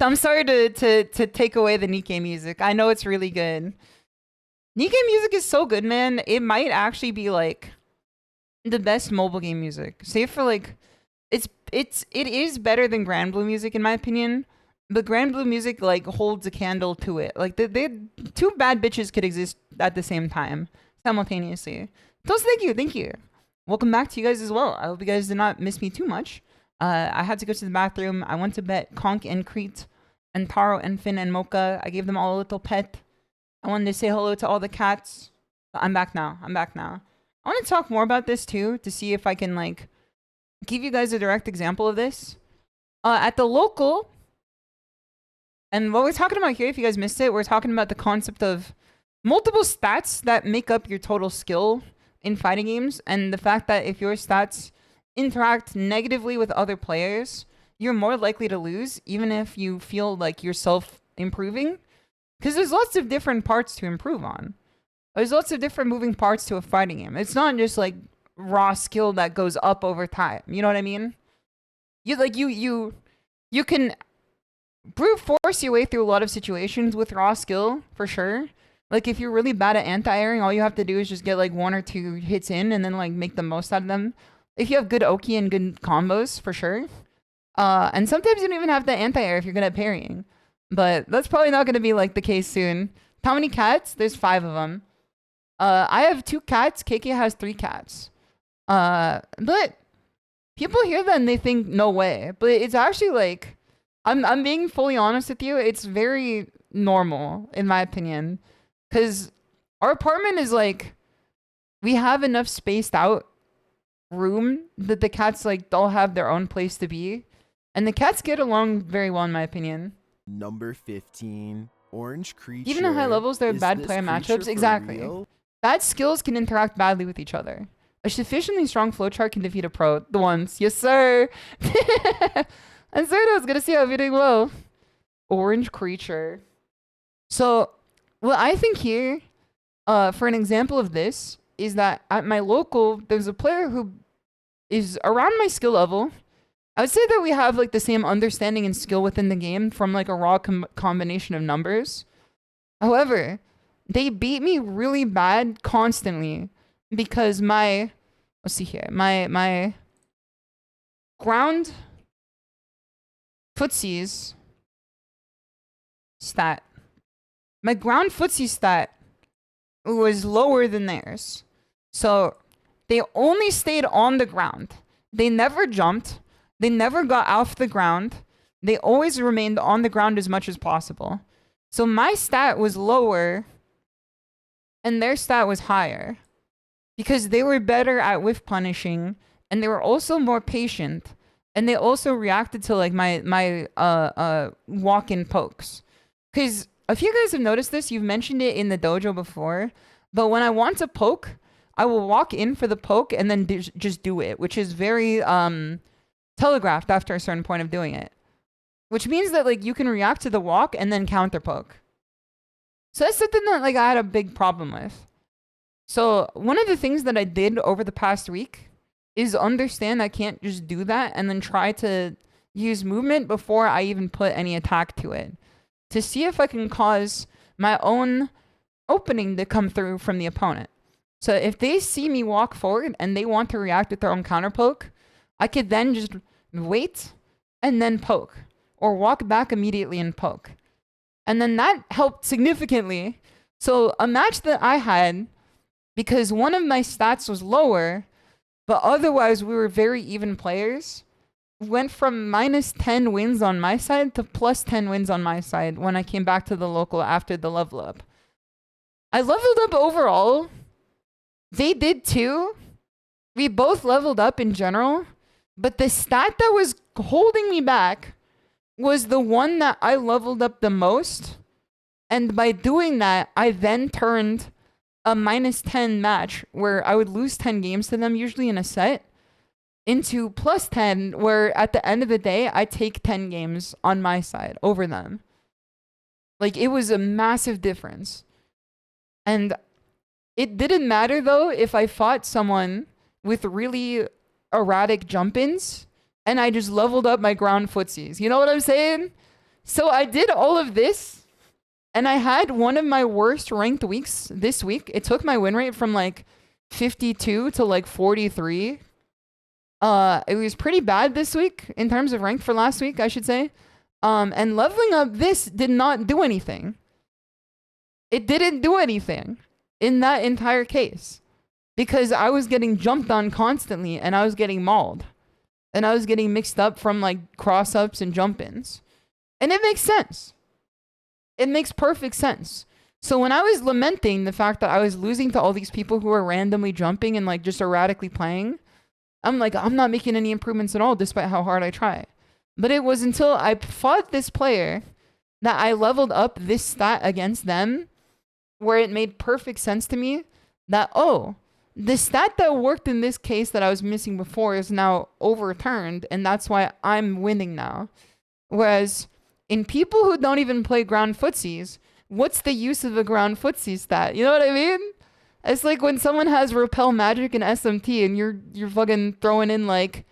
[SPEAKER 2] I'm sorry to take away the Nikkei music. I know it's really good. Nikkei music is so good, man. It might actually be like the best mobile game music. Save for like it is better than Grand Blue music in my opinion. But Grand Blue music like holds a candle to it. Like they two bad bitches could exist at the same time simultaneously. So thank you. Welcome back to you guys as well. I hope you guys did not miss me too much. I had to go to the bathroom. I went to bed Conk and Crete and Taro and Finn and Mocha. I gave them all a little pet. I wanted to say hello to all the cats. But I'm back now. I want to talk more about this too to see if I can like give you guys a direct example of this. At the local, and what we're talking about here, if you guys missed it, we're talking about the concept of multiple stats that make up your total skill in fighting games, and the fact that if your stats interact negatively with other players, you're more likely to lose, even if you feel like yourself improving. Because there's lots of different parts to improve on. There's lots of different moving parts to a fighting game. It's not just like raw skill that goes up over time. You know what I mean? You can brute force your way through a lot of situations with raw skill, for sure. Like if you're really bad at anti-airing, all you have to do is just get like 1 or 2 hits in and then like make the most out of them. If you have good Oki and good combos, for sure. And sometimes you don't even have to anti-air if you're good at parrying. But that's probably not going to be like the case soon. How many cats? There's 5 of them. I have 2 cats. KK has 3 cats. But people hear that and they think, no way. But it's actually like, I'm being fully honest with you. It's very normal, in my opinion. Because our apartment is like, we have enough spaced out room that the cats like all have their own place to be. And the cats get along very well, in my opinion.
[SPEAKER 3] Number 15, Orange Creature.
[SPEAKER 2] Even at high levels, there are
[SPEAKER 3] Is
[SPEAKER 2] bad
[SPEAKER 3] this
[SPEAKER 2] player
[SPEAKER 3] creature
[SPEAKER 2] matchups.
[SPEAKER 3] for
[SPEAKER 2] Exactly.
[SPEAKER 3] real?
[SPEAKER 2] Bad skills can interact badly with each other. A sufficiently strong flowchart can defeat a pro. The ones. Yes, sir. And Zerdo is gonna see I'm doing well. Orange creature. So, what I think here, for an example of this, is that at my local, there's a player who is around my skill level. I would say that we have like the same understanding and skill within the game from like a raw combination of numbers. However, they beat me really bad constantly because my, let's see here, my ground footsies stat. My ground footsie stat was lower than theirs. So they only stayed on the ground. They never jumped. They never got off the ground. They always remained on the ground as much as possible. So my stat was lower and their stat was higher because they were better at whiff punishing and they were also more patient and they also reacted to like my walk-in pokes. Because if you guys have noticed this, you've mentioned it in the dojo before, but when I want to poke, I will walk in for the poke and then just do it, which is very telegraphed after a certain point of doing it. Which means that like you can react to the walk and then counter poke. So that's something that like I had a big problem with. So one of the things that I did over the past week is understand I can't just do that and then try to use movement before I even put any attack to it. To see if I can cause my own opening to come through from the opponent. So if they see me walk forward and they want to react with their own counter poke, I could then just wait and then poke. Or walk back immediately and poke. And then that helped significantly. So a match that I had, because one of my stats was lower, but otherwise we were very even players, went from -10 wins on my side to +10 wins on my side when I came back to the local after the level up. I leveled up overall. They did too. We both leveled up in general. But the stat that was holding me back was the one that I leveled up the most. And by doing that, I then turned a -10 match where I would lose 10 games to them, usually in a set, into +10, where at the end of the day, I take 10 games on my side over them. Like, it was a massive difference. And it didn't matter, though, if I fought someone with really erratic jump-ins, and I just leveled up my ground footsies. You know what I'm saying? So I did all of this, and I had one of my worst ranked weeks this week. It took my win rate from like 52 to like 43. It was pretty bad this week in terms of rank for last week, I should say. And leveling up this did not do anything. It didn't do anything in that entire case because I was getting jumped on constantly and I was getting mauled. And I was getting mixed up from like cross-ups and jump-ins. And it makes sense. It makes perfect sense. So when I was lamenting the fact that I was losing to all these people who were randomly jumping and like just erratically playing, I'm like, I'm not making any improvements at all despite how hard I try. But it was until I fought this player that I leveled up this stat against them where it made perfect sense to me that, oh, the stat that worked in this case that I was missing before is now overturned, and that's why I'm winning now. Whereas in people who don't even play ground footsies, what's the use of a ground footsie stat? You know what I mean? It's like when someone has repel magic and SMT and you're fucking throwing in like,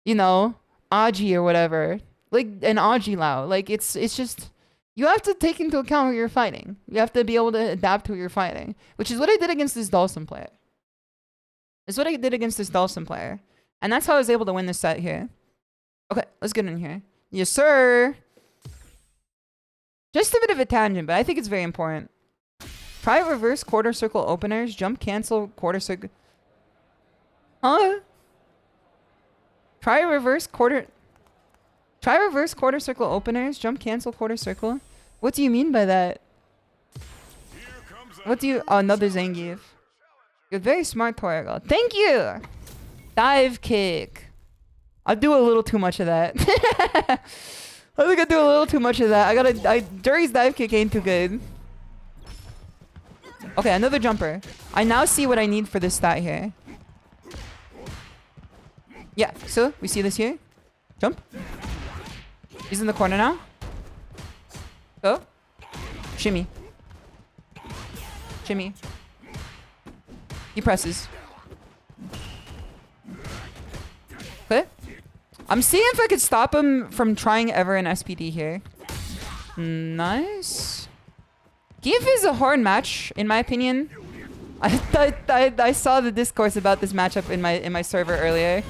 [SPEAKER 2] you know, Aji or whatever. Like an Aji Lao. Like it's just, you have to take into account who you're fighting. You have to be able to adapt to who you're fighting. Which is what I did against this Dawson player. And that's how I was able to win this set here. Okay, let's get in here. Yes, sir. Just a bit of a tangent, but I think it's very important. Try reverse quarter circle openers, jump cancel quarter circle. Huh? Try reverse quarter circle openers, jump cancel quarter circle. What do you mean by that? What do you... Oh, another Zangief. You're very smart, Torgo. Thank you! Dive kick. I do a little too much of that. I think I do a little too much of that. Duri's dive kick ain't too good. Okay, another jumper. I now see what I need for this stat here. Yeah, so we see this here. Jump.
[SPEAKER 5] He's in the corner now. Go. Shimmy. Shimmy. He presses. Okay. I'm seeing if I could stop him from trying ever an SPD here. Nice. Geef is a hard match, in my opinion. I saw the discourse about this matchup in my server earlier.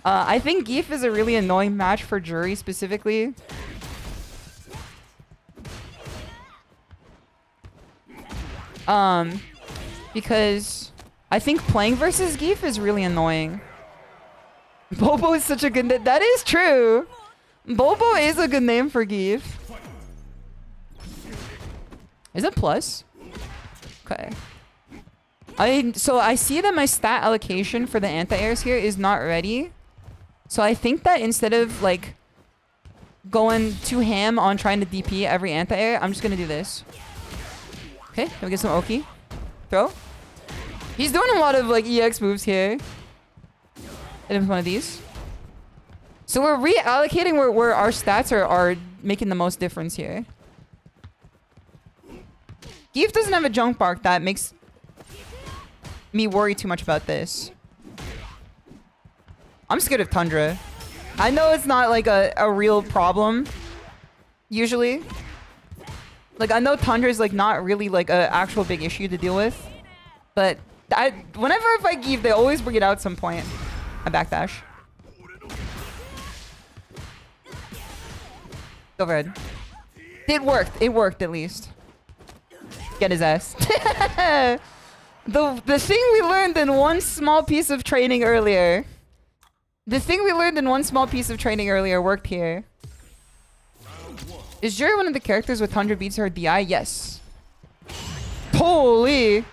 [SPEAKER 5] I think Geef is a really annoying match for Jury specifically. Because I think playing versus Geef is really annoying. Bobo is such a good name. That is true. Bobo is a good name for Geef. Is it plus? Okay. So I see that my stat allocation for the anti-airs here is not ready. So I think that instead of like going too ham on trying to DP every anti-air, I'm just gonna do this. Okay, let me get some Oki. Throw. He's doing a lot of like EX moves here. Hit him with one of these. So we're reallocating where our stats are making the most difference here. Geef doesn't have a junk bark that makes me worry too much about this. I'm scared of Tundra. I know it's not like a real problem usually. Like I know Tundra is like not really like an actual big issue to deal with. But whenever I fight Geef, they always bring it out at some point. I backdash. Go red. It worked. It worked at least. Get his ass. The thing we learned in one small piece of training earlier. The thing we learned in one small piece of training earlier worked here. Is Jury one of the characters with 100 beats her DI? Yes. Holy.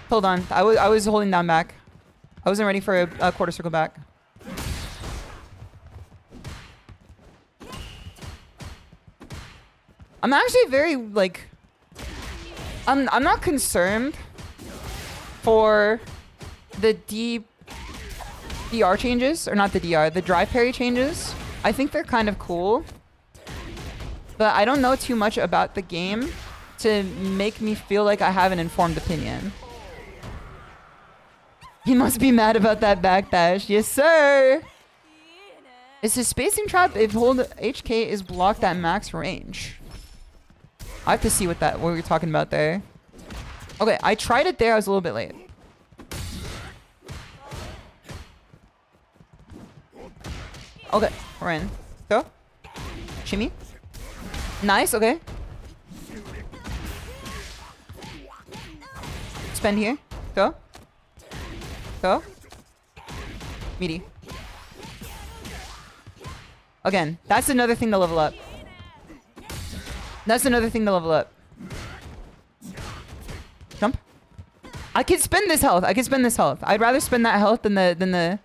[SPEAKER 5] Hold on. I was holding down back. I wasn't ready for a quarter circle back. I'm actually very like I'm not concerned for the DR changes, or not the DR, the drive parry changes. I think they're kind of cool. But I don't know too much about the game to make me feel like I have an informed opinion. He must be mad about that backdash. Yes, sir! Is his spacing trap if hold HK is blocked at max range? I have to see what we were talking about there. Okay, I tried it there. I was a little bit late. Okay, we're in. Go. Shimmy. Nice, okay. Spend here. Go. Go. Meaty. Again, that's another thing to level up. That's another thing to level up. Jump. I can spend this health. I can spend this health. I'd rather spend that health than the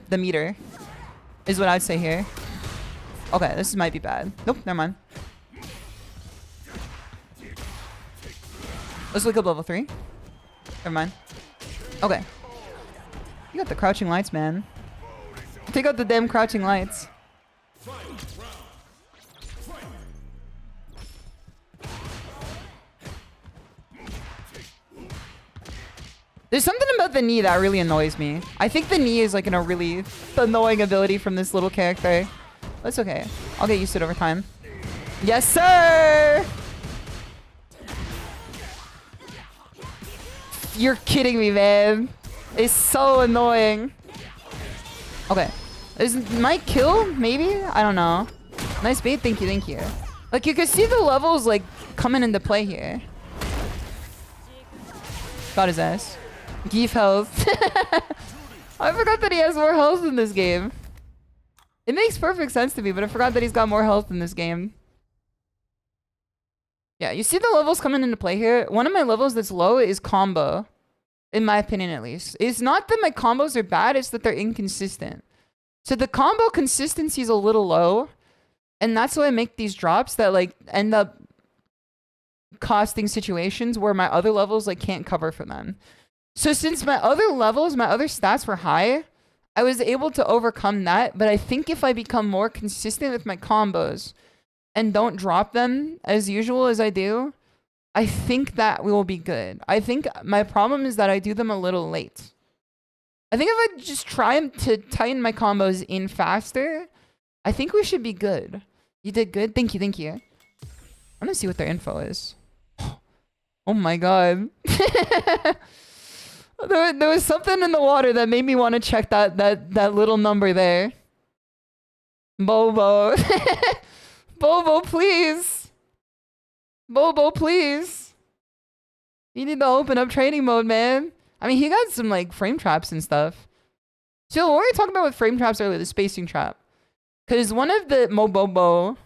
[SPEAKER 5] meter. Is what I'd say here. Okay, this might be bad. Nope, never mind. Let's look up level 3. Never mind. Okay. You got the crouching lights, man. Take out the damn crouching lights. There's something about the knee that really annoys me. I think the knee is like a really annoying ability from this little character. That's okay. I'll get used to it over time. Yes, sir! You're kidding me, man. It's so annoying. Okay. Might kill? Maybe? I don't know. Nice bait. Thank you, thank you. Like, you can see the levels, like, coming into play here. Got his ass. Geef health. I forgot that he has more health in this game. It makes perfect sense to me, but I forgot that he's got more health in this game. Yeah, you see the levels coming into play here? One of my levels that's low is combo. In my opinion, at least. It's not that my combos are bad, it's that they're inconsistent. So the combo consistency is a little low. And that's why I make these drops that like end up costing situations where my other levels like can't cover for them. So since my other levels, my other stats were high, I was able to overcome that, but I think if I become more consistent with my combos and don't drop them as usual as I do, I think that we will be good. I think my problem is that I do them a little late. I think if I just try to tighten my combos in faster, I think we should be good. You did good. Thank you. Thank you. I'm gonna see what their info is. Oh my god. There was something in the water that made me want to check that little number there. Bobo. Bobo, please. Bobo, please. You need to open up training mode, man. I mean, he got some, like, frame traps and stuff. So, what were we talking about with frame traps earlier? The spacing trap. Because one of the Mobobo...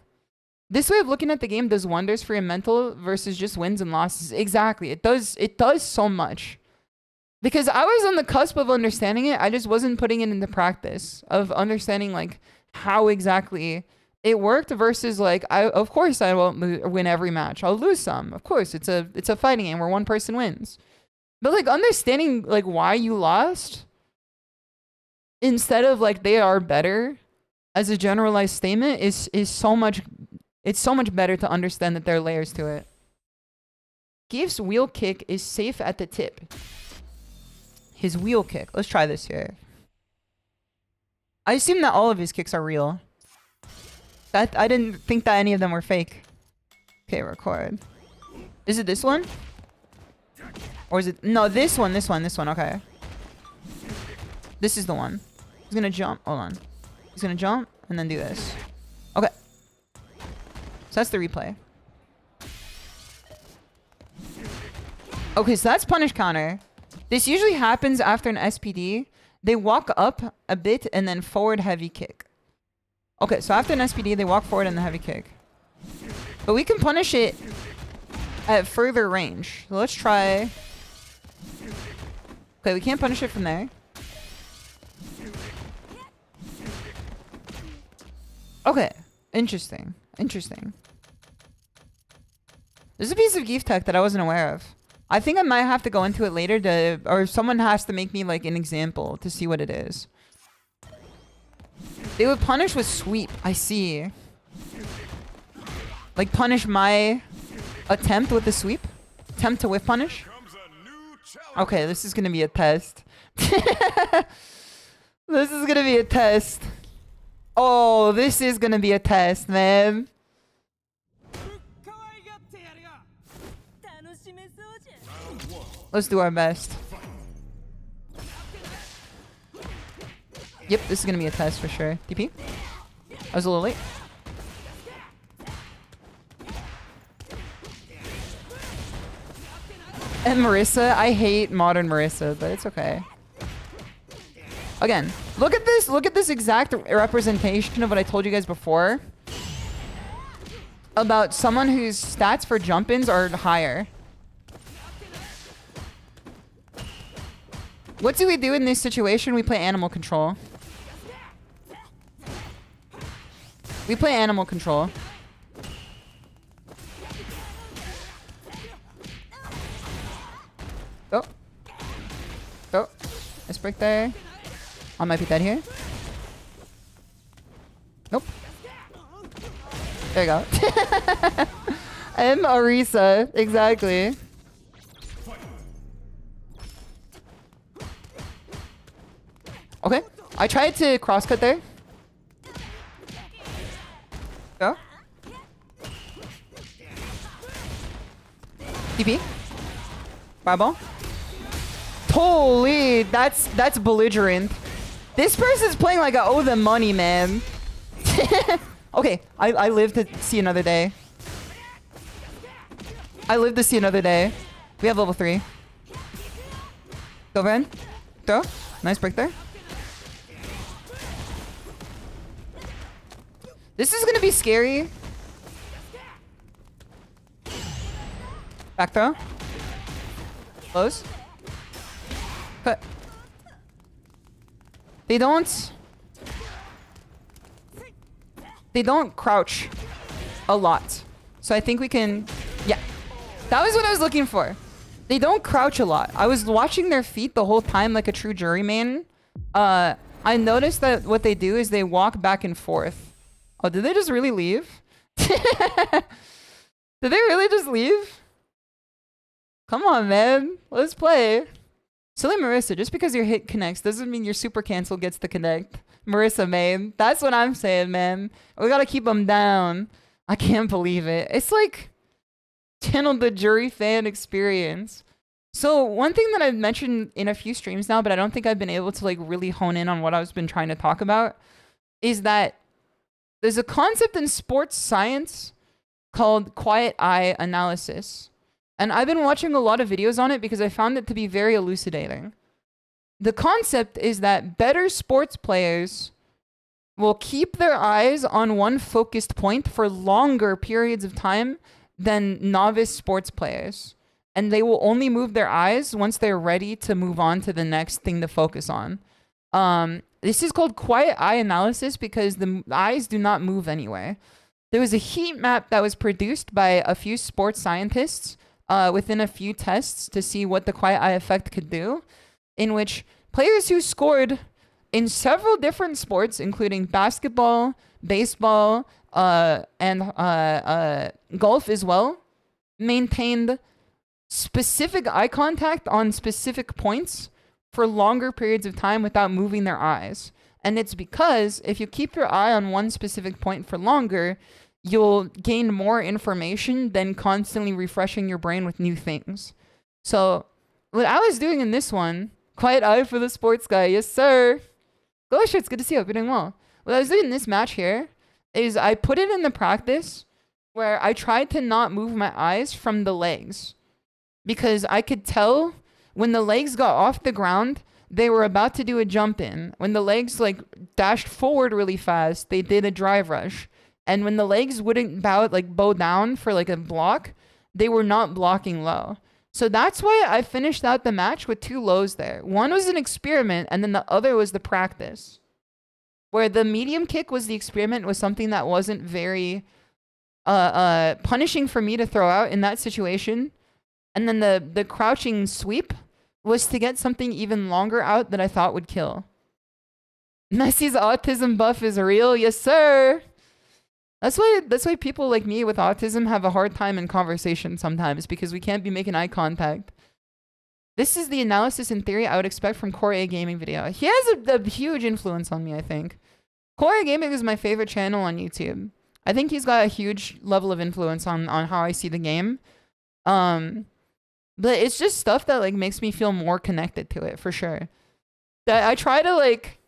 [SPEAKER 5] This way of looking at the game does wonders for your mental versus just wins and losses. Exactly. It does so much. Because I was on the cusp of understanding it. I just wasn't putting it into practice. Of understanding, like, how exactly it worked versus, like, of course I won't win every match. I'll lose some. Of course, it's a fighting game where one person wins. But, like, understanding, like, why you lost instead of, like, they are better as a generalized statement is so much... It's so much better to understand that there are layers to it. Gief's wheel kick is safe at the tip. His wheel kick. Let's try this here. I assume that all of his kicks are real. I didn't think that any of them were fake. Okay, record. Is it this one? Or is it... No, this one. Okay. This is the one. He's gonna jump. Hold on. He's gonna jump and then do this. Okay. So that's the replay. Okay, so that's punish counter. This usually happens after an SPD. They walk up a bit and then forward heavy kick. Okay, so after an SPD, they walk forward and the heavy kick. But we can punish it at further range. So let's try... Okay, we can't punish it from there. Okay, interesting. Interesting. There's a piece of Gief tech that I wasn't aware of. I think I might have to go into it later to... Or someone has to make me, like, an example to see what it is. They would punish with sweep. I see. Like, punish my attempt with the sweep? Attempt to whip punish? Okay, this is gonna be a test. This is gonna be a test. Oh, this is gonna be a test, man. Let's do our best. Yep, this is gonna be a test for sure. DP? I was a little late. And Marissa, I hate modern Marissa, but it's okay. Again, look at this exact representation of what I told you guys before. About someone whose stats for jump-ins are higher. What do we do in this situation? We play animal control. We play animal control. Go. Go. Nice break there. I might be dead here. Nope. There you go. M. Arisa. Exactly. Okay. I tried to crosscut there. Go. TP. Fireball. Holy, that's belligerent. This person's playing like I owe them money, man. Okay, I live to see another day. I live to see another day. We have level 3. Go, Van. Throw. Nice break there. This is gonna be scary. Back throw. Close. Cut. They don't crouch a lot. So I think we can... Yeah. That was what I was looking for. They don't crouch a lot. I was watching their feet the whole time like a true juryman. I noticed that what they do is they walk back and forth. Oh, did they just really leave? Did they really just leave? Come on, man. Let's play. Silly Marissa, just because your hit connects doesn't mean your super cancel gets to connect. Marissa, man. That's what I'm saying, man. We gotta keep them down. I can't believe it. It's like channel the jury fan experience. So one thing that I've mentioned in a few streams now, but I don't think I've been able to like really hone in on what I've been trying to talk about, is that there's a concept in sports science called quiet eye analysis. And I've been watching a lot of videos on it because I found it to be very elucidating. The concept is that better sports players will keep their eyes on one focused point for longer periods of time than novice sports players. And they will only move their eyes once they're ready to move on to the next thing to focus on. This is called quiet eye analysis because the eyes do not move anyway. There was a heat map that was produced by a few sports scientists within a few tests to see what the quiet eye effect could do, in which players who scored in several different sports, including basketball, baseball, and golf as well, maintained specific eye contact on specific points for longer periods of time without moving their eyes. And it's because if you keep your eye on one specific point for longer, you'll gain more information than constantly refreshing your brain with new things. So what I was doing in this one, quiet eye for the sports guy, yes sir. Gosh, it's good to see you. Hope you're doing well. What I was doing in this match here is I put it in the practice where I tried to not move my eyes from the legs, because I could tell when the legs got off the ground, they were about to do a jump in. When the legs like dashed forward really fast, they did a drive rush. And when the legs wouldn't bow down for like a block, they were not blocking low. So that's why I finished out the match with 2 lows there. One was an experiment, and then the other was the practice. Where the medium kick was the experiment, was something that wasn't very punishing for me to throw out in that situation. And then the crouching sweep was to get something even longer out that I thought would kill. Messi's autism buff is real, yes sir. That's why people like me with autism have a hard time in conversation sometimes, because we can't be making eye contact. This is the analysis in theory I would expect from Core A Gaming video. He has a huge influence on me, I think. Core A Gaming is my favorite channel on YouTube. I think he's got a huge level of influence on how I see the game. But it's just stuff that like makes me feel more connected to it, for sure. That I try to like,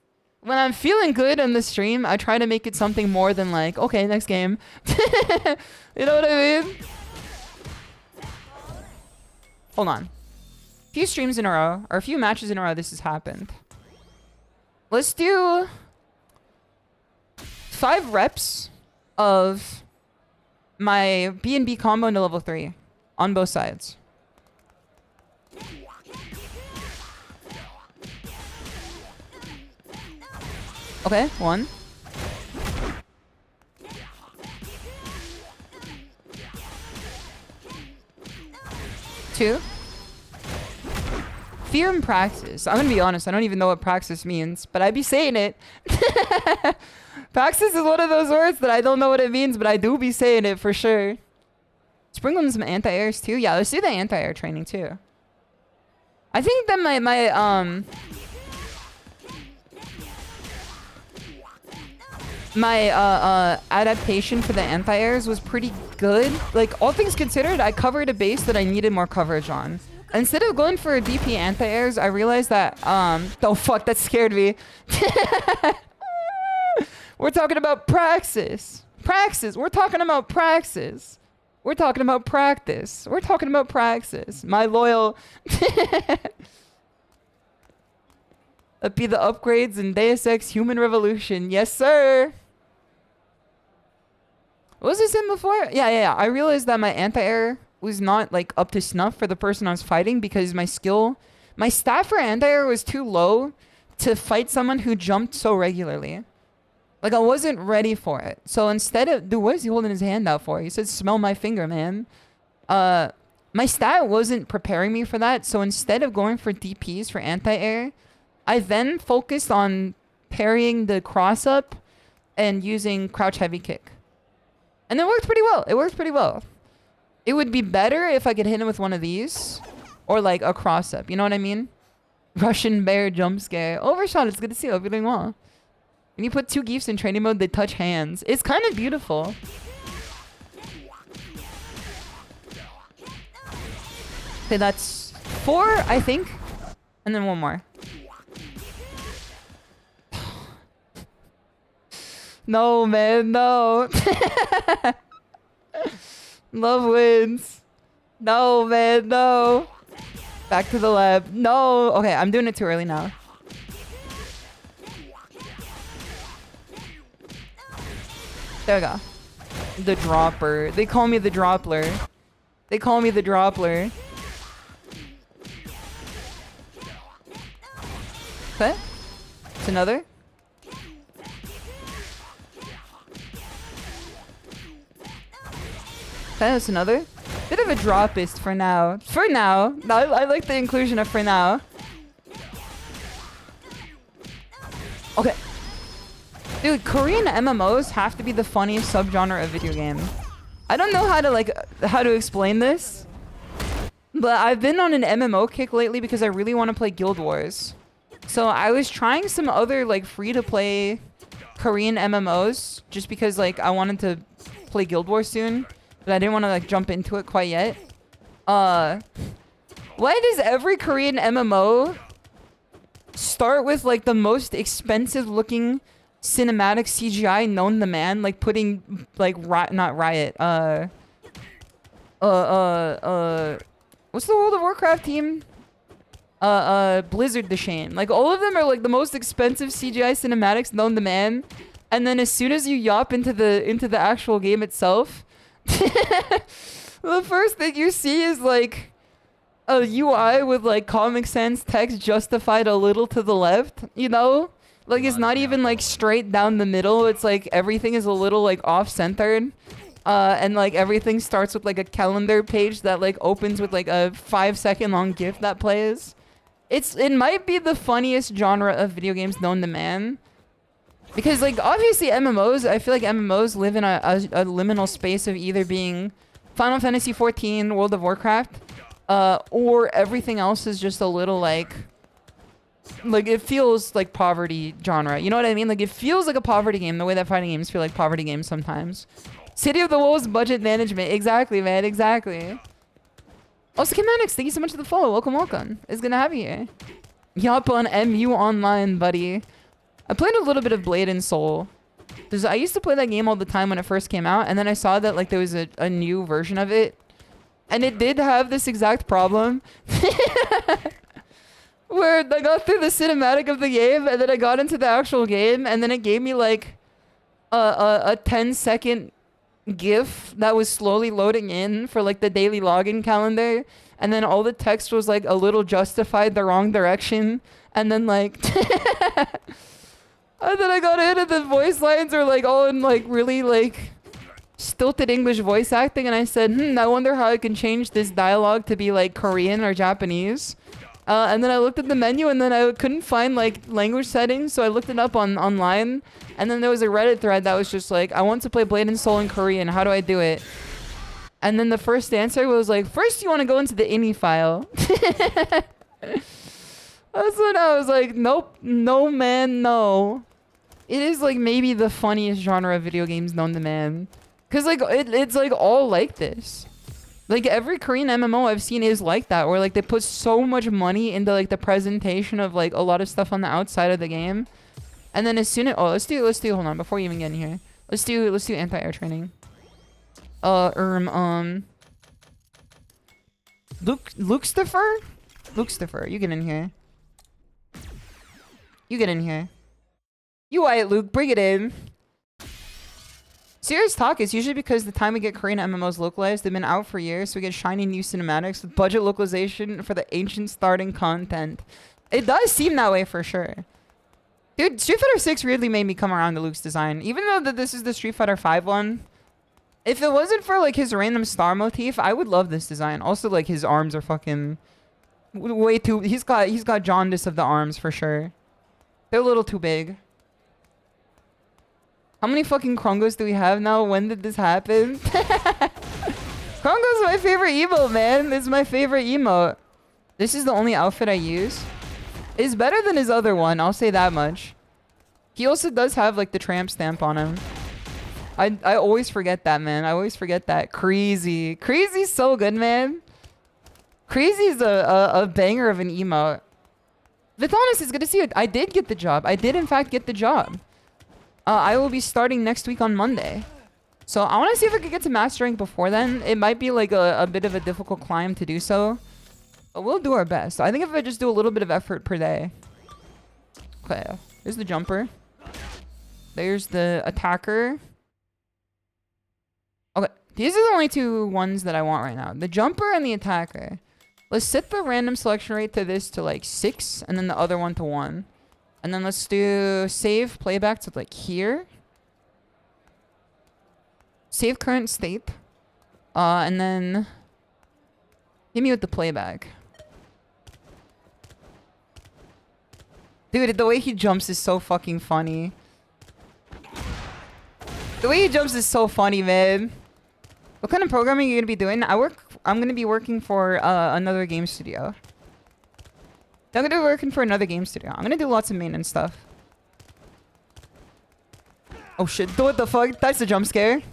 [SPEAKER 5] when I'm feeling good on the stream, I try to make it something more than like, okay, next game. You know what I mean? Hold on. A few streams in a row, or a few matches in a row, this has happened. Let's do 5 reps of my B&B combo into level 3 on both sides. Okay, 1. 2. Fear and praxis. I'm gonna be honest, I don't even know what praxis means, but I be saying it. Praxis is one of those words that I don't know what it means, but I do be saying it for sure. Sprinkle in some anti-airs too? Yeah, let's do the anti-air training too. I think that my adaptation for the anti-airs was pretty good. Like, all things considered, I covered a base that I needed more coverage on. Instead of going for a DP anti-airs, I realized that, oh fuck, that scared me. We're talking about praxis. Praxis, we're talking about praxis. We're talking about practice. We're talking about praxis. My loyal... That'd be the upgrades in Deus Ex Human Revolution. Yes, sir. What was this in before? Yeah. I realized that my anti-air was not like up to snuff for the person I was fighting, because my stat for anti-air was too low to fight someone who jumped so regularly. Like, I wasn't ready for it. So instead of... Dude, what is he holding his hand out for? He said, smell my finger, man. My stat wasn't preparing me for that. So instead of going for DPs for anti-air, I then focused on parrying the cross up and using crouch heavy kick. And it worked pretty well. It worked pretty well. It would be better if I could hit him with one of these. Or like a cross up. You know what I mean? Russian bear jump scare. Overshot, it's good to see you. Hope you're doing well. When you put two geefs in training mode, they touch hands. It's kind of beautiful. Okay, that's 4, I think. And then one more. No, man, no. Love wins. No, man, no. Back to the lab. No. Okay, I'm doing it too early now. There we go. The dropper. They call me the droppler. They call me the droppler. Okay. It's another. Okay, that's another. Bit of a dropist for now. For now. I like the inclusion of for now. Okay. Dude, Korean MMOs have to be the funniest subgenre of video game. I don't know how to explain this. But I've been on an MMO kick lately because I really want to play Guild Wars. So I was trying some other like free-to-play Korean MMOs just because like I wanted to play Guild Wars soon. But I didn't want to like jump into it quite yet. Why does every Korean MMO start with like the most expensive looking cinematic CGI known to man, like putting like not Riot, what's the World of Warcraft team? Blizzard the Shane. Like all of them are like the most expensive CGI cinematics known to man, and then as soon as you yop into the actual game itself, the first thing you see is like a UI with like Comic Sans text justified a little to the left, you know? Like it's not even like straight down the middle. It's like everything is a little like off-centered. And like everything starts with like a calendar page that like opens with like a 5-second long GIF that plays. It might be the funniest genre of video games known to man. Because like obviously MMOs, I feel like MMOs live in a liminal space of either being Final Fantasy XIV, World of Warcraft, or everything else is just a little like it feels like poverty genre. You know what I mean? Like it feels like a poverty game the way that fighting games feel like poverty games sometimes. City of the Wolves budget management. Exactly, man. Exactly. Also, Kimanix, thank you so much for the follow. Welcome, welcome. It's good to have you here. Yup on MU Online, buddy. I played a little bit of Blade and Soul. I used to play that game all the time when it first came out, and then I saw that like there was a new version of it. And it did have this exact problem. Where I got through the cinematic of the game, and then I got into the actual game, and then it gave me like a 10-second GIF that was slowly loading in for like the daily login calendar, and then all the text was like a little justified the wrong direction, and then like and then I got in and the voice lines are like all in like really like stilted English voice acting, and I said, I wonder how I can change this dialogue to be like Korean or Japanese. And then I looked at the menu and then I couldn't find like language settings, so I looked it up online, and then there was a Reddit thread that was just like, I want to play Blade and Soul in Korean, how do I do it? And then the first answer was like, first you want to go into the INI file. That's when I was like, nope, no man, no. It is like maybe the funniest genre of video games known to man. Cause like it's like all like this. Like every Korean MMO I've seen is like that, where like they put so much money into like the presentation of like a lot of stuff on the outside of the game, and then as soon as let's do hold on before you even get in here, let's do anti-air training. Luke, you get in here. You get in here. You Wyatt Luke, bring it in. Serious talk, it's usually because the time we get Korean MMOs localized, they've been out for years, so we get shiny new cinematics with budget localization for the ancient starting content. It does seem that way for sure. Dude, Street Fighter 6 really made me come around to Luke's design. Even though this is the Street Fighter 5 one, if it wasn't for like his random star motif, I would love this design. Also, like his arms are fucking way too... He's got jaundice of the arms for sure. They're a little too big. How many fucking Krongos do we have now? When did this happen? Krongo's my favorite emote, man. This is my favorite emote. This is the only outfit I use. It's better than his other one, I'll say that much. He also does have like the tramp stamp on him. I always forget that, man. I always forget that. Crazy. Crazy's so good, man. Crazy's a banger of an emote. Vithonis, it's good to see you. I did get the job. I did, in fact, get the job. I will be starting next week on Monday. So I want to see if I could get to master rank before then. It might be like a bit of a difficult climb to do so. But we'll do our best. I think if I just do a little bit of effort per day. Okay. There's the jumper. There's the attacker. Okay. These are the only two ones that I want right now. The jumper and the attacker. Let's set the random selection rate to this to like 6. And then the other one to 1. And then let's do save playback to like here. Save current state. And then hit me with the playback. Dude, the way he jumps is so fucking funny. The way he jumps is so funny, man. What kind of programming are you gonna be doing? I'm gonna be working for another game studio. I'm gonna be working for another game studio. I'm gonna do lots of maintenance stuff. Oh shit, what the fuck? That's a jump scare.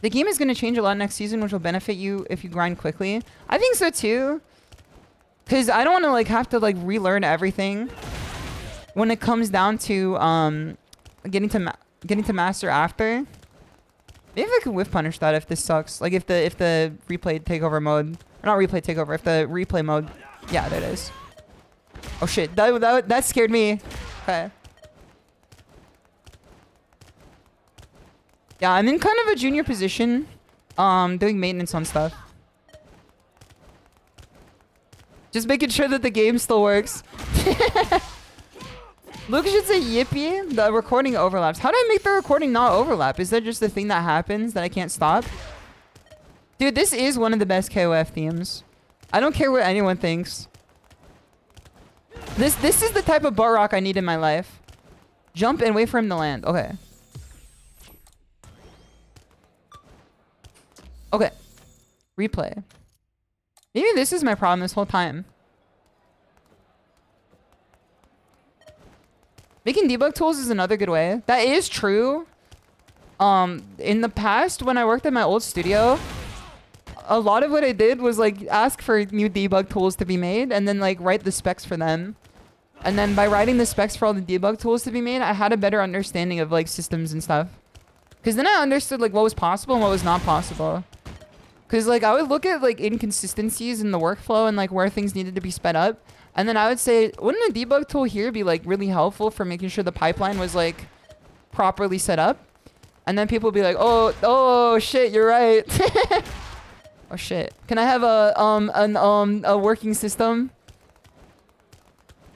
[SPEAKER 5] The game is gonna change a lot next season, which will benefit you if you grind quickly. I think so too. Cause I don't wanna like have to like relearn everything when it comes down to getting to master after. Maybe I could whiff punish that if this sucks. Like if the replay takeover mode, or not replay takeover, if the replay mode, yeah, there it is. Oh shit, that scared me. Okay. Yeah, I'm in kind of a junior position, doing maintenance on stuff. Just making sure that the game still works. Lucas should say yippee. The recording overlaps. How do I make the recording not overlap? Is that just the thing that happens that I can't stop? Dude, this is one of the best KOF themes. I don't care what anyone thinks. This is the type of butt rock I need in my life. Jump and wait for him to land. Okay. Okay. Replay. Maybe this is my problem this whole time. Making debug tools is another good way. That is true. In the past, when I worked at my old studio, a lot of what I did was like ask for new debug tools to be made and then like write the specs for them. And then by writing the specs for all the debug tools to be made, I had a better understanding of like systems and stuff. Because then I understood like what was possible and what was not possible. Because like I would look at like inconsistencies in the workflow and like where things needed to be sped up. And then I would say, wouldn't a debug tool here be like really helpful for making sure the pipeline was like properly set up? And then people would be like, oh shit, you're right. Oh shit. Can I have a working system?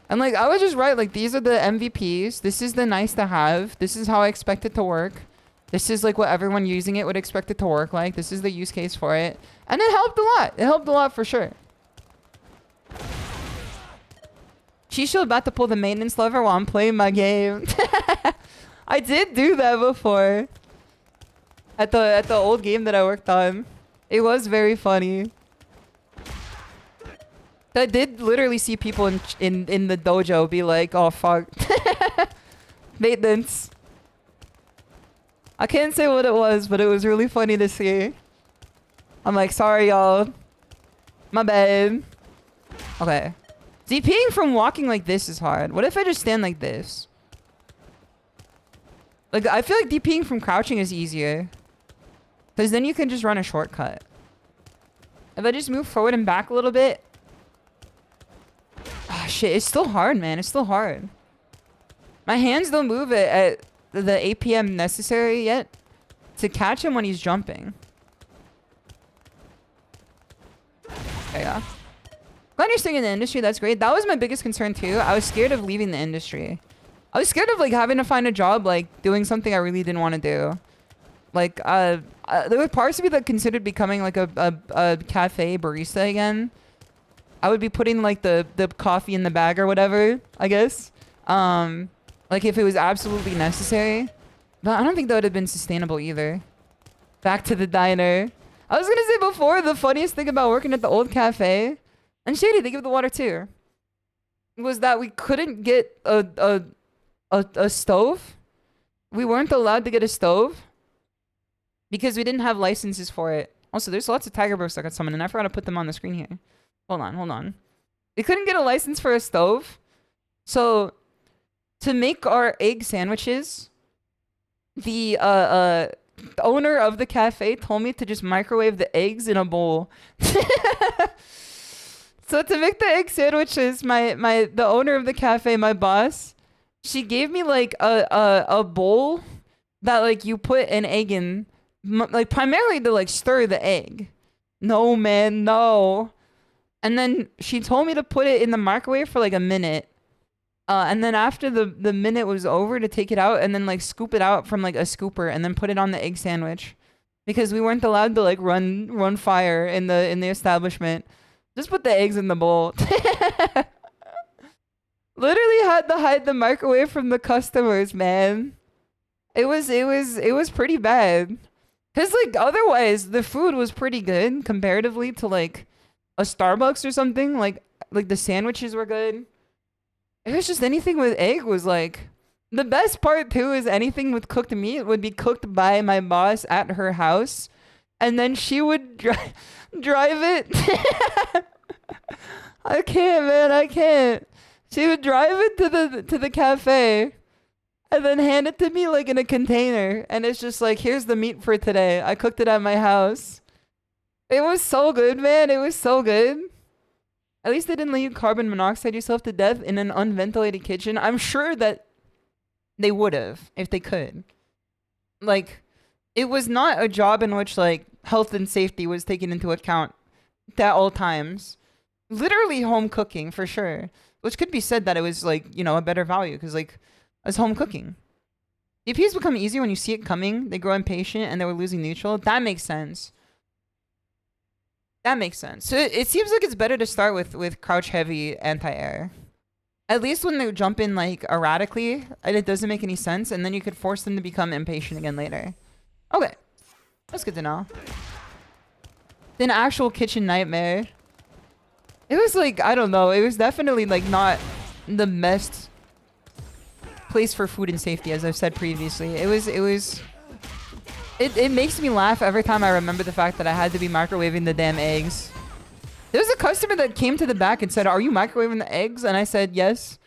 [SPEAKER 5] And like I would just write like these are the MVPs. This is the nice to have. This is how I expect it to work. This is like what everyone using it would expect it to work like. This is the use case for it. And it helped a lot. It helped a lot for sure. SHISHOU about to pull the maintenance lever while I'm playing my game. I did do that before. At the old game that I worked on. It was very funny. I did literally see people in the dojo be like, oh fuck. Maintenance. I can't say what it was, but it was really funny to see. I'm like, sorry y'all. My bad. Okay. DPing from walking like this is hard. What if I just stand like this? Like, I feel like DPing from crouching is easier. Because then you can just run a shortcut. If I just move forward and back a little bit. Ah, shit. It's still hard, man. It's still hard. My hands don't move at the APM necessary yet to catch him when he's jumping. There you go. Glad you're staying in the industry. That's great. That was my biggest concern too. I was scared of leaving the industry. I was scared of like having to find a job like doing something I really didn't want to do. Like there were parts of me that considered becoming like a cafe barista again. I would be putting like the coffee in the bag or whatever, I guess. Like if it was absolutely necessary. But I don't think that would have been sustainable either. Back to the diner. I was gonna say before, the funniest thing about working at the old cafe, and Shady, they give the water too, was that we couldn't get a stove. We weren't allowed to get a stove because we didn't have licenses for it. Also, there's lots of tiger bros that got summoned, and I forgot to put them on the screen here. Hold on. We couldn't get a license for a stove. So, to make our egg sandwiches, the owner of the cafe told me to just microwave the eggs in a bowl. So to make the egg sandwiches, the owner of the cafe, my boss, she gave me like a bowl that like you put an egg in, like primarily to like stir the egg. No, man, no. And then she told me to put it in the microwave for like a minute. And then after the minute was over, to take it out and then like scoop it out from like a scooper and then put it on the egg sandwich, because we weren't allowed to like run fire in the establishment. Just put the eggs in the bowl. Literally had to hide the microwave from the customers, man. It was pretty bad. Cause like otherwise the food was pretty good comparatively to like a Starbucks or something. Like the sandwiches were good. It was just anything with egg was like... The best part too is anything with cooked meat would be cooked by my boss at her house. And then she would drive it. I can't, man. I can't. She would drive it to the cafe. And then hand it to me like in a container. And it's just like, here's the meat for today. I cooked it at my house. It was so good, man. It was so good. At least they didn't let you carbon monoxide yourself to death in an unventilated kitchen. I'm sure that they would have if they could. Like, it was not a job in which like health and safety was taken into account at all times. Literally home cooking for sure. Which could be said that it was like, you know, a better value because like it's home cooking. DPs become easier when you see it coming. They grow impatient and they were losing neutral. That makes sense. That makes sense. So it seems like it's better to start with crouch heavy anti-air. At least when they jump in like erratically, it doesn't make any sense, and then you could force them to become impatient again later. Okay. That's good to know. An actual kitchen nightmare. It was like, I don't know, it was definitely like not the best place for food and safety, as I've said previously. It makes me laugh every time I remember the fact that I had to be microwaving the damn eggs. There was a customer that came to the back and said, "Are you microwaving the eggs?" And I said, "Yes."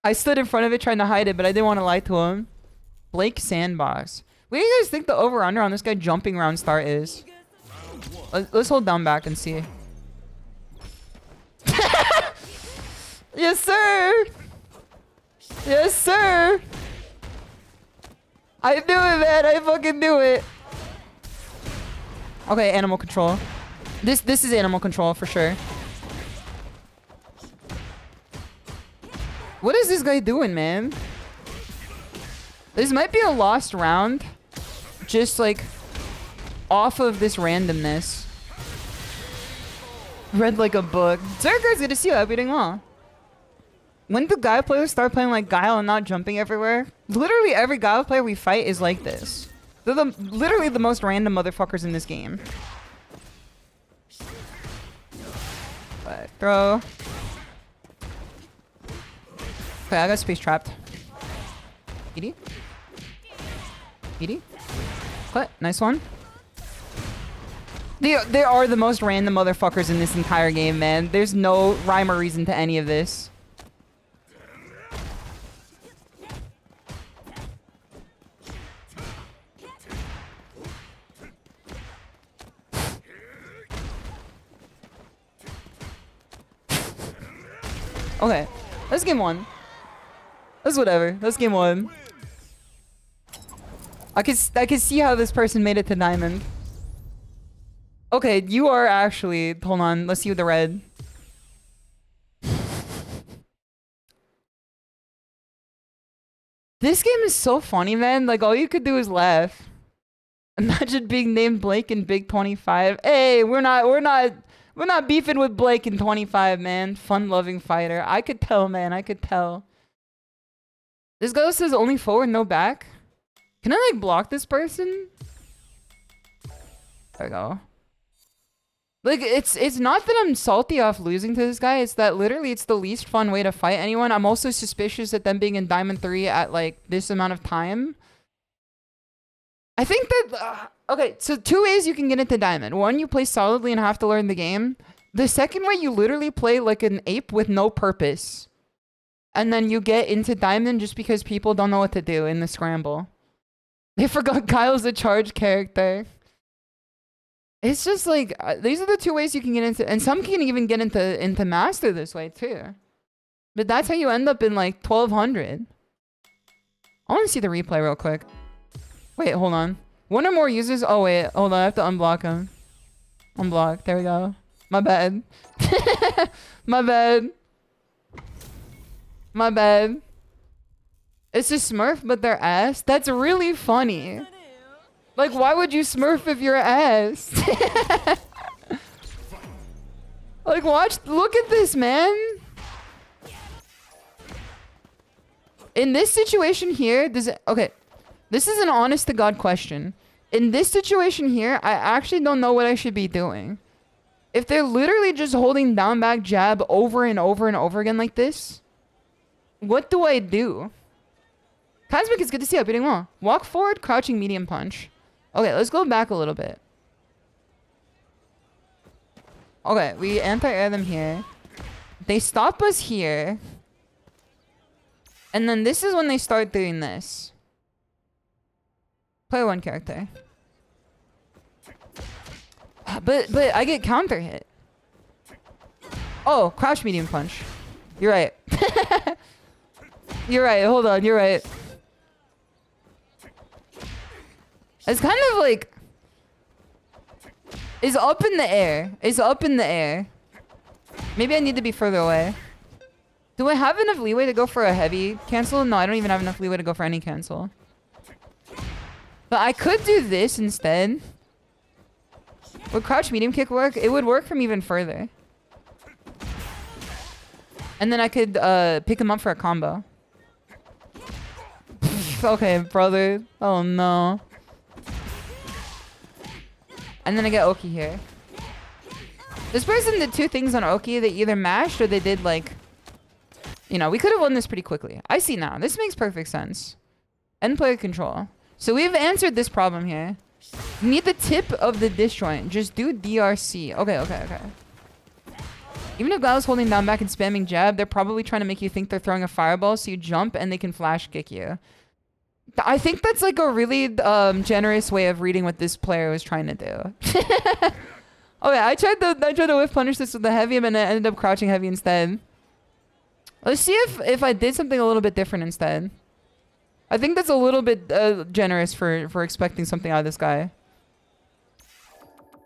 [SPEAKER 5] I stood in front of it trying to hide it, but I didn't want to lie to him. Blake Sandbox. What do you guys think the over-under on this guy jumping around start is? Let's hold down back and see. Yes, sir! Yes, sir! I knew it, man. I fucking knew it. Okay, animal control. This is animal control for sure. What is this guy doing, man? This might be a lost round. Just like off of this randomness. Read like a book. Sir, guys, good to see you. I hope you're doing well. When do Gaia players start playing like Guile and not jumping everywhere? Literally every Gaia player we fight is like this. They're literally the most random motherfuckers in this game. But throw. Okay, I got space trapped. Edie? Edie? What? Nice one. They are the most random motherfuckers in this entire game, man. There's no rhyme or reason to any of this. Okay, that's game one. That's whatever. That's game one. I can see how this person made it to diamond. Okay, you are actually... Hold on, let's see with the red. This game is so funny, man. Like, all you could do is laugh. Imagine being named Blake in Big 25. Hey, we're not beefing with Blake in 25, man. Fun-loving fighter. I could tell, man. I could tell. This guy says only forward, no back. Can I like block this person? There we go. Like, it's not that I'm salty off losing to this guy. It's that literally it's the least fun way to fight anyone. I'm also suspicious at them being in Diamond 3 at, like, this amount of time. I think that... okay, so 2 ways you can get into Diamond. One, you play solidly and have to learn the game. The second way, you literally play like an ape with no purpose. And then you get into Diamond just because people don't know what to do in the scramble. They forgot Kyle's a charge character. It's just like, these are the 2 ways you can get into, and some can even get into Master this way too. But that's how you end up in like 1200. I want to see the replay real quick. Wait, hold on. 1 or more users, oh wait, hold on, I have to unblock him. Unblock, there we go. My bad. My bad. My bad. It's a Smurf, but they're ass? That's really funny. Like, why would you Smurf if you're ass? Like, look at this, man. In this situation here, okay, this is an honest to God question. In this situation here, I actually don't know what I should be doing. If they're literally just holding down back jab over and over and over again like this, what do I do? Cosmic, it's good to see you. Beating well. Walk forward, crouching medium punch. Okay, let's go back a little bit. Okay, we anti-air them here. They stop us here. And then this is when they start doing this. Play 1 character. But I get counter hit. Oh, crouch medium punch. You're right. You're right. Hold on. You're right. It's kind of like... It's up in the air. It's up in the air. Maybe I need to be further away. Do I have enough leeway to go for a heavy cancel? No, I don't even have enough leeway to go for any cancel. But I could do this instead. Would crouch medium kick work? It would work from even further. And then I could pick him up for a combo. Okay, brother. Oh no. And then I get Oki here. This person did 2 things on Oki. They either mashed or they did like... You know, we could have won this pretty quickly. I see now. This makes perfect sense. End player control. So we've answered this problem here. Need the tip of the disjoint. Just do DRC. Okay. Even if Gal's holding down back and spamming jab, they're probably trying to make you think they're throwing a fireball, so you jump and they can flash kick you. I think that's like a really generous way of reading what this player was trying to do. Okay, I tried to whiff punish this with the heavy, and I ended up crouching heavy instead. Let's see if I did something a little bit different instead. I think that's a little bit generous for expecting something out of this guy.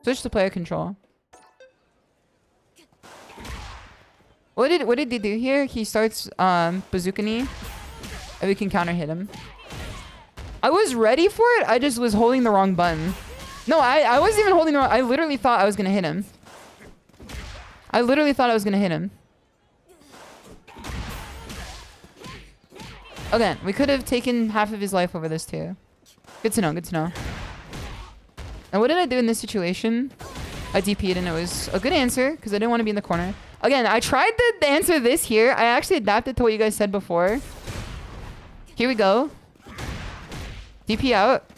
[SPEAKER 5] Switch to player control. What did he do here? He starts bazooka knee, and we can counter hit him. I was ready for it. I just was holding the wrong button. No, I wasn't even holding the wrong... I literally thought I was gonna hit him. I literally thought I was gonna hit him. Again, we could have taken half of his life over this too. Good to know, good to know. And what did I do in this situation? I DP'd and it was a good answer because I didn't want to be in the corner. Again, I tried to answer this here. I actually adapted to what you guys said before. Here we go. DP out.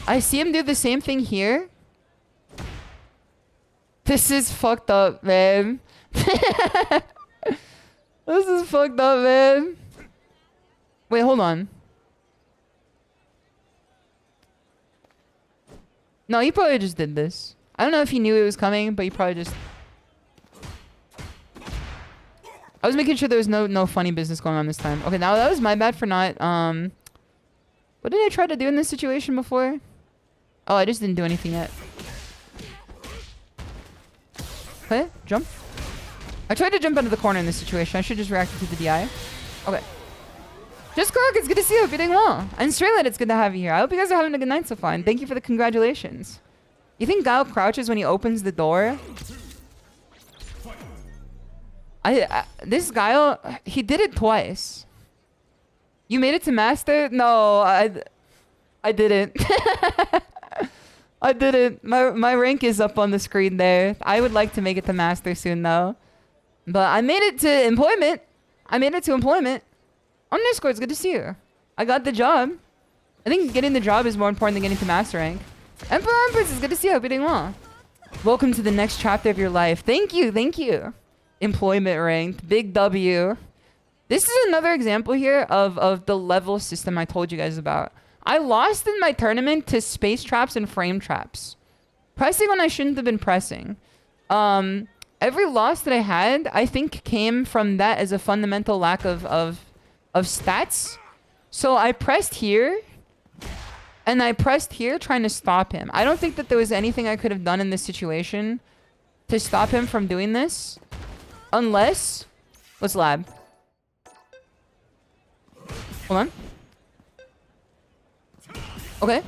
[SPEAKER 5] I see him do the same thing here. This is fucked up, man. This is fucked up, man. Wait, hold on. No, he probably just did this. I don't know if he knew it was coming, but he probably just... I was making sure there was no funny business going on this time. Okay, now that was my bad for not... What did I try to do in this situation before? Oh, I just didn't do anything yet. Okay, jump. I tried to jump out of the corner in this situation. I should just react to the DI. Okay. Just Clark, it's good to see you. Hope you're doing well. And Straylet, it's good to have you here. I hope you guys are having a good night so far. And thank you for the congratulations. You think Guile crouches when he opens the door? This Guile, he did it twice. You made it to master? No, I didn't. I didn't. My rank is up on the screen there. I would like to make it to master soon though. But I made it to employment. I made it to employment. Underscore, it's good to see you. I got the job. I think getting the job is more important than getting to master rank. Emperor Empress, it's good to see you. Hope you're doing well. Welcome to the next chapter of your life. Thank you, thank you. Employment ranked. Big W. This is another example here of the level system I told you guys about. I lost in my tournament to space traps and frame traps. Pressing when I shouldn't have been pressing. Every loss that I had, I think came from that as a fundamental lack of stats. So I pressed here, and I pressed here trying to stop him. I don't think that there was anything I could have done in this situation to stop him from doing this. Unless... Let's lab. Hold on. Okay.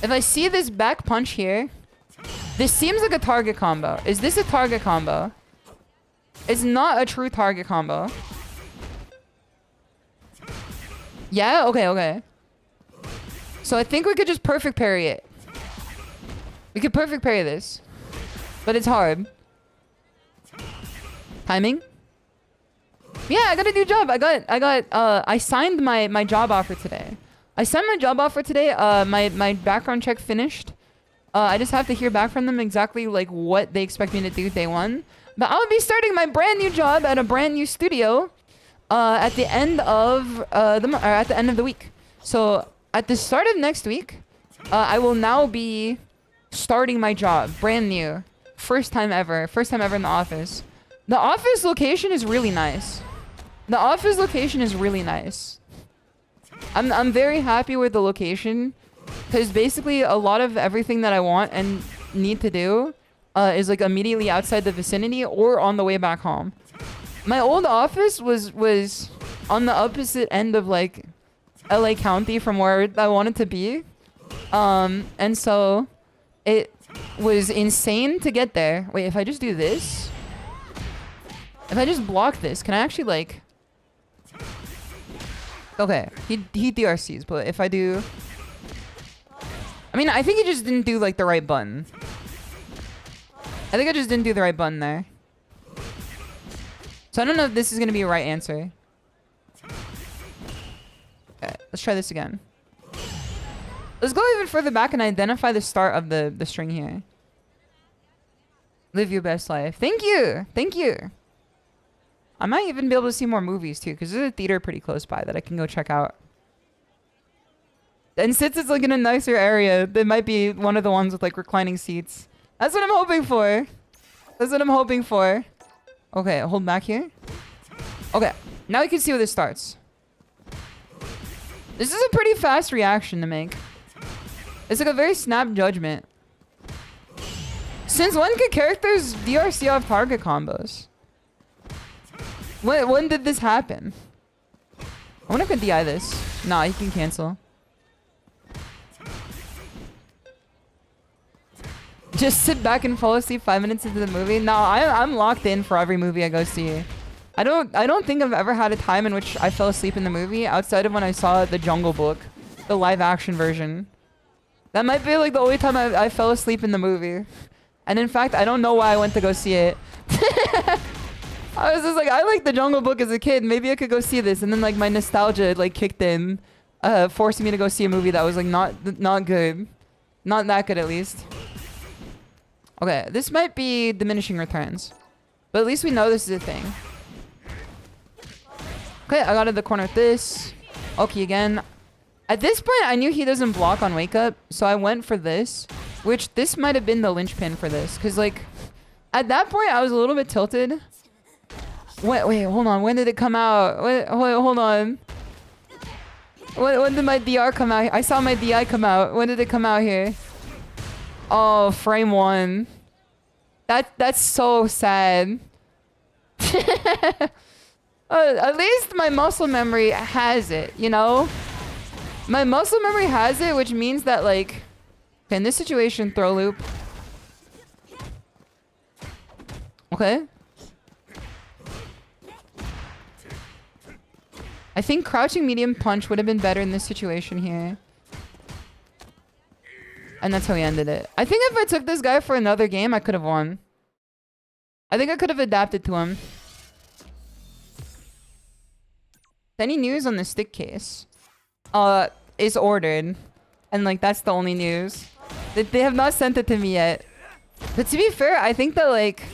[SPEAKER 5] If I see this back punch here, this seems like a target combo. Is this a target combo? It's not a true target combo. Yeah? Okay, okay. So I think we could just perfect parry it. We could perfect parry this. But it's hard. Timing? Yeah, I got a new job. I signed my job offer today. I signed my job offer today. My background check finished. I just have to hear back from them exactly like what they expect me to do day one. But I'll be starting my brand new job at a brand new studio at the end of the week. So at the start of next week, I will now be starting my job, brand new, first time ever in the office. The office location is really nice. The office location is really nice. I'm very happy with the location because basically a lot of everything that I want and need to do is like immediately outside the vicinity or on the way back home. My old office was on the opposite end of like LA County from where I wanted to be. And so it was insane to get there. Wait, if I just do this, if I just block this, can I actually like... Okay, he DRCs, but if I do... I mean, I think he just didn't do like the right button. I think I just didn't do the right button there. So I don't know if this is going to be a right answer. Okay, let's try this again. Let's go even further back and identify the start of the string here. Live your best life. Thank you. Thank you. I might even be able to see more movies too, because there's a theater pretty close by that I can go check out. And since it's like in a nicer area, it might be one of the ones with like reclining seats. That's what I'm hoping for. That's what I'm hoping for. Okay, hold back here. Okay, now we can see where this starts. This is a pretty fast reaction to make. It's like a very snap judgment. Since when can characters DRC off target combos? When did this happen? I wonder if I can DI this. Nah, you can cancel. Just sit back and fall asleep 5 minutes into the movie. No, I'm locked in for every movie I go see. I don't think I've ever had a time in which I fell asleep in the movie outside of when I saw The Jungle Book, the live action version. That might be like the only time I fell asleep in the movie. And in fact, I don't know why I went to go see it. I was just like, I liked The Jungle Book as a kid. Maybe I could go see this. And then like my nostalgia like kicked in, forcing me to go see a movie that was like not good. Not that good at least. Okay, this might be diminishing returns. But at least we know this is a thing. Okay, I got in the corner with this. Okay, again. At this point, I knew he doesn't block on wake up. So I went for this. Which this might have been the linchpin for this. Because like, at that point, I was a little bit tilted. Wait, hold on. When did it come out? Wait, hold on. When did my DR come out? I saw my DI come out. When did it come out here? Oh, frame 1. That's so sad. At least my muscle memory has it, you know? My muscle memory has it, which means that like... Okay, in this situation, throw loop. Okay. I think crouching medium punch would have been better in this situation here. And that's how he ended it. I think if I took this guy for another game, I could have won. I think I could have adapted to him. Any news on the stick case? It's ordered. And like, that's the only news. They have not sent it to me yet. But to be fair, I think that like...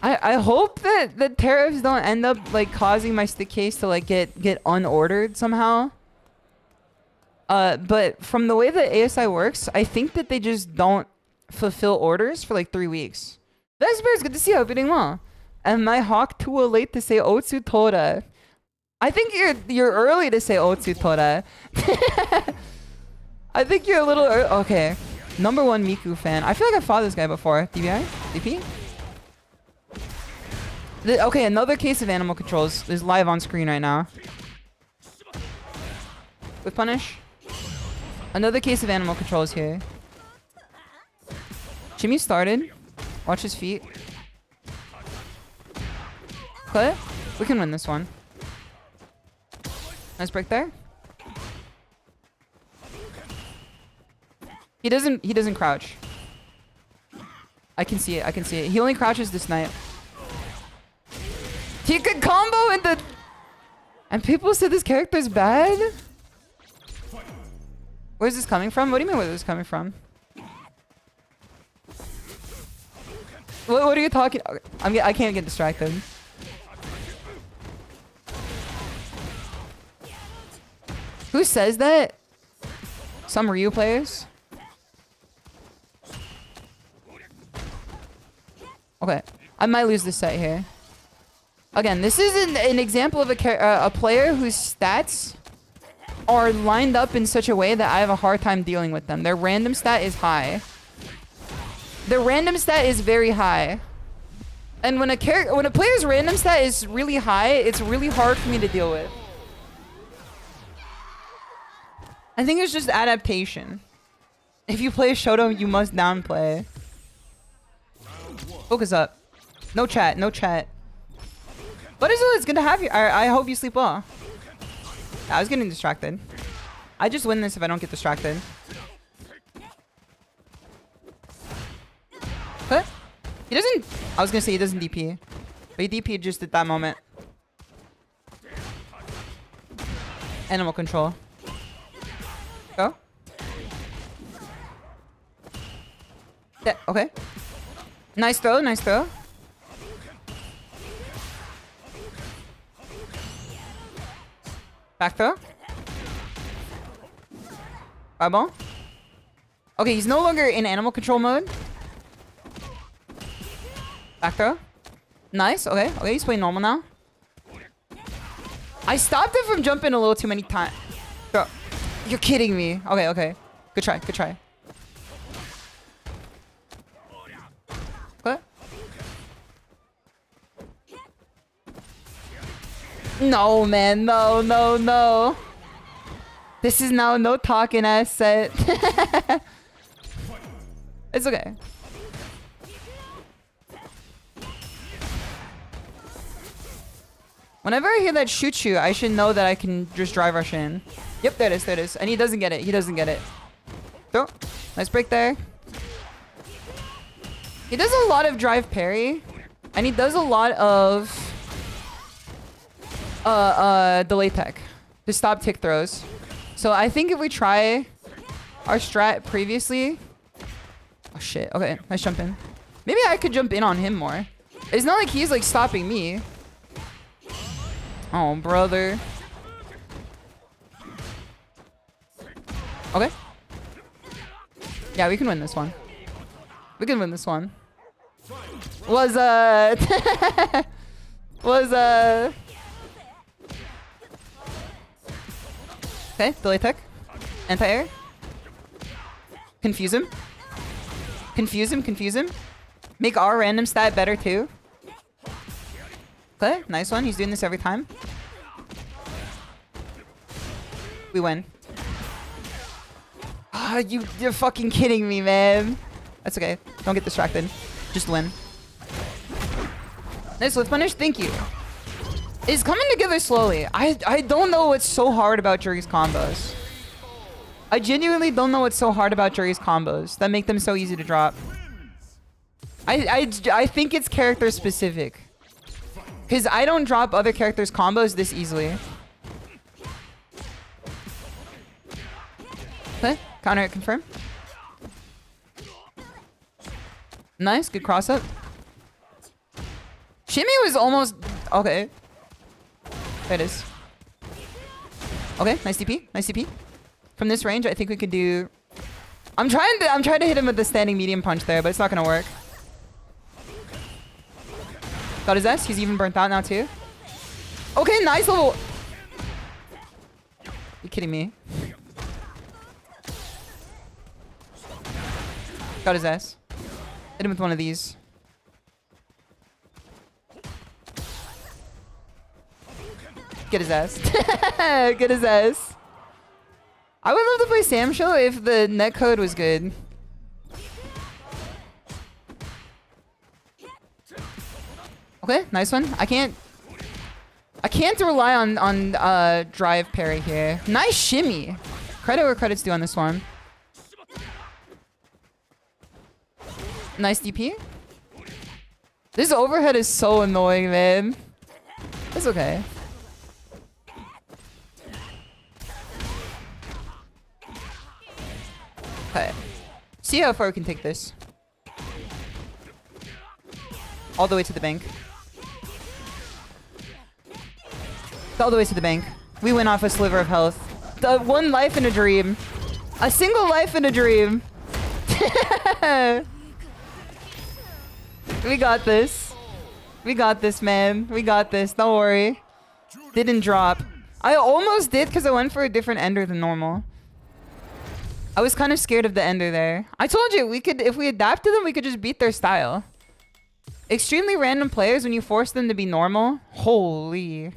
[SPEAKER 5] I hope that the tariffs don't end up like causing my stick case to like get unordered somehow. But from the way that ASI works, I think that they just don't fulfill orders for like 3 weeks. Vesper, it's good to see you. Hope you're doing well. Am my hawk too late to say Otsu Tora? I think you're early to say Otsu Tora. I think you're a little okay. Number 1 Miku fan. I feel like I fought this guy before. DBI? DP? Okay, another case of animal controls is live on screen right now. With punish. Another case of animal controls here. Jimmy started. Watch his feet. Okay, we can win this one. Nice break there. He doesn't crouch. I can see it. I can see it. He only crouches to snipe. He could combo into... And people said this character's bad? Where's this coming from? What do you mean where this is coming from? What are you talking... I can't get distracted. Who says that? Some Ryu players? Okay. I might lose this set here. Again, this is an example of a player whose stats are lined up in such a way that I have a hard time dealing with them. Their random stat is high. Their random stat is very high. And when a player's random stat is really high, it's really hard for me to deal with.
[SPEAKER 2] I think it's just adaptation. If you play Shoto, you must downplay. Focus up. No chat, no chat. What is it? It's good to have you. I hope you sleep well. I was getting distracted. I just win this if I don't get distracted. What? He doesn't... I was gonna say he doesn't DP. But he DP'd just at that moment. Animal control. Go. Yeah, okay. Nice throw, nice throw. Back throw. Fireball. Okay, he's no longer in animal control mode. Back throw. Nice, okay. Okay, he's playing normal now. I stopped him from jumping a little too many times. Bro, you're kidding me. Okay, okay. Good try, good try. What? No, man. No, no, no. This is now no talking ass set. It's okay. Whenever I hear that SHISHOU, I should know that I can just drive rush in. Yep, there it is, there it is. And he doesn't get it. He doesn't get it. Throw. Nice break there. He does a lot of drive parry. And he does a lot of... delay tech to stop tick throws. So I think if we try our strat previously... Oh shit, okay, nice jump in. Maybe I could jump in on him more. It's not like he's like stopping me. Oh, brother. Okay. Yeah, we can win this one. We can win this one. Okay, delay tech. Anti-air. Confuse him. Confuse him, confuse him. Make our random stat better too. Okay, nice one. He's doing this every time. We win. Ah, you're fucking kidding me, man. That's okay. Don't get distracted. Just win. Nice lift punish. Thank you.
[SPEAKER 5] is coming together slowly. I don't know what's so hard about Juri's combos. I genuinely don't know what's so hard about Juri's combos that make them so easy to drop. I think it's character specific. Because I don't drop other characters' combos this easily. Okay, counter it, confirm. Nice, good cross up. Shimmy was almost... Okay. There it is. Okay, nice DP, nice DP. From this range, I think we could do... I'm trying to hit him with the standing medium punch there, but it's not gonna work. Got his S. He's even burnt out now too. Okay, nice level. You kidding me? Got his S. Hit him with one of these. Get his ass. Get his ass. I would love to play SamShou if the netcode was good. Okay, nice one. I can't rely on drive parry here. Nice shimmy. Credit where credit's due on this one. Nice DP. This overhead is so annoying, man. It's okay. Okay. See how far we can take this. All the way to the bank. All the way to the bank. We went off a sliver of health. One life in a dream. A single life in a dream. We got this. We got this, man. We got this. Don't worry. Didn't drop. I almost did because I went for a different ender than normal. I was kind of scared of the ender there. I told you, we could, if we adapted them, we could just beat their style. Extremely random players, when you force them to be normal, holy.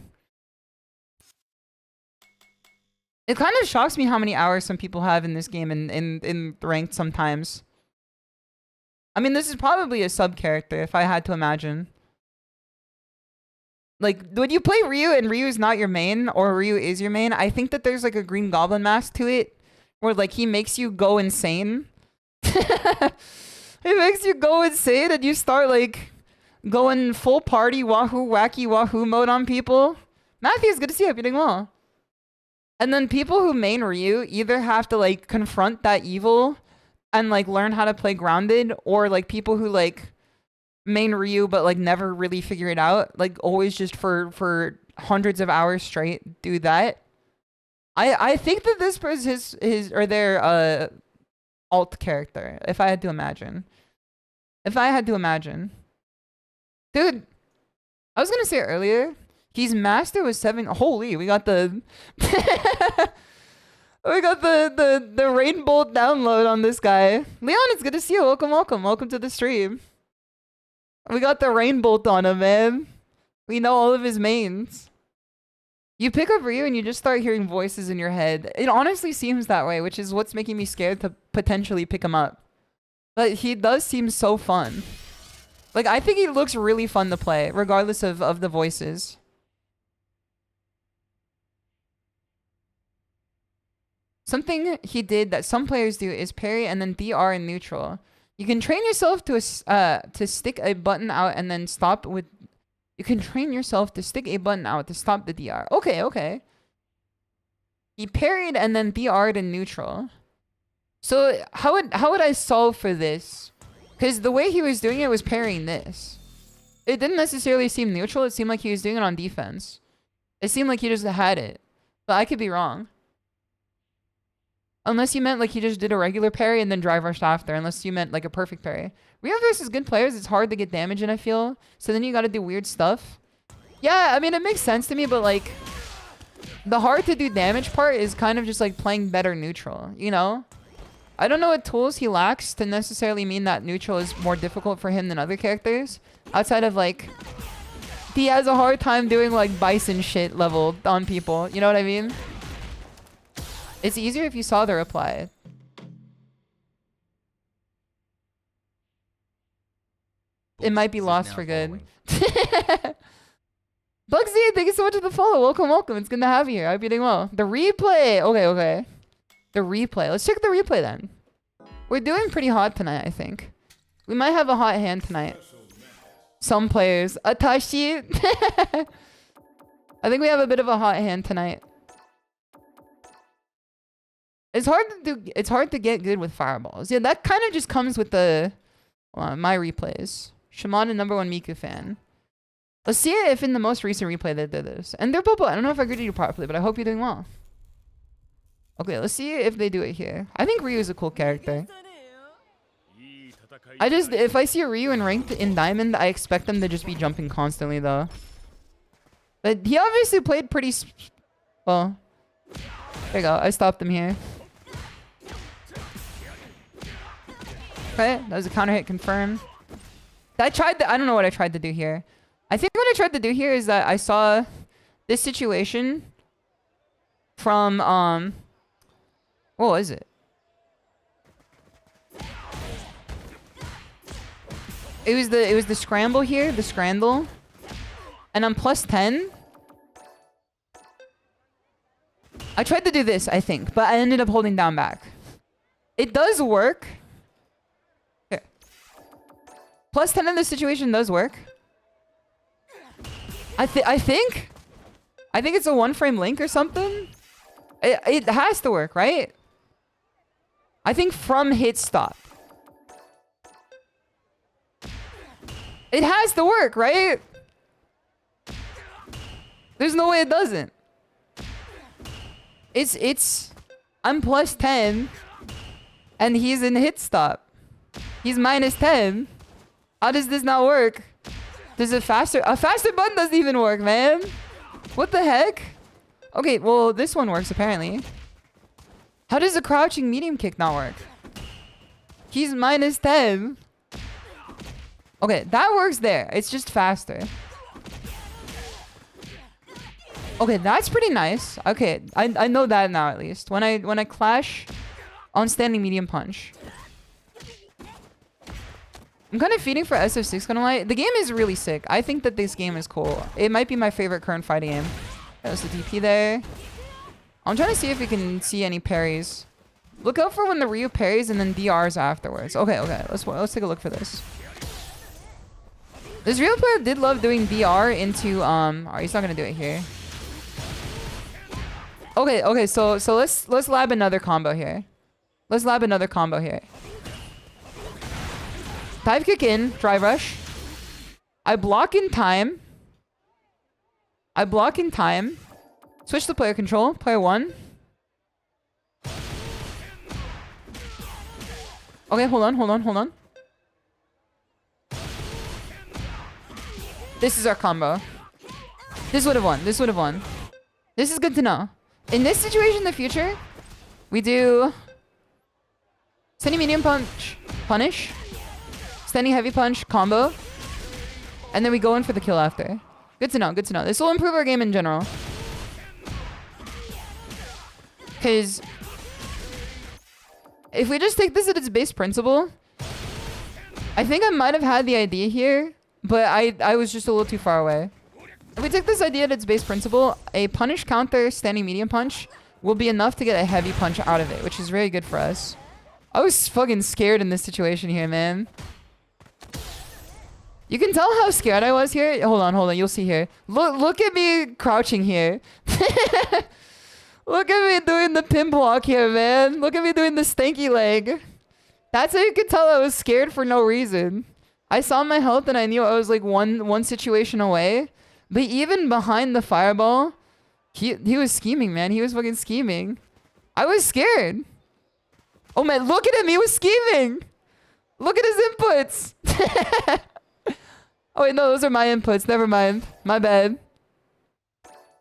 [SPEAKER 5] It kind of shocks me how many hours some people have in this game in ranked sometimes. I mean, this is probably a sub character if I had to imagine. Like, when you play Ryu and Ryu is not your main, or Ryu is your main, I think that there's like a Green Goblin mask to it, where like he makes you go insane. He makes you go insane and you start like going full party wahoo wacky wahoo mode on people. Matthew, it's good to see you. Hope you're doing well. And then people who main Ryu either have to like confront that evil and like learn how to play grounded, or like people who like main Ryu but like never really figure it out, like always just for hundreds of hours straight do that. I think that this was his or their alt character, if I had to imagine. If I had to imagine. Dude, I was gonna say earlier, he's master with 7. Holy, we got the we got the rainbow download on this guy. Leon, it's good to see you. Welcome, welcome. Welcome to the stream. We got the rainbow on him, man. We know all of his mains. You pick up Ryu and you just start hearing voices in your head. It honestly seems that way, which is what's making me scared to potentially pick him up. But he does seem so fun. Like, I think he looks really fun to play, regardless of the voices. Something he did that some players do is parry and then DR in neutral. You can train yourself to stick a button out and then stop with... You can train yourself to stick a button out to stop the DR. Okay, okay. He parried and then DR'd in neutral. So how would I solve for this? Because the way he was doing it was parrying this. It didn't necessarily seem neutral. It seemed like he was doing it on defense. It seemed like he just had it. But I could be wrong. Unless you meant like he just did a regular parry and then drive rushed after. Unless you meant like a perfect parry. Ryu versus good players, it's hard to get damage in, I feel. So then you gotta do weird stuff. Yeah, I mean, it makes sense to me, but like... The hard to do damage part is kind of just like playing better neutral, you know? I don't know what tools he lacks to necessarily mean that neutral is more difficult for him than other characters. Outside of like... He has a hard time doing like bison shit level on people, you know what I mean? It's easier if you saw the reply. It might be lost for good. Bugsy, thank you so much for the follow. Welcome, welcome. It's good to have you here. I hope you're doing well. The replay. Okay, okay. The replay. Let's check the replay then. We're doing pretty hot tonight, I think. We might have a hot hand tonight. Some players. Atashi. I think we have a bit of a hot hand tonight. It's hard to get good with fireballs. Yeah, that kind of just comes with the my replays. Shimada #1 Miku fan. Let's see if in the most recent replay they did this. And they're Bobo. I don't know if I greeted you properly, but I hope you're doing well. Okay, let's see if they do it here. I think Ryu is a cool character. If I see a Ryu in ranked in Diamond, I expect them to just be jumping constantly though. But he obviously played pretty well. There you go. I stopped him here. Okay, that was a counter hit confirmed. I don't know what I tried to do here. I think what I tried to do here is that I saw this situation from what was it? It was the scramble here, the scramble. And I'm +10. I tried to do this, I think, but I ended up holding down back. It does work. Here. +10 in this situation does work. I think it's a 1-frame link or something. It has to work, right? I think from hit stop. It has to work, right? There's no way it doesn't. I'm +10 and he's in hit stop. He's -10. How does this not work? Does a faster button doesn't even work, man. What the heck? Okay, well, this one works apparently. How does a crouching medium kick not work? He's -10. Okay, that works there. It's just faster. Okay, that's pretty nice. Okay, I know that now at least. When I clash on standing medium punch. I'm kind of feeding for SF6 gonna lie. The game is really sick. I think that this game is cool. It might be my favorite current fighting game. There's the DP there. I'm trying to see if we can see any parries. Look out for when the Ryu parries and then DRs afterwards. Okay, okay. Let's take a look for this. This real player did love doing DR into oh, he's not gonna do it here. Okay, okay, so let's lab another combo here. Let's lab another combo here. Dive kick in, drive rush. I block in time. Switch to player control, player 1. Okay, hold on. This is our combo. This would have won. This is good to know. In this situation in the future, we do standing medium punch, punish, standing heavy punch, combo, and then we go in for the kill after. Good to know. This will improve our game in general. Because if we just take this at its base principle, I think I might have had the idea here, but I was just a little too far away. If we take this idea at its base principle, a punish counter standing medium punch will be enough to get a heavy punch out of it, which is very good for us. I was fucking scared in this situation here, man. You can tell how scared I was here. Hold on. You'll see here. Look at me crouching here. Look at me doing the pin block here, man. Look at me doing the stanky leg. That's how you can tell I was scared for no reason. I saw my health and I knew I was like one situation away. But even behind the fireball, he was scheming, man. He was fucking scheming. I was scared. Oh man, look at him. He was scheming. Look at his inputs. Oh wait, no, those are my inputs. Never mind. My bad.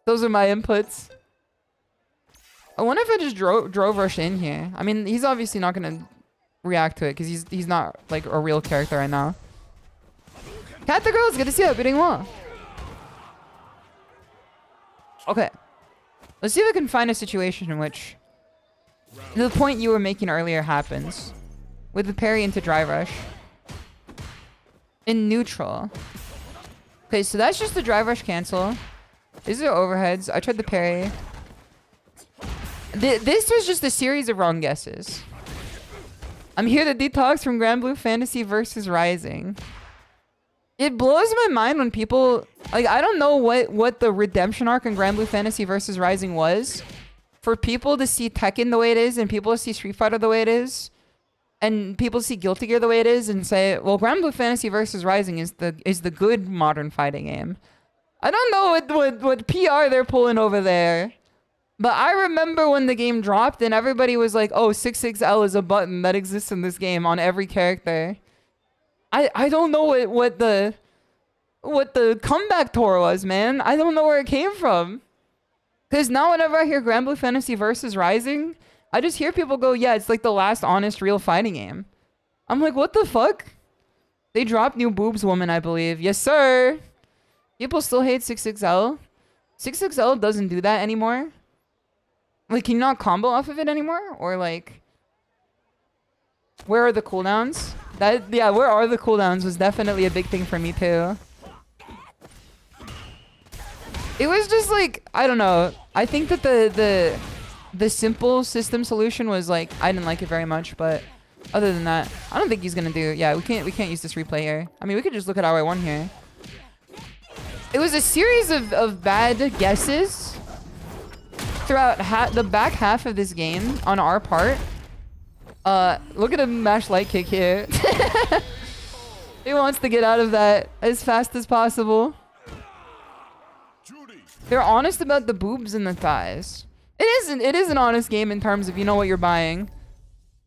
[SPEAKER 5] Those are my inputs. I wonder if I just drove rush in here. I mean, he's obviously not gonna react to it because he's not like a real character right now. Cat the girl, it's good to see you. You're doing well. Okay. Let's see if I can find a situation in which the point you were making earlier happens. With the parry into drive rush. In neutral. Okay, so that's just the drive rush cancel. These are overheads. I tried the parry. This was just a series of wrong guesses. I'm here to detox from Grand Blue Fantasy versus Rising. It blows my mind when people... Like, I don't know what the redemption arc in Grand Blue Fantasy versus Rising was. For people to see Tekken the way it is, and people to see Street Fighter the way it is, and people see Guilty Gear the way it is, and say, well, Grand Blue Fantasy versus Rising is the good modern fighting game. I don't know what PR they're pulling over there. But I remember when the game dropped and everybody was like, oh, 66L is a button that exists in this game on every character. I don't know what the comeback tour was, man. I don't know where it came from. Because now whenever I hear Grand Blue Fantasy versus Rising, I just hear people go, yeah, it's like the last honest real fighting game. I'm like, what the fuck? They dropped New Boobs Woman, I believe. Yes, sir. People still hate 66L. 66L doesn't do that anymore. Like, can you not combo off of it anymore? Or like, where are the cooldowns? Yeah, where are the cooldowns was definitely a big thing for me too. It was just like, I don't know. I think that the simple system solution was like, I didn't like it very much, but other than that, I don't think he's gonna do. Yeah, we can't use this replay here. I mean, we could just look at our one here. It was a series of bad guesses throughout the back half of this game on our part. Look at him mash light kick here. He wants to get out of that as fast as possible. They're honest about the boobs and the thighs. It is an honest game in terms of you know what you're buying.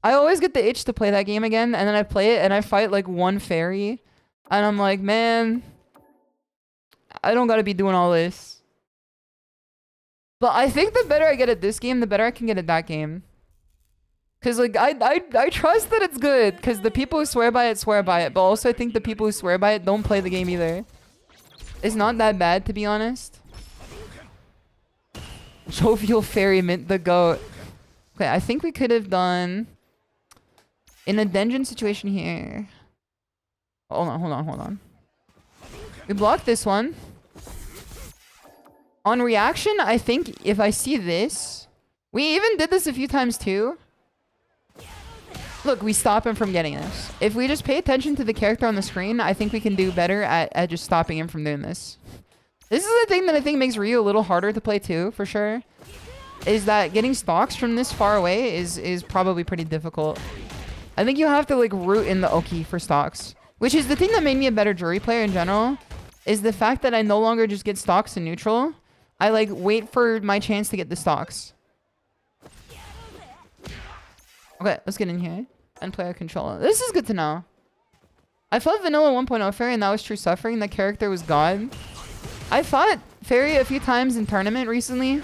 [SPEAKER 5] I always get the itch to play that game again, and then I play it and I fight like one fairy, and I'm like, man, I don't gotta be doing all this. But I think the better I get at this game, the better I can get at that game. Cause like I trust that it's good, cause the people who swear by it, but also I think the people who swear by it don't play the game either. It's not that bad, to be honest. Jovial Fairy Mint the goat. Okay, I think we could have done in a dungeon situation here. Hold on. We blocked this one. On reaction, I think if I see this, we even did this a few times too. Look, we stop him from getting this. If we just pay attention to the character on the screen, I think we can do better at just stopping him from doing this. This is the thing that I think makes Ryu a little harder to play too, for sure. Is that getting stocks from this far away is probably pretty difficult. I think you have to like root in the Oki for stocks. Which is the thing that made me a better jury player in general. Is the fact that I no longer just get stocks in neutral. I like wait for my chance to get the stocks. Okay, let's get in here and play our controller. This is good to know. I fought Vanilla 1.0 Fairy and that was true suffering. That character was God. I fought Fairy a few times in tournament recently,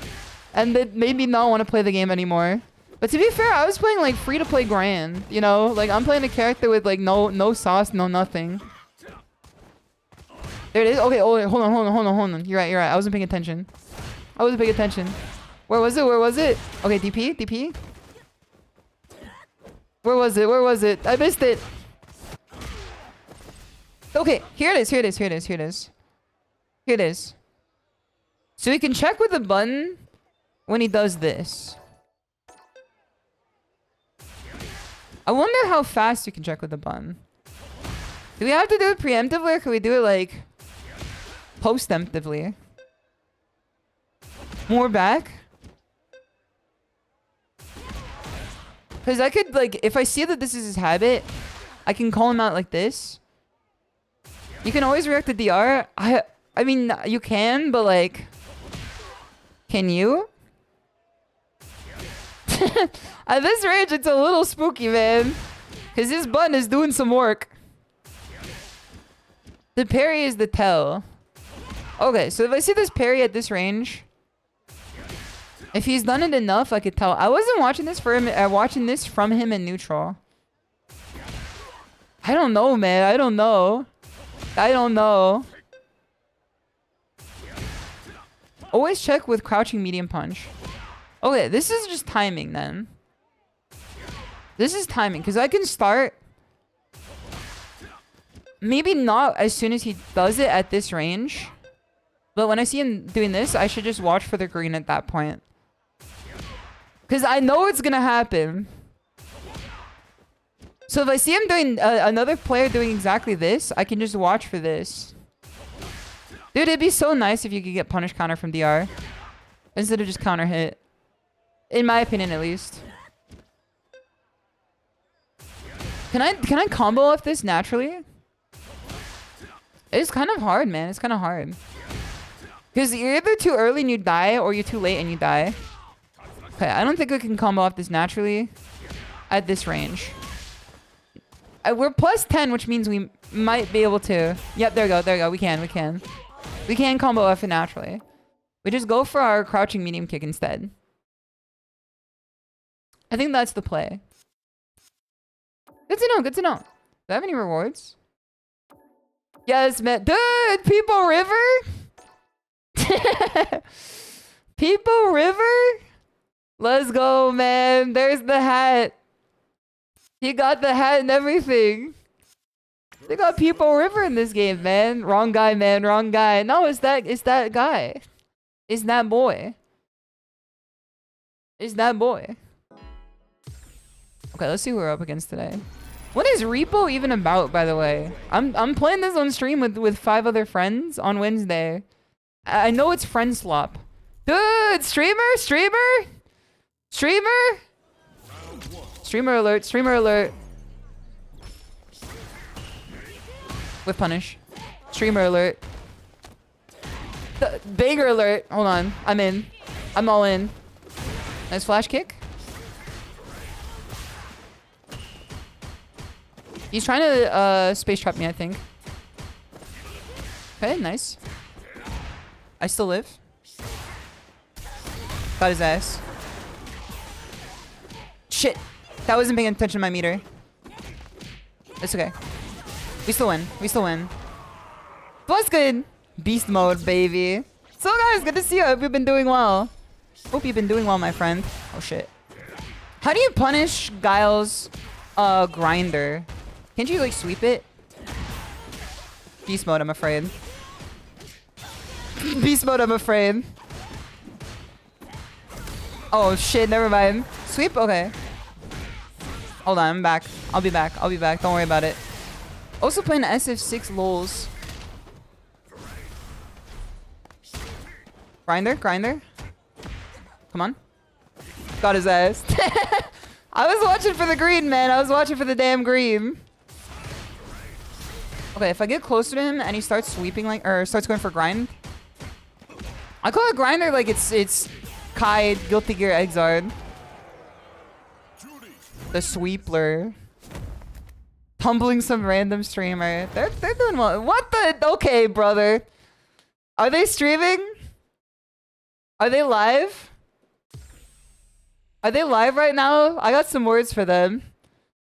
[SPEAKER 5] and it made me not want to play the game anymore. But to be fair, I was playing like free-to-play Grand, you know? Like I'm playing a character with like no sauce, no nothing. There it is. Okay, oh, wait, hold on. You're right. I wasn't paying attention. Where was it? Okay, DP. Where was it? I missed it. Okay, here it is. So we can check with the button when he does this. I wonder how fast you can check with the button. Do we have to do it preemptively or can we do it like post-emptively? More back? Because I could like, if I see that this is his habit, I can call him out like this. You can always react to DR. I mean, you can, but like, can you? At this range, it's a little spooky, man. Because his button is doing some work. The parry is the tell. Okay, so if I see this parry at this range, if he's done it enough, I could tell. I wasn't watching this for him. Watching this from him in neutral. I don't know, man. I don't know. Always check with crouching medium punch. Okay, this is just timing then. This is timing, because I can start... Maybe not as soon as he does it at this range. But when I see him doing this, I should just watch for the green at that point. Because I know it's going to happen. So if I see him doing another player doing exactly this, I can just watch for this. Dude, it'd be so nice if you could get punish counter from DR. Instead of just counter hit. In my opinion, at least. Can I combo off this naturally? It's kind of hard, man. It's kind of hard. Because you're either too early and you die, or you're too late and you die. Okay, I don't think I can combo off this naturally at this range. We're plus 10, which means we might be able to. Yep, there we go. There we go. We can. We can combo off it naturally. We just go for our crouching medium kick instead. I think that's the play. Good to know. Good to know. Do I have any rewards? Yes, man. Dude, People River? People River? Let's go, man. There's the hat. He got the hat and everything. They got People River in this game, man. Wrong guy, man. Wrong guy. No, it's that guy. It's that boy. It's that boy. Okay, let's see who we're up against today. What is Repo even about, by the way? I'm playing this on stream with 5 other friends on Wednesday. I know it's friend slop. Dude, streamer? Streamer alert. With punish. Streamer alert. Banger alert. Hold on. I'm in. I'm all in. Nice flash kick. He's trying to space trap me, I think. Okay, nice. I still live. Got his ass. Shit. That wasn't paying attention to my meter. It's okay. We still win. What's good? Beast mode, baby. So guys, good to see you. I hope you've been doing well. Hope you've been doing well, my friend. Oh shit. How do you punish Guile's grinder? Can't you like sweep it? Beast mode, I'm afraid. Beast mode, I'm afraid. Oh shit, never mind. Sweep? Okay. Hold on, I'm back. I'll be back. Don't worry about it. Also playing SF6 lols. Grinder. Come on. Got his ass. I was watching for the green, man. I was watching for the damn green. Okay, if I get closer to him and he starts sweeping or starts going for grind. I call it grinder like it's Kai, Guilty Gear, Exard. The sweepler. Tumbling some random streamer. They're doing well. What the? Okay, brother. Are they streaming? Are they live? Are they live right now? I got some words for them.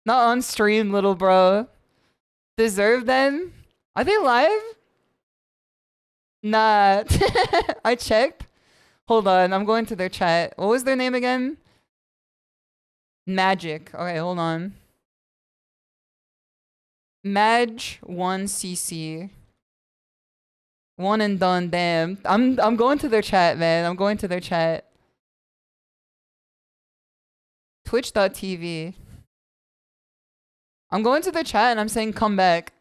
[SPEAKER 5] Not on stream, little bro. Deserve then? Are they live? Nah. I checked. Hold on, I'm going to their chat. What was their name again? Magic. Okay, hold on. Maj1cc. One and done, damn. I'm going to their chat, man. I'm going to their chat. Twitch.tv. I'm going to their chat and I'm saying come back.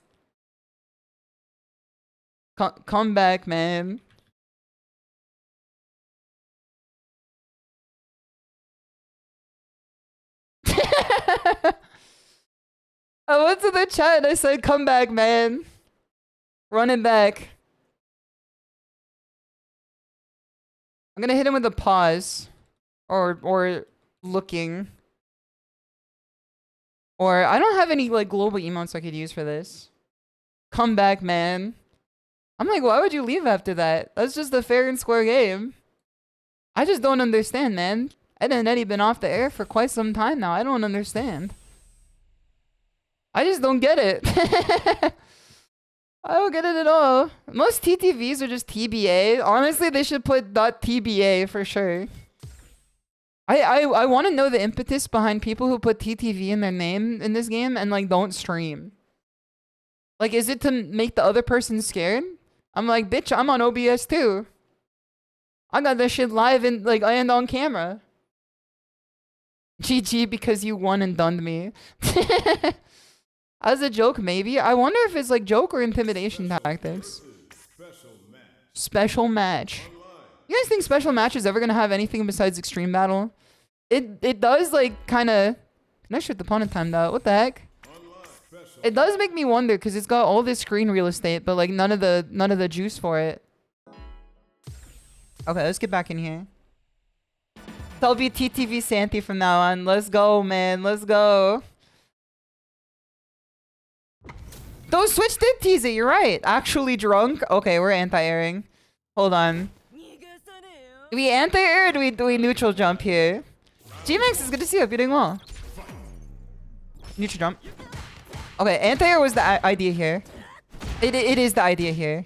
[SPEAKER 5] Come back, man. I went to the chat and I said come back, man. Running back. I'm gonna hit him with a pause. Or looking. Or I don't have any like global emotes I could use for this. Come back, man. I'm like, why would you leave after that? That's just a fair and square game. I just don't understand, man. Ed and Eddie been off the air for quite some time now. I don't understand. I just don't get it. I don't get it at all. Most TTVs are just TBA. Honestly, they should put .tba for sure. I want to know the impetus behind people who put TTV in their name in this game and like don't stream. Like, is it to make the other person scared? I'm like, bitch, I'm on OBS too. I got this shit live and like and on camera. GG because you won and dunned me. As a joke, maybe. I wonder if it's like joke or intimidation tactics. Special match. You guys think special match is ever gonna have anything besides extreme battle? It does like kind of. Can I shoot the opponent timed out? What the heck? It does make me wonder because it's got all this screen real estate, but like none of the juice for it. Okay, let's get back in here. I'll be TTV Santi from now on. Let's go, man. Let's go. Those Switch did tease it. You're right. Actually drunk. Okay, we're anti-airing. Hold on. Do we anti-air or do we neutral jump here? G-Max, it's good to see you. Hope you're doing well. Neutral jump. Okay, anti-air was the idea here. It is the idea here.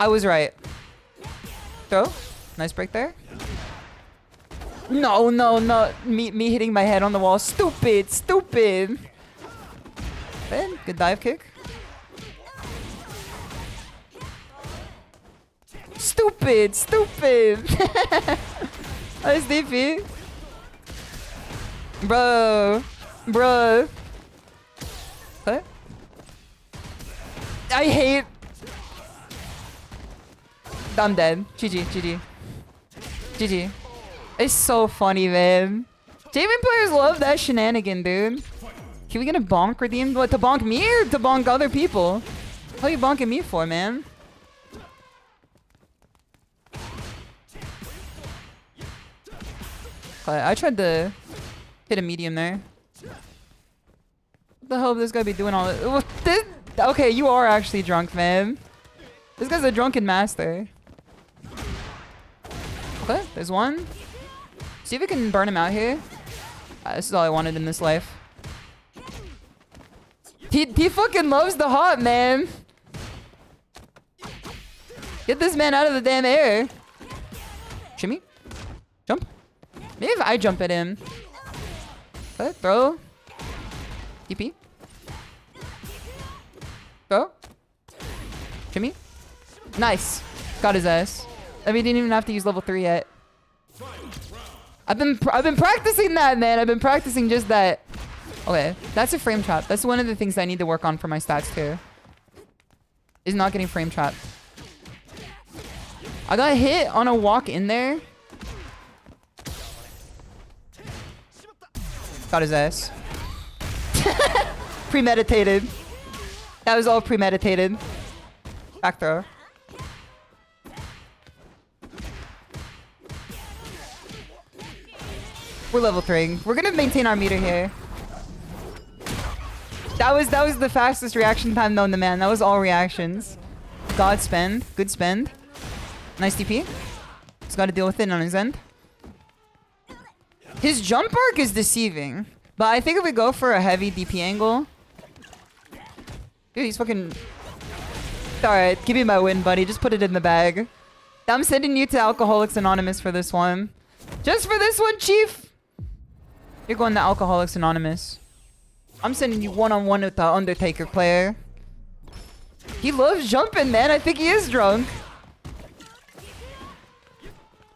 [SPEAKER 5] I was right. Throw. Nice break there. No, no, no. Me hitting my head on the wall. Stupid, stupid. Ben, good dive kick. Stupid, stupid. Nice DP. Bro. Bro. What? I hate... I'm dead. GG, GG. GG. It's so funny, man. Jamie players love that shenanigan, dude. Can we get a bonk redeemed? What, to bonk me or to bonk other people? What are you bonking me for, man? I tried to hit a medium there. What the hell would this guy be doing all this? Okay, you are actually drunk, man. This guy's a drunken master. Okay, there's one. See if we can burn him out here. This is all I wanted in this life. He fucking loves the hot, man. Get this man out of the damn air. Shimmy. Jump. Maybe if I jump at him. Okay, throw. TP. Throw. Shimmy. Nice. Got his ass. I mean, didn't even have to use level 3 yet. I've been practicing that, man. I've been practicing just that. Okay, that's a frame trap. That's one of the things I need to work on for my stats too. Is not getting frame trapped. I got hit on a walk in there. Got his ass. Premeditated. That was all premeditated. Back throw. We're level 3. We're gonna maintain our meter here. That was the fastest reaction time known to man. That was all reactions. God spend. Good spend. Nice DP. He's got to deal with it on his end. His jump arc is deceiving. But I think if we go for a heavy DP angle... Dude, he's fucking... Alright, give me my win, buddy. Just put it in the bag. I'm sending you to Alcoholics Anonymous for this one. Just for this one, Chief! You're going to Alcoholics Anonymous. I'm sending you one-on-one with the Undertaker player. He loves jumping, man. I think he is drunk.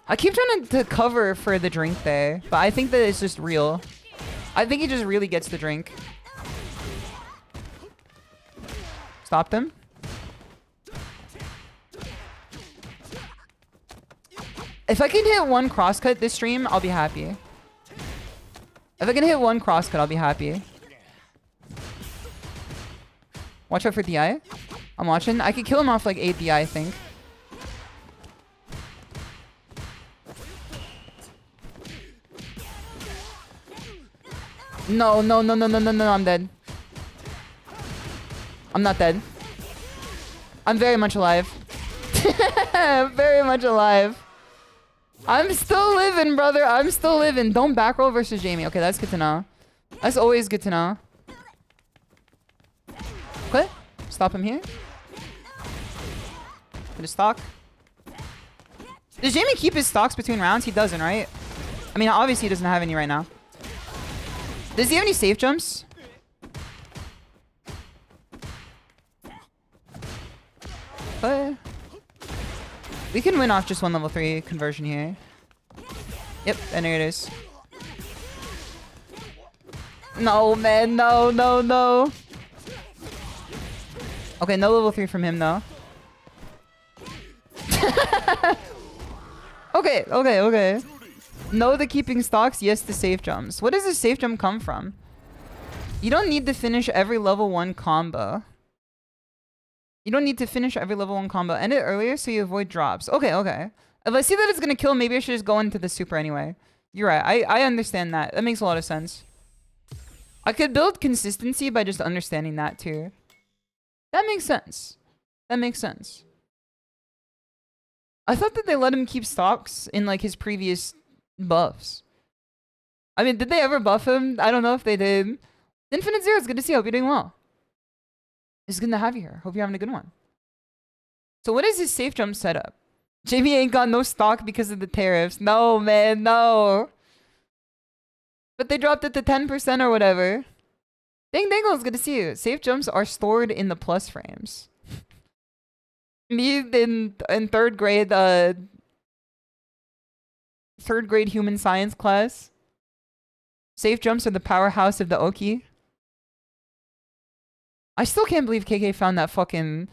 [SPEAKER 5] I keep trying to cover for the drink there, but I think that it's just real. I think he just really gets the drink. Stop them. If I can hit one crosscut this stream, I'll be happy. If I can hit one crosscut, I'll be happy. Watch out for DI. I'm watching. I could kill him off like 8 DI, I think. No, no, no, no, no, no, no, I'm dead. I'm not dead. I'm very much alive. Very much alive. I'm still living, brother. I'm still living. Don't back roll versus Jamie. Okay, that's good to know. That's always good to know. Okay. Stop him here. Get a stock. Does Jamie keep his stocks between rounds? He doesn't, right? I mean, obviously he doesn't have any right now. Does he have any safe jumps? We can win off just one level 3 conversion here. Yep, and there it is. No, man, no, no, no. Okay, no level 3 from him, though. Okay, okay, okay. No to keeping stocks, yes to safe jumps. What does a safe jump come from? You don't need to finish every level 1 combo. You don't need to finish every level 1 combo. End it earlier so you avoid drops. Okay, okay. If I see that it's gonna kill, maybe I should just go into the super anyway. You're right. I understand that. That makes a lot of sense. I could build consistency by just understanding that too. That makes sense. That makes sense. I thought that they let him keep stocks in like his previous buffs. I mean, did they ever buff him? I don't know if they did. Infinite Zero, it's good to see you. Hope you're doing well. It's good to have you here. Hope you're having a good one. So what is his safe jump setup? Jamie ain't got no stock because of the tariffs. No, man, no. But they dropped it to 10% or whatever. Ding Dingle, it's good to see you. Safe jumps are stored in the plus frames. Me in third grade human science class. Safe jumps are the powerhouse of the Oki. I still can't believe KK found that fucking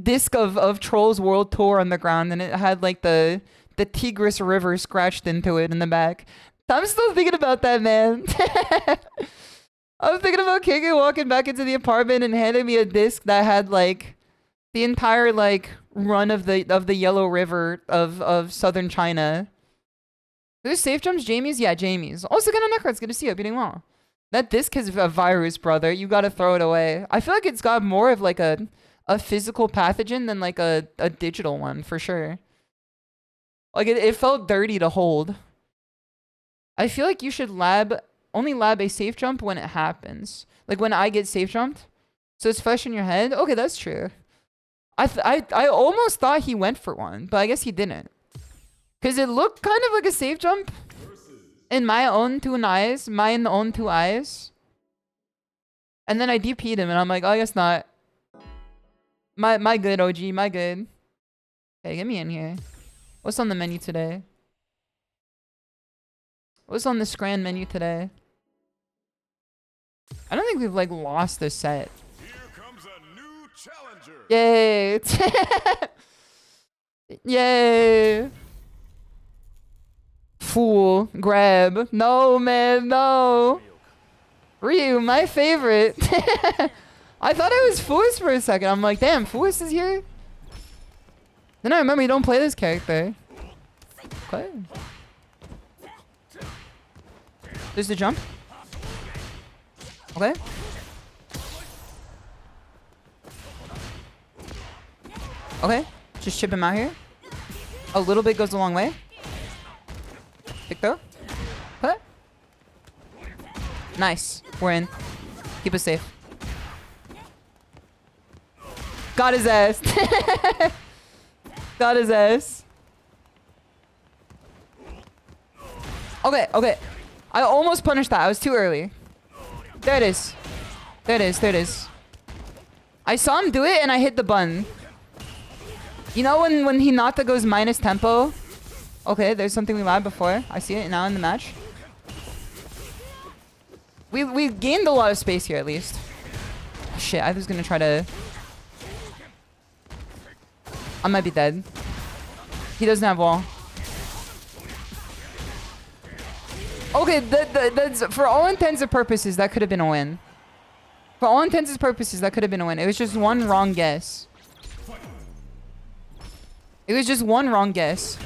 [SPEAKER 5] disc of Trolls World Tour on the ground and it had like the Tigris River scratched into it in the back. I'm still thinking about that, man. I was thinking about KK walking back into the apartment and handing me a disc that had like the entire like run of the Yellow River of southern China. Who's safe jumps? Jamie's? Yeah, Jamie's. Also, kind of Necro, good to see you. Hope you're doing well. That disc is a virus, brother. You gotta throw it away. I feel like it's got more of like a physical pathogen than like a digital one, for sure. Like it felt dirty to hold. I feel like you should only lab a safe jump when it happens. Like when I get safe jumped. So it's fresh in your head. Okay, that's true. I almost thought he went for one, but I guess he didn't. Because it looked kind of like a safe jump. In my own two eyes. And then I DP'd him and I'm like, oh, I guess not. My good, OG, my good. Hey, get me in here. What's on the menu today? What's on the Scran menu today? I don't think we've like lost this set.
[SPEAKER 4] Here comes a new challenger.
[SPEAKER 5] Yay! Yay! Fool, grab. No, man, no. Ryu, my favorite. I thought it was Fuis for a second. I'm like, damn, Fuis is here? Then I remember you don't play this character. Okay. There's the jump. Okay. Okay. Just chip him out here. A little bit goes a long way. Pick throw. What? Nice. We're in. Keep us safe. Got his ass. Got his ass. Okay, okay. I almost punished that. I was too early. There it is. There it is. There it is. I saw him do it and I hit the button. You know when Hinata goes minus tempo? Okay, there's something we lagged before. I see it now in the match. We gained a lot of space here at least. Shit, I was gonna try to... I might be dead. He doesn't have wall. Okay, that's for all intents and purposes, that could have been a win. For all intents and purposes, that could have been a win. It was just one wrong guess. It was just one wrong guess.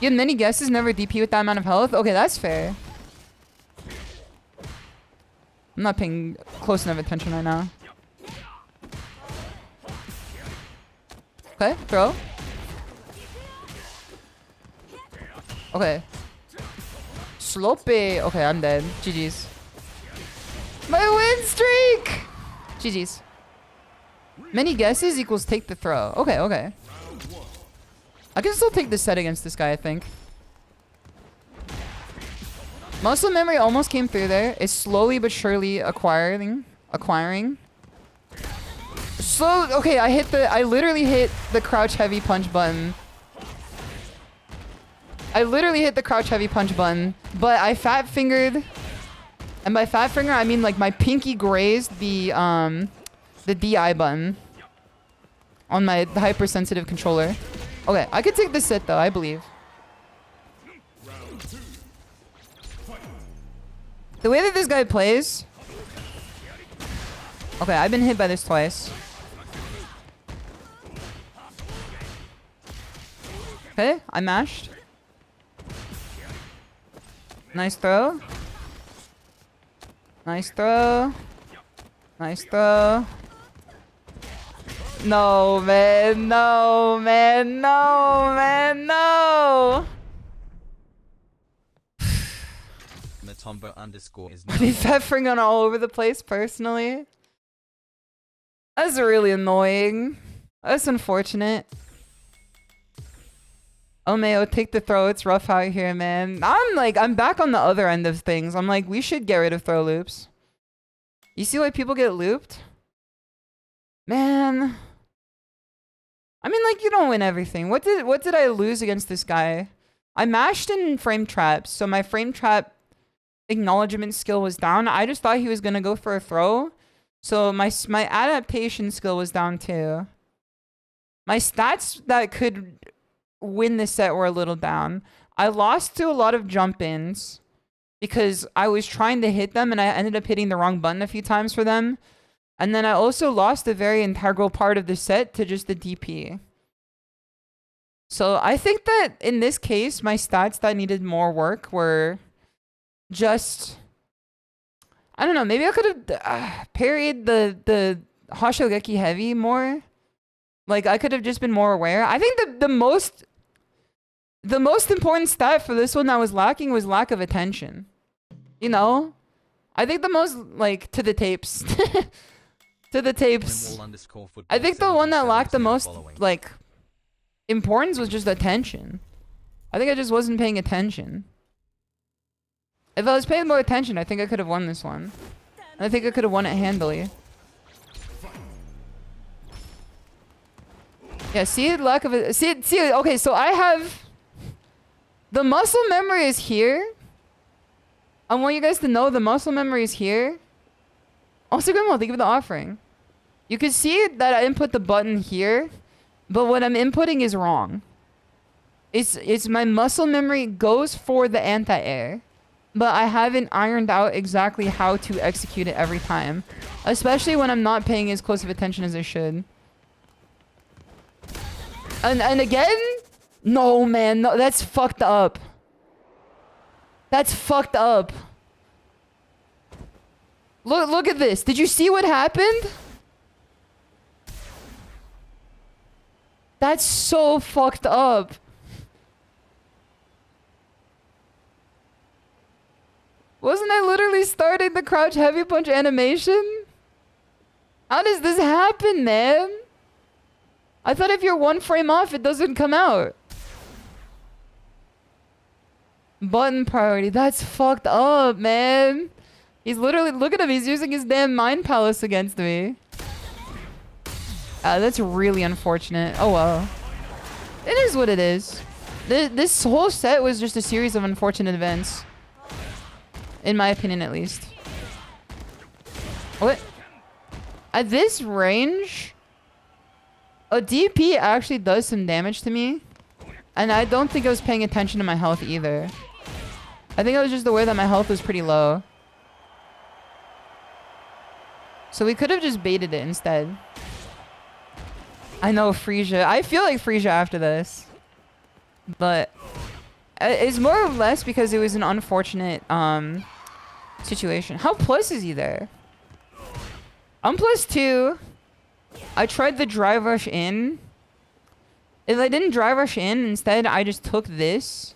[SPEAKER 5] You had many guesses, never DP with that amount of health? Okay, that's fair. I'm not paying close enough attention right now. Okay, throw. Okay. Sloppy. Okay, I'm dead. GG's. My win streak! GG's. Many guesses equals take the throw. Okay, okay. I can still take this set against this guy, I think. Muscle memory almost came through there. It's slowly but surely acquiring. Slow. Okay, I literally hit the crouch heavy punch button. I literally hit the crouch heavy punch button, but I fat fingered, and by fat finger I mean like my pinky grazed the DI button on my hypersensitive controller. Okay, I could take this set though, I believe. The way that this guy plays. Okay, I've been hit by this twice. Okay, I mashed. Nice throw. Nice throw. Nice throw. No, man. No, man. No, man. No.
[SPEAKER 6] Matombo underscore is
[SPEAKER 5] I've been peppering on all over the place personally. That's really annoying. That's unfortunate. Oh, Mayo, take the throw. It's rough out here, man. I'm back on the other end of things. I'm like, we should get rid of throw loops. You see why people get looped? Man. I mean, like, you don't win everything. What did I lose against this guy? I mashed in frame traps, so my frame trap acknowledgement skill was down. I just thought he was going to go for a throw. So my adaptation skill was down too. My stats that could win this set were a little down. I lost to a lot of jump-ins because I was trying to hit them and I ended up hitting the wrong button a few times for them. And then I also lost a very integral part of the set to just the DP. So I think that in this case, my stats that needed more work were just... I don't know, maybe I could have parried the Hoshogeki heavy more. Like, I could have just been more aware. I think the most important stat for this one that was lacking was lack of attention. You know? I think the most, like, to the tapes. To the tapes. I think the one that lacked the most, like, importance was just attention. I think I just wasn't paying attention. If I was paying more attention, I think I could have won this one. And I think I could have won it handily. Yeah, see, lack of it. See, okay, so I have... The muscle memory is here. I want you guys to know the muscle memory is here. Also, Grandma, thank you for the offering. You can see that I input the button here, but what I'm inputting is wrong. It's my muscle memory goes for the anti-air, but I haven't ironed out exactly how to execute it every time, especially when I'm not paying as close of attention as I should. And again, no, man, no, that's fucked up. That's fucked up. Look at this. Did you see what happened? That's so fucked up. Wasn't I literally starting the crouch heavy punch animation? How does this happen, man? I thought if you're one frame off, it doesn't come out. Button priority. That's fucked up, man. He's literally, look at him. He's using his damn mind palace against me. That's really unfortunate. Oh, well. It is what it is. This whole set was just a series of unfortunate events. In my opinion, at least. What? At this range, a DP actually does some damage to me. And I don't think I was paying attention to my health either. I think I was just aware that my health was pretty low. So we could have just baited it instead. I know, Frisia. I feel like Frisia after this. But it's more or less because it was an unfortunate situation. How plus is he there? I'm +2. I tried the drive rush in. If I didn't drive rush in, instead I just took this.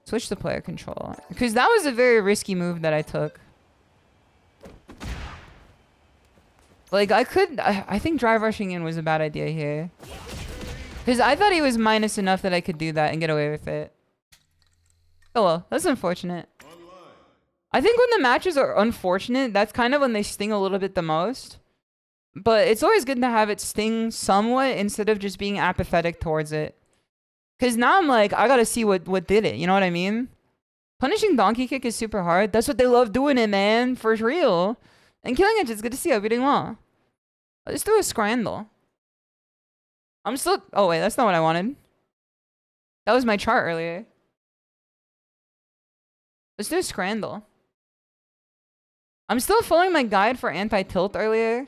[SPEAKER 5] Switch to player control. Because that was a very risky move that I took. Like, I think drive rushing in was a bad idea here. Because I thought he was minus enough that I could do that and get away with it. Oh well, that's unfortunate. I think when the matches are unfortunate, that's kind of when they sting a little bit the most. But it's always good to have it sting somewhat instead of just being apathetic towards it. Because now I'm like, I gotta see what did it. You know what I mean? Punishing donkey kick is super hard. That's what they love doing it, man. For real. And killing it is good to see. I'm doing well. Let's do a scrandle. I'm still... Oh, wait. That's not what I wanted. That was my chart earlier. Let's do a scrandle. I'm still following my guide for anti-tilt earlier.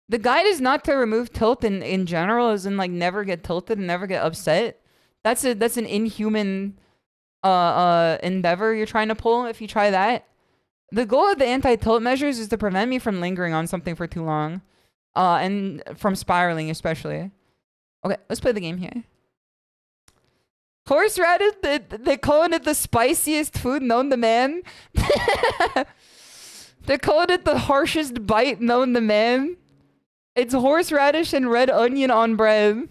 [SPEAKER 5] The guide is not to remove tilt in general, as in like never get tilted and never get upset. That's an inhuman endeavor you're trying to pull if you try that. The goal of the anti-tilt measures is to prevent me from lingering on something for too long. And from spiraling especially. Okay, let's play the game here. Horseradish, they're calling it the spiciest food known to man. They're calling it the harshest bite known to man. It's horseradish and red onion on bread.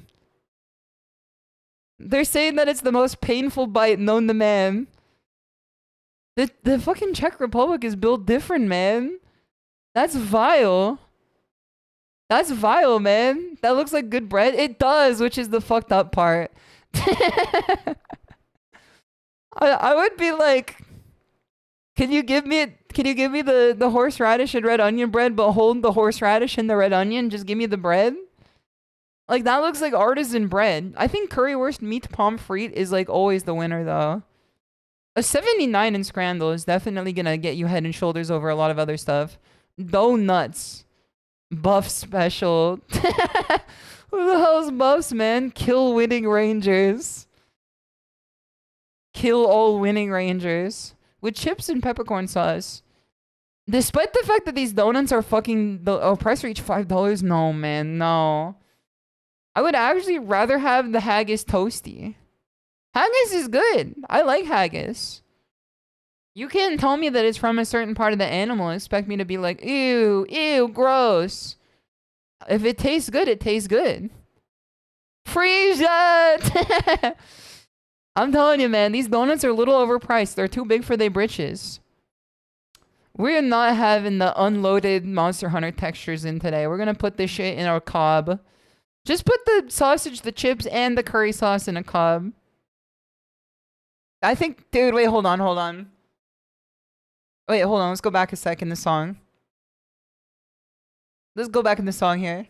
[SPEAKER 5] They're saying that it's the most painful bite known to man. The fucking Czech Republic is built different, man. That's vile. That's vile, man. That looks like good bread. It does, which is the fucked up part. I would be like, can you give me the horseradish and red onion bread, but hold the horseradish and the red onion? Just give me the bread. Like, that looks like artisan bread. I think currywurst meat pomfret is like always the winner though. A 79 in Scrandle is definitely gonna get you head and shoulders over a lot of other stuff. Donuts. Buff special. Who the hell's buffs, man? Kill winning rangers. Kill all winning rangers. With chips and peppercorn sauce. Despite the fact that these donuts are fucking... price reach $5? No, man, no. I would actually rather have the haggis toasty. Haggis is good. I like haggis. You can't tell me that it's from a certain part of the animal and expect me to be like, ew, ew, gross. If it tastes good, it tastes good. Frisia! I'm telling you, man, these donuts are a little overpriced. They're too big for their britches. We're not having the unloaded Monster Hunter textures in today. We're gonna put this shit in our cob. Just put the sausage, the chips, and the curry sauce in a cob. I think... Dude, wait, hold on. Wait, hold on. Let's go back a sec in the song. Let's go back in the song here.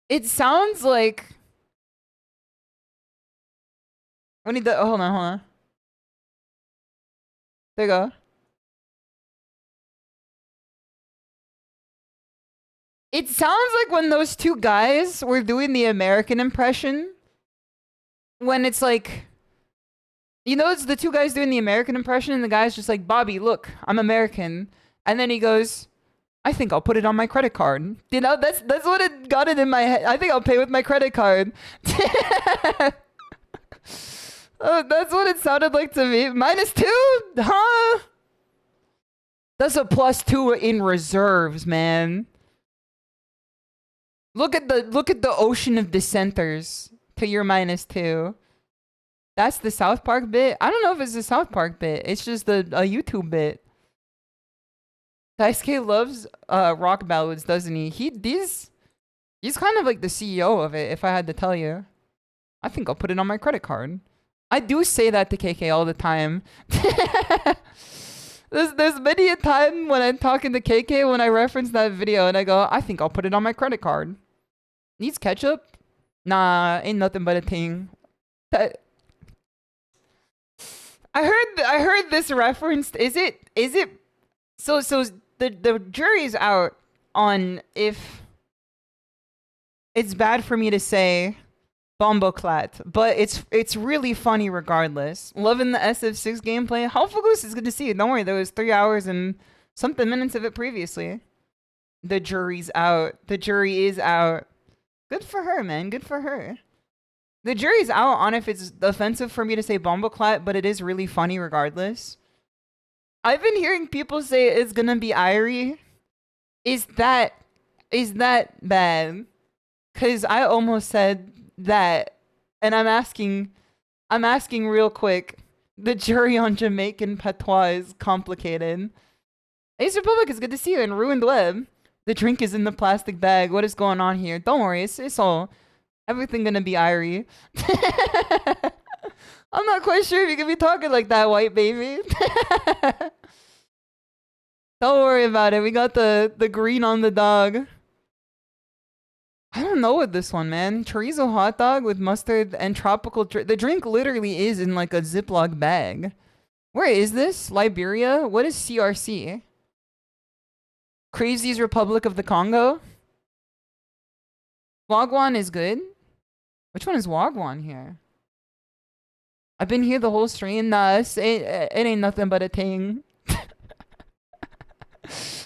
[SPEAKER 5] It sounds like... We need the... Oh, hold on. There you go. It sounds like when those two guys were doing the American impression. When it's like... You know, it's the two guys doing the American impression and the guy's just like, Bobby, look, I'm American. And then he goes, I think I'll put it on my credit card. You know, that's what it got it in my head. I think I'll pay with my credit card. Oh, that's what it sounded like to me. -2? Huh? That's a +2 in reserves, man. Look at the ocean of dissenters to your -2. That's the South Park bit. I don't know if it's the South Park bit. It's just a YouTube bit. Daisuke loves rock ballads, doesn't he? He's kind of like the CEO of it, if I had to tell you. I think I'll put it on my credit card. I do say that to KK all the time. There's many a time when I'm talking to KK when I reference that video and I go, I think I'll put it on my credit card. Needs ketchup? Nah, ain't nothing but a thing. I heard this referenced. Is it so the jury's out on if it's bad for me to say Bomboclat, but it's really funny regardless. Loving the SF6 gameplay. How Goose is good to see. Don't worry, there was 3 hours and something minutes of it previously. The jury's out. The jury is out. Good for her, man. Good for her. The jury's out on if it's offensive for me to say Bomboclat, but it is really funny regardless. I've been hearing people say it's gonna be Irie. Is that bad?
[SPEAKER 2] Cause I almost said that, and I'm asking real quick. The jury on Jamaican patois is complicated. Ace Republic, is good to see you. And Ruined Web, the drink is in the plastic bag. What is going on here? Don't worry, it's all everything gonna be Irie. I'm not quite sure if you can be talking like that, white baby. Don't worry about it. We got the green on the dog. I don't know with this one, man. Chorizo hot dog with mustard and tropical the drink literally is in like a Ziploc bag. Where is this? Liberia? What is CRC? Crazy's Republic of the Congo? Wagwan is good. Which one is Wagwan here? I've been here the whole stream. Nah, it ain't nothing but a thing.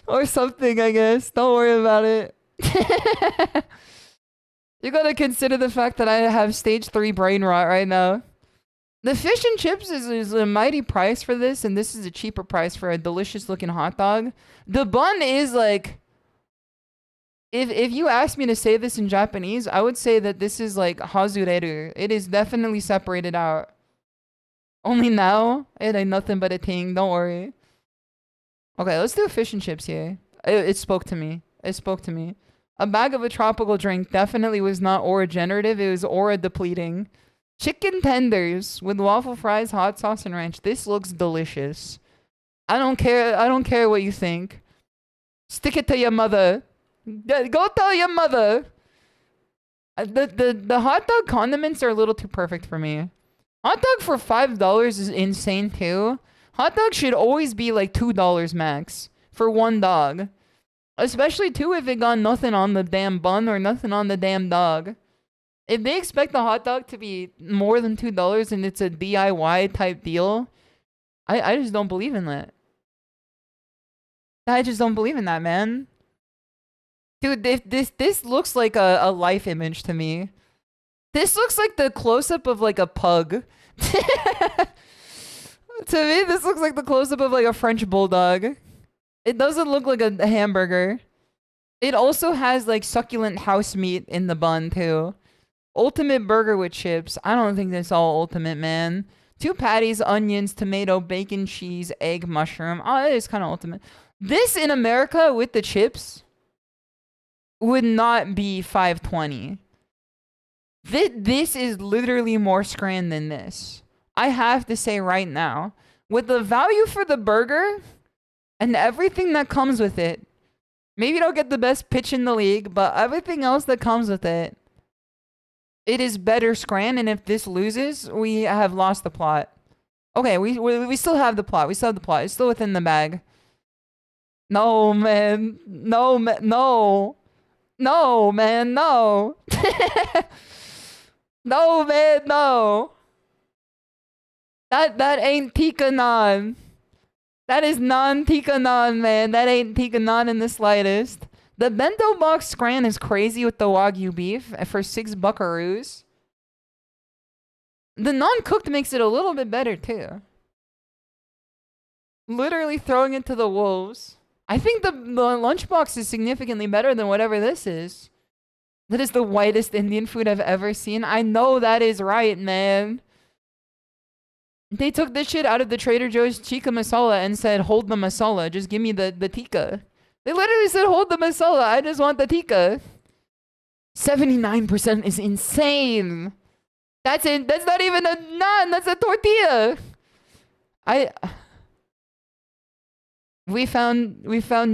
[SPEAKER 2] Or something, I guess. Don't worry about it. You gotta consider the fact that I have stage 3 brain rot right now. The fish and chips is a mighty price for this, and this is a cheaper price for a delicious looking hot dog. The bun is like... If you ask me to say this in Japanese, I would say that this is like hazureru. It is definitely separated out. Only now, it ain't nothing but a thing. Don't worry. Okay, let's do fish and chips here. It spoke to me. It spoke to me. A bag of a tropical drink definitely was not aura generative. It was aura depleting. Chicken tenders with waffle fries, hot sauce, and ranch. This looks delicious. I don't care. I don't care what you think. Stick it to your mother. Go tell your mother. The hot dog condiments are a little too perfect for me. Hot dog for $5 is insane too. Hot dog should always be like $2 max for one dog. Especially too if it got nothing on the damn bun or nothing on the damn dog. If they expect the hot dog to be more than $2 and it's a DIY type deal, I just don't believe in that. I just don't believe in that, man. Dude, this looks like a life image to me. This looks like the close-up of like a pug. To me, this looks like the close-up of like a French bulldog. It doesn't look like a hamburger. It also has like succulent house meat in the bun too. Ultimate burger with chips. I don't think that's all ultimate, man. 2 patties, onions, tomato, bacon, cheese, egg, mushroom. Oh, that is kind of ultimate. This in America with the chips would not be $5.20. This is literally more scran than this. I have to say right now. With the value for the burger and everything that comes with it, maybe you don't get the best pitch in the league, but everything else that comes with it, it is better scran, and if this loses, we have lost the plot. Okay, we still have the plot. We still have the plot. It's still within the bag. No, man. No, man. No. No, man. No. No, man. No. That ain't Tikanon. That is non-Tikanon, man. That ain't Tikanon in the slightest. The bento box scran is crazy with the Wagyu beef for 6 buckaroos. The non-cooked makes it a little bit better too. Literally throwing it to the wolves. I think the lunchbox is significantly better than whatever this is. That is the whitest Indian food I've ever seen. I know that is right, man. They took this shit out of the Trader Joe's Chica Masala and said, hold the masala. Just give me the tikka. They literally said, hold the masala. I just want the tikka. 79% is insane. That's it. That's not even a naan. That's a tortilla. We found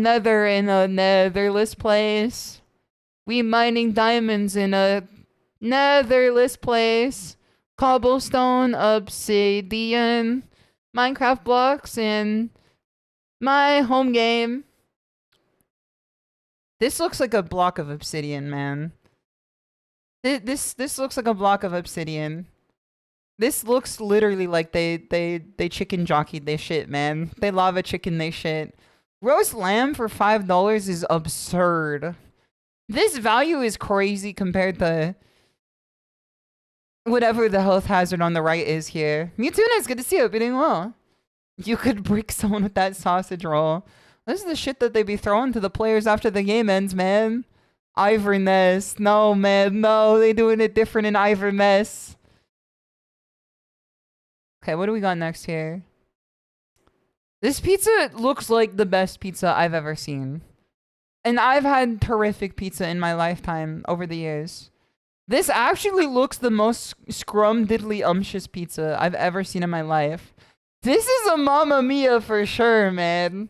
[SPEAKER 2] nether in a netherless place. We mining diamonds in a netherless place. Cobblestone, obsidian, Minecraft blocks, and my home game. This looks like a block of obsidian, man. This looks like a block of obsidian. This looks literally like they chicken jockeyed their shit, man. They lava chicken they shit. Roast lamb for $5 is absurd. This value is crazy compared to whatever the health hazard on the right is here. Mewtuna, it's good to see you. Hope you're doing well. You could brick someone with that sausage roll. This is the shit that they be throwing to the players after the game ends, man.
[SPEAKER 5] Iverness. No, man. No, they doing it different in Iverness. Okay, what do we got next here? This pizza looks like the best pizza I've ever seen. And I've had terrific pizza in my lifetime over the years. This actually looks the most scrum-diddly-umptious pizza I've ever seen in my life. This is a Mamma Mia for sure, man.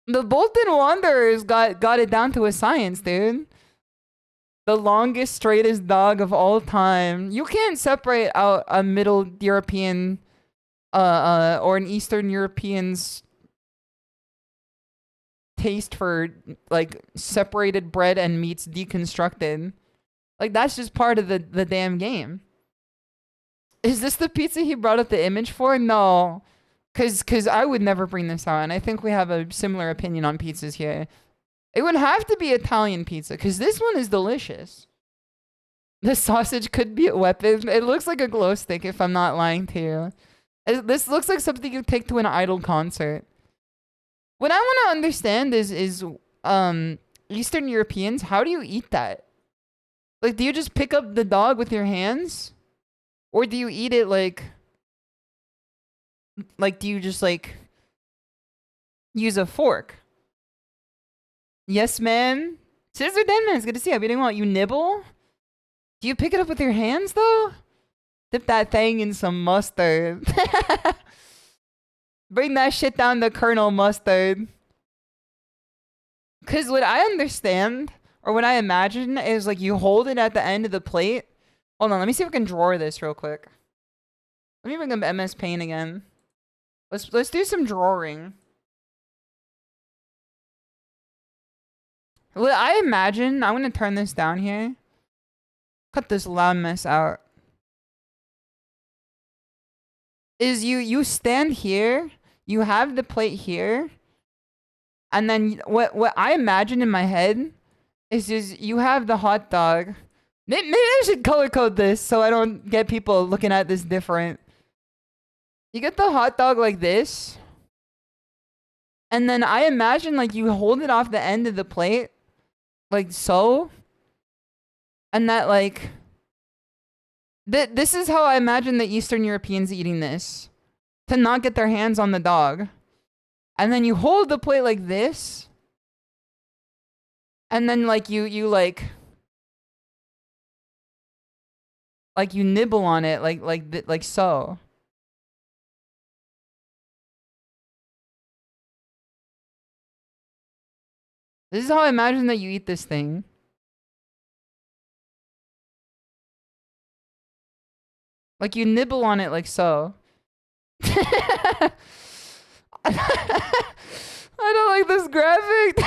[SPEAKER 5] The Bolton Wanderers got it down to a science, dude. The longest, straightest dog of all time. You can't separate out a Middle European or an Eastern European's taste for like separated bread and meats deconstructed. Like that's just part of the damn game. Is this the pizza he brought up the image for? No. Cause I would never bring this out, and I think we have a similar opinion on pizzas here. It would have to be Italian pizza, cause this one is delicious. The sausage could be a weapon. It looks like a glow stick, if I'm not lying to you. This looks like something you take to an Idol concert. What I want to understand is Eastern Europeans, how do you eat that? Like, do you just pick up the dog with your hands? Or do you eat it like do you just like use a fork? Yes, man. Scissor Denman, it's good to see you. How you doing? What, you nibble? Do you pick it up with your hands though? Dip that thing in some mustard. Bring that shit down to Colonel Mustard. Cause what I understand, or what I imagine, is like you hold it at the end of the plate. Hold on, let me see if I can draw this real quick. Let me bring up MS Paint again. Let's do some drawing. What I imagine, I'm gonna turn this down here. Cut this loud mess out. Is you stand here, you have the plate here, and then what I imagine in my head is you have the hot dog. Maybe I should color code this so I don't get people looking at this different. You get the hot dog like this, and then I imagine like you hold it off the end of the plate, like so, and that like this is how I imagine the Eastern Europeans eating this, to not get their hands on the dog. And then you hold the plate like this, and then like you nibble on it like so. This is how I imagine that you eat this thing. Like you nibble on it like so. I don't like this graphic.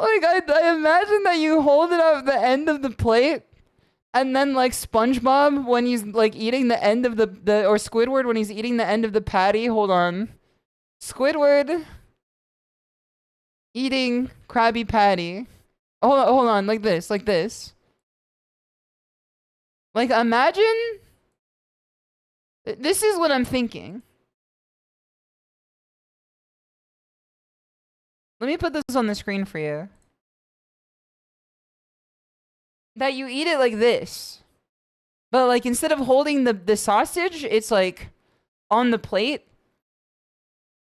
[SPEAKER 5] Like I imagine that you hold it off the end of the plate, and then like SpongeBob when he's like eating the end of the or Squidward when he's eating the end of the patty. Hold on. Squidward eating Krabby Patty. Hold on, like this. Like imagine, this is what I'm thinking. Let me put this on the screen for you. That you eat it like this. But like instead of holding the sausage, it's like on the plate.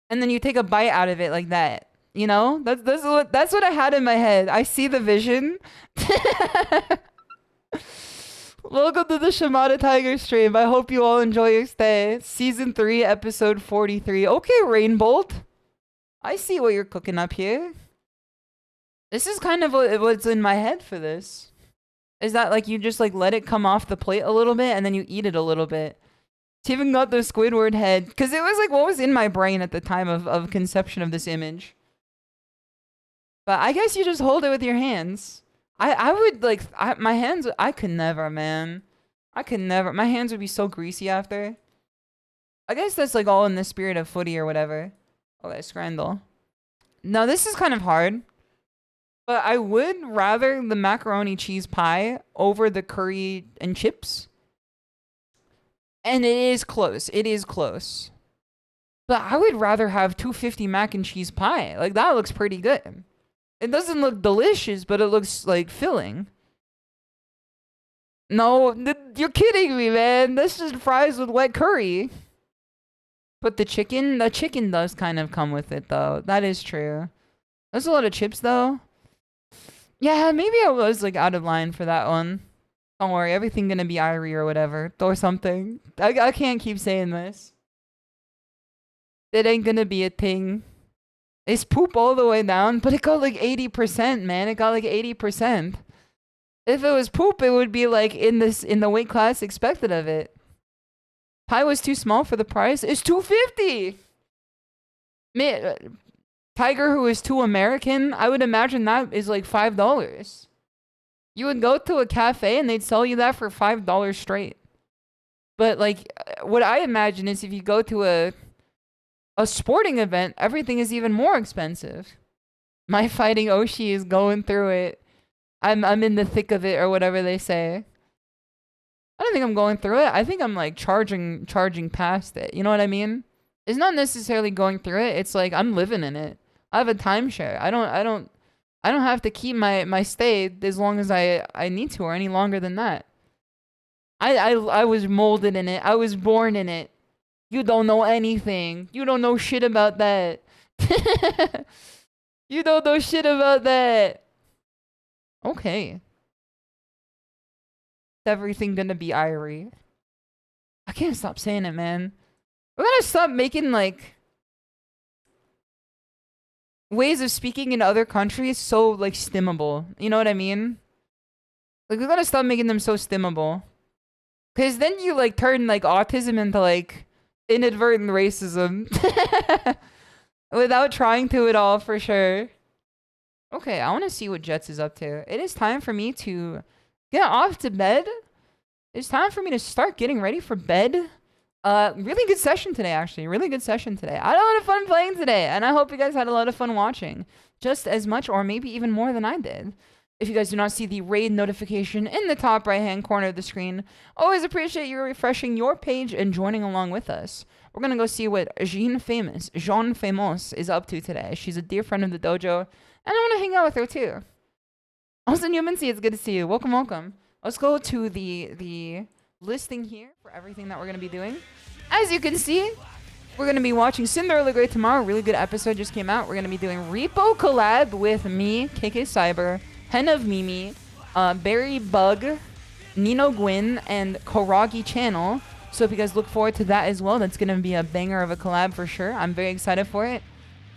[SPEAKER 5] And then you take a bite out of it like that. You know? That's what I had in my head. I see the vision. Welcome to the ShimadaTiger stream. I hope you all enjoy your stay. Season 3, episode 43. Okay, Rainbolt. I see what you're cooking up here. This is kind of what's in my head for this. Is that like you just like let it come off the plate a little bit and then you eat it a little bit. It's even got the Squidward head. Because it was like what was in my brain at the time of conception of this image. But I guess you just hold it with your hands. I would like, my hands, I could never, man. I could never. My hands would be so greasy after. I guess that's like all in the spirit of footy or whatever. Oh, that scrandle. No, this is kind of hard. But I would rather the macaroni cheese pie over the curry and chips. And it is close. It is close. But I would rather have 250 mac and cheese pie. Like, that looks pretty good. It doesn't look delicious, but it looks like filling. No, you're kidding me, man. This is fries with wet curry. But the chicken does kind of come with it, though. That is true. There's a lot of chips, though. Yeah, maybe I was, like, out of line for that one. Don't worry, everything gonna be Irie or whatever. Or something. I can't keep saying this. It ain't gonna be a thing. It's poop all the way down, but it got like 80%, man. It got like 80%. If it was poop, it would be like in the weight class expected of it. Pie was too small for the price. It's $2.50. Man, Tiger, who is too American, I would imagine that is like $5. You would go to a cafe and they'd sell you that for $5 straight. But like, what I imagine is if you go to a sporting event, everything is even more expensive. My fighting Oshi is going through it. I'm in the thick of it, or whatever they say. I don't think I'm going through it. I think I'm like charging past it. You know what I mean? It's not necessarily going through it. It's like I'm living in it. I have a timeshare. I don't have to keep my stay as long as I need to, or any longer than that. I was molded in it. I was born in it. You don't know anything. You don't know shit about that. You don't know shit about that. Okay. Is everything gonna be Irie? I can't stop saying it, man. We're gonna stop making, like, ways of speaking in other countries so, like, stimmable. You know what I mean? Like, we gotta stop making them so stimmable. Because then you, like, turn, like, autism into, like, inadvertent racism. Without trying to at all, for sure. Okay, I want to see what Jets is up to. It is time for me to get off to bed. It's time for me to start getting ready for bed. Really good session today, actually. Really good session today. I had a lot of fun playing today, and I hope you guys had a lot of fun watching. Just as much, or maybe even more than I did. If you guys do not see the raid notification in the top right-hand corner of the screen, always appreciate you refreshing your page and joining along with us. We're going to go see what Jean Famous is up to today. She's a dear friend of the dojo, and I want to hang out with her too. Also, Newman, it's good to see you. Welcome, welcome. Let's go to the listing here for everything that we're going to be doing. As you can see, we're going to be watching Cinderella Grey tomorrow. Really good episode just came out. We're going to be doing Repo collab with me, KK Cyber, Hen of Mimi, Barry Bug, Nino Gwyn, and Koragi Channel. So if you guys look forward to that as well, that's going to be a banger of a collab for sure. I'm very excited for it.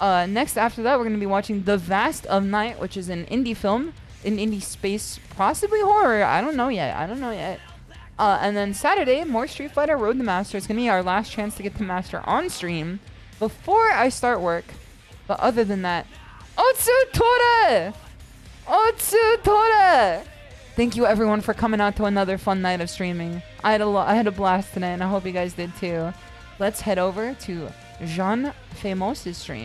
[SPEAKER 5] Next, after that, we're going to be watching The Vast of Night, which is an indie film, an indie space, possibly horror. I don't know yet. And then Saturday, more Street Fighter Road to Master. It's going to be our last chance to get to Master on stream before I start work. But other than that, Otsu Tora! Thank you everyone for coming out to another fun night of streaming. I had a blast today, and I hope you guys did too. Let's head over to Jean Famous' stream.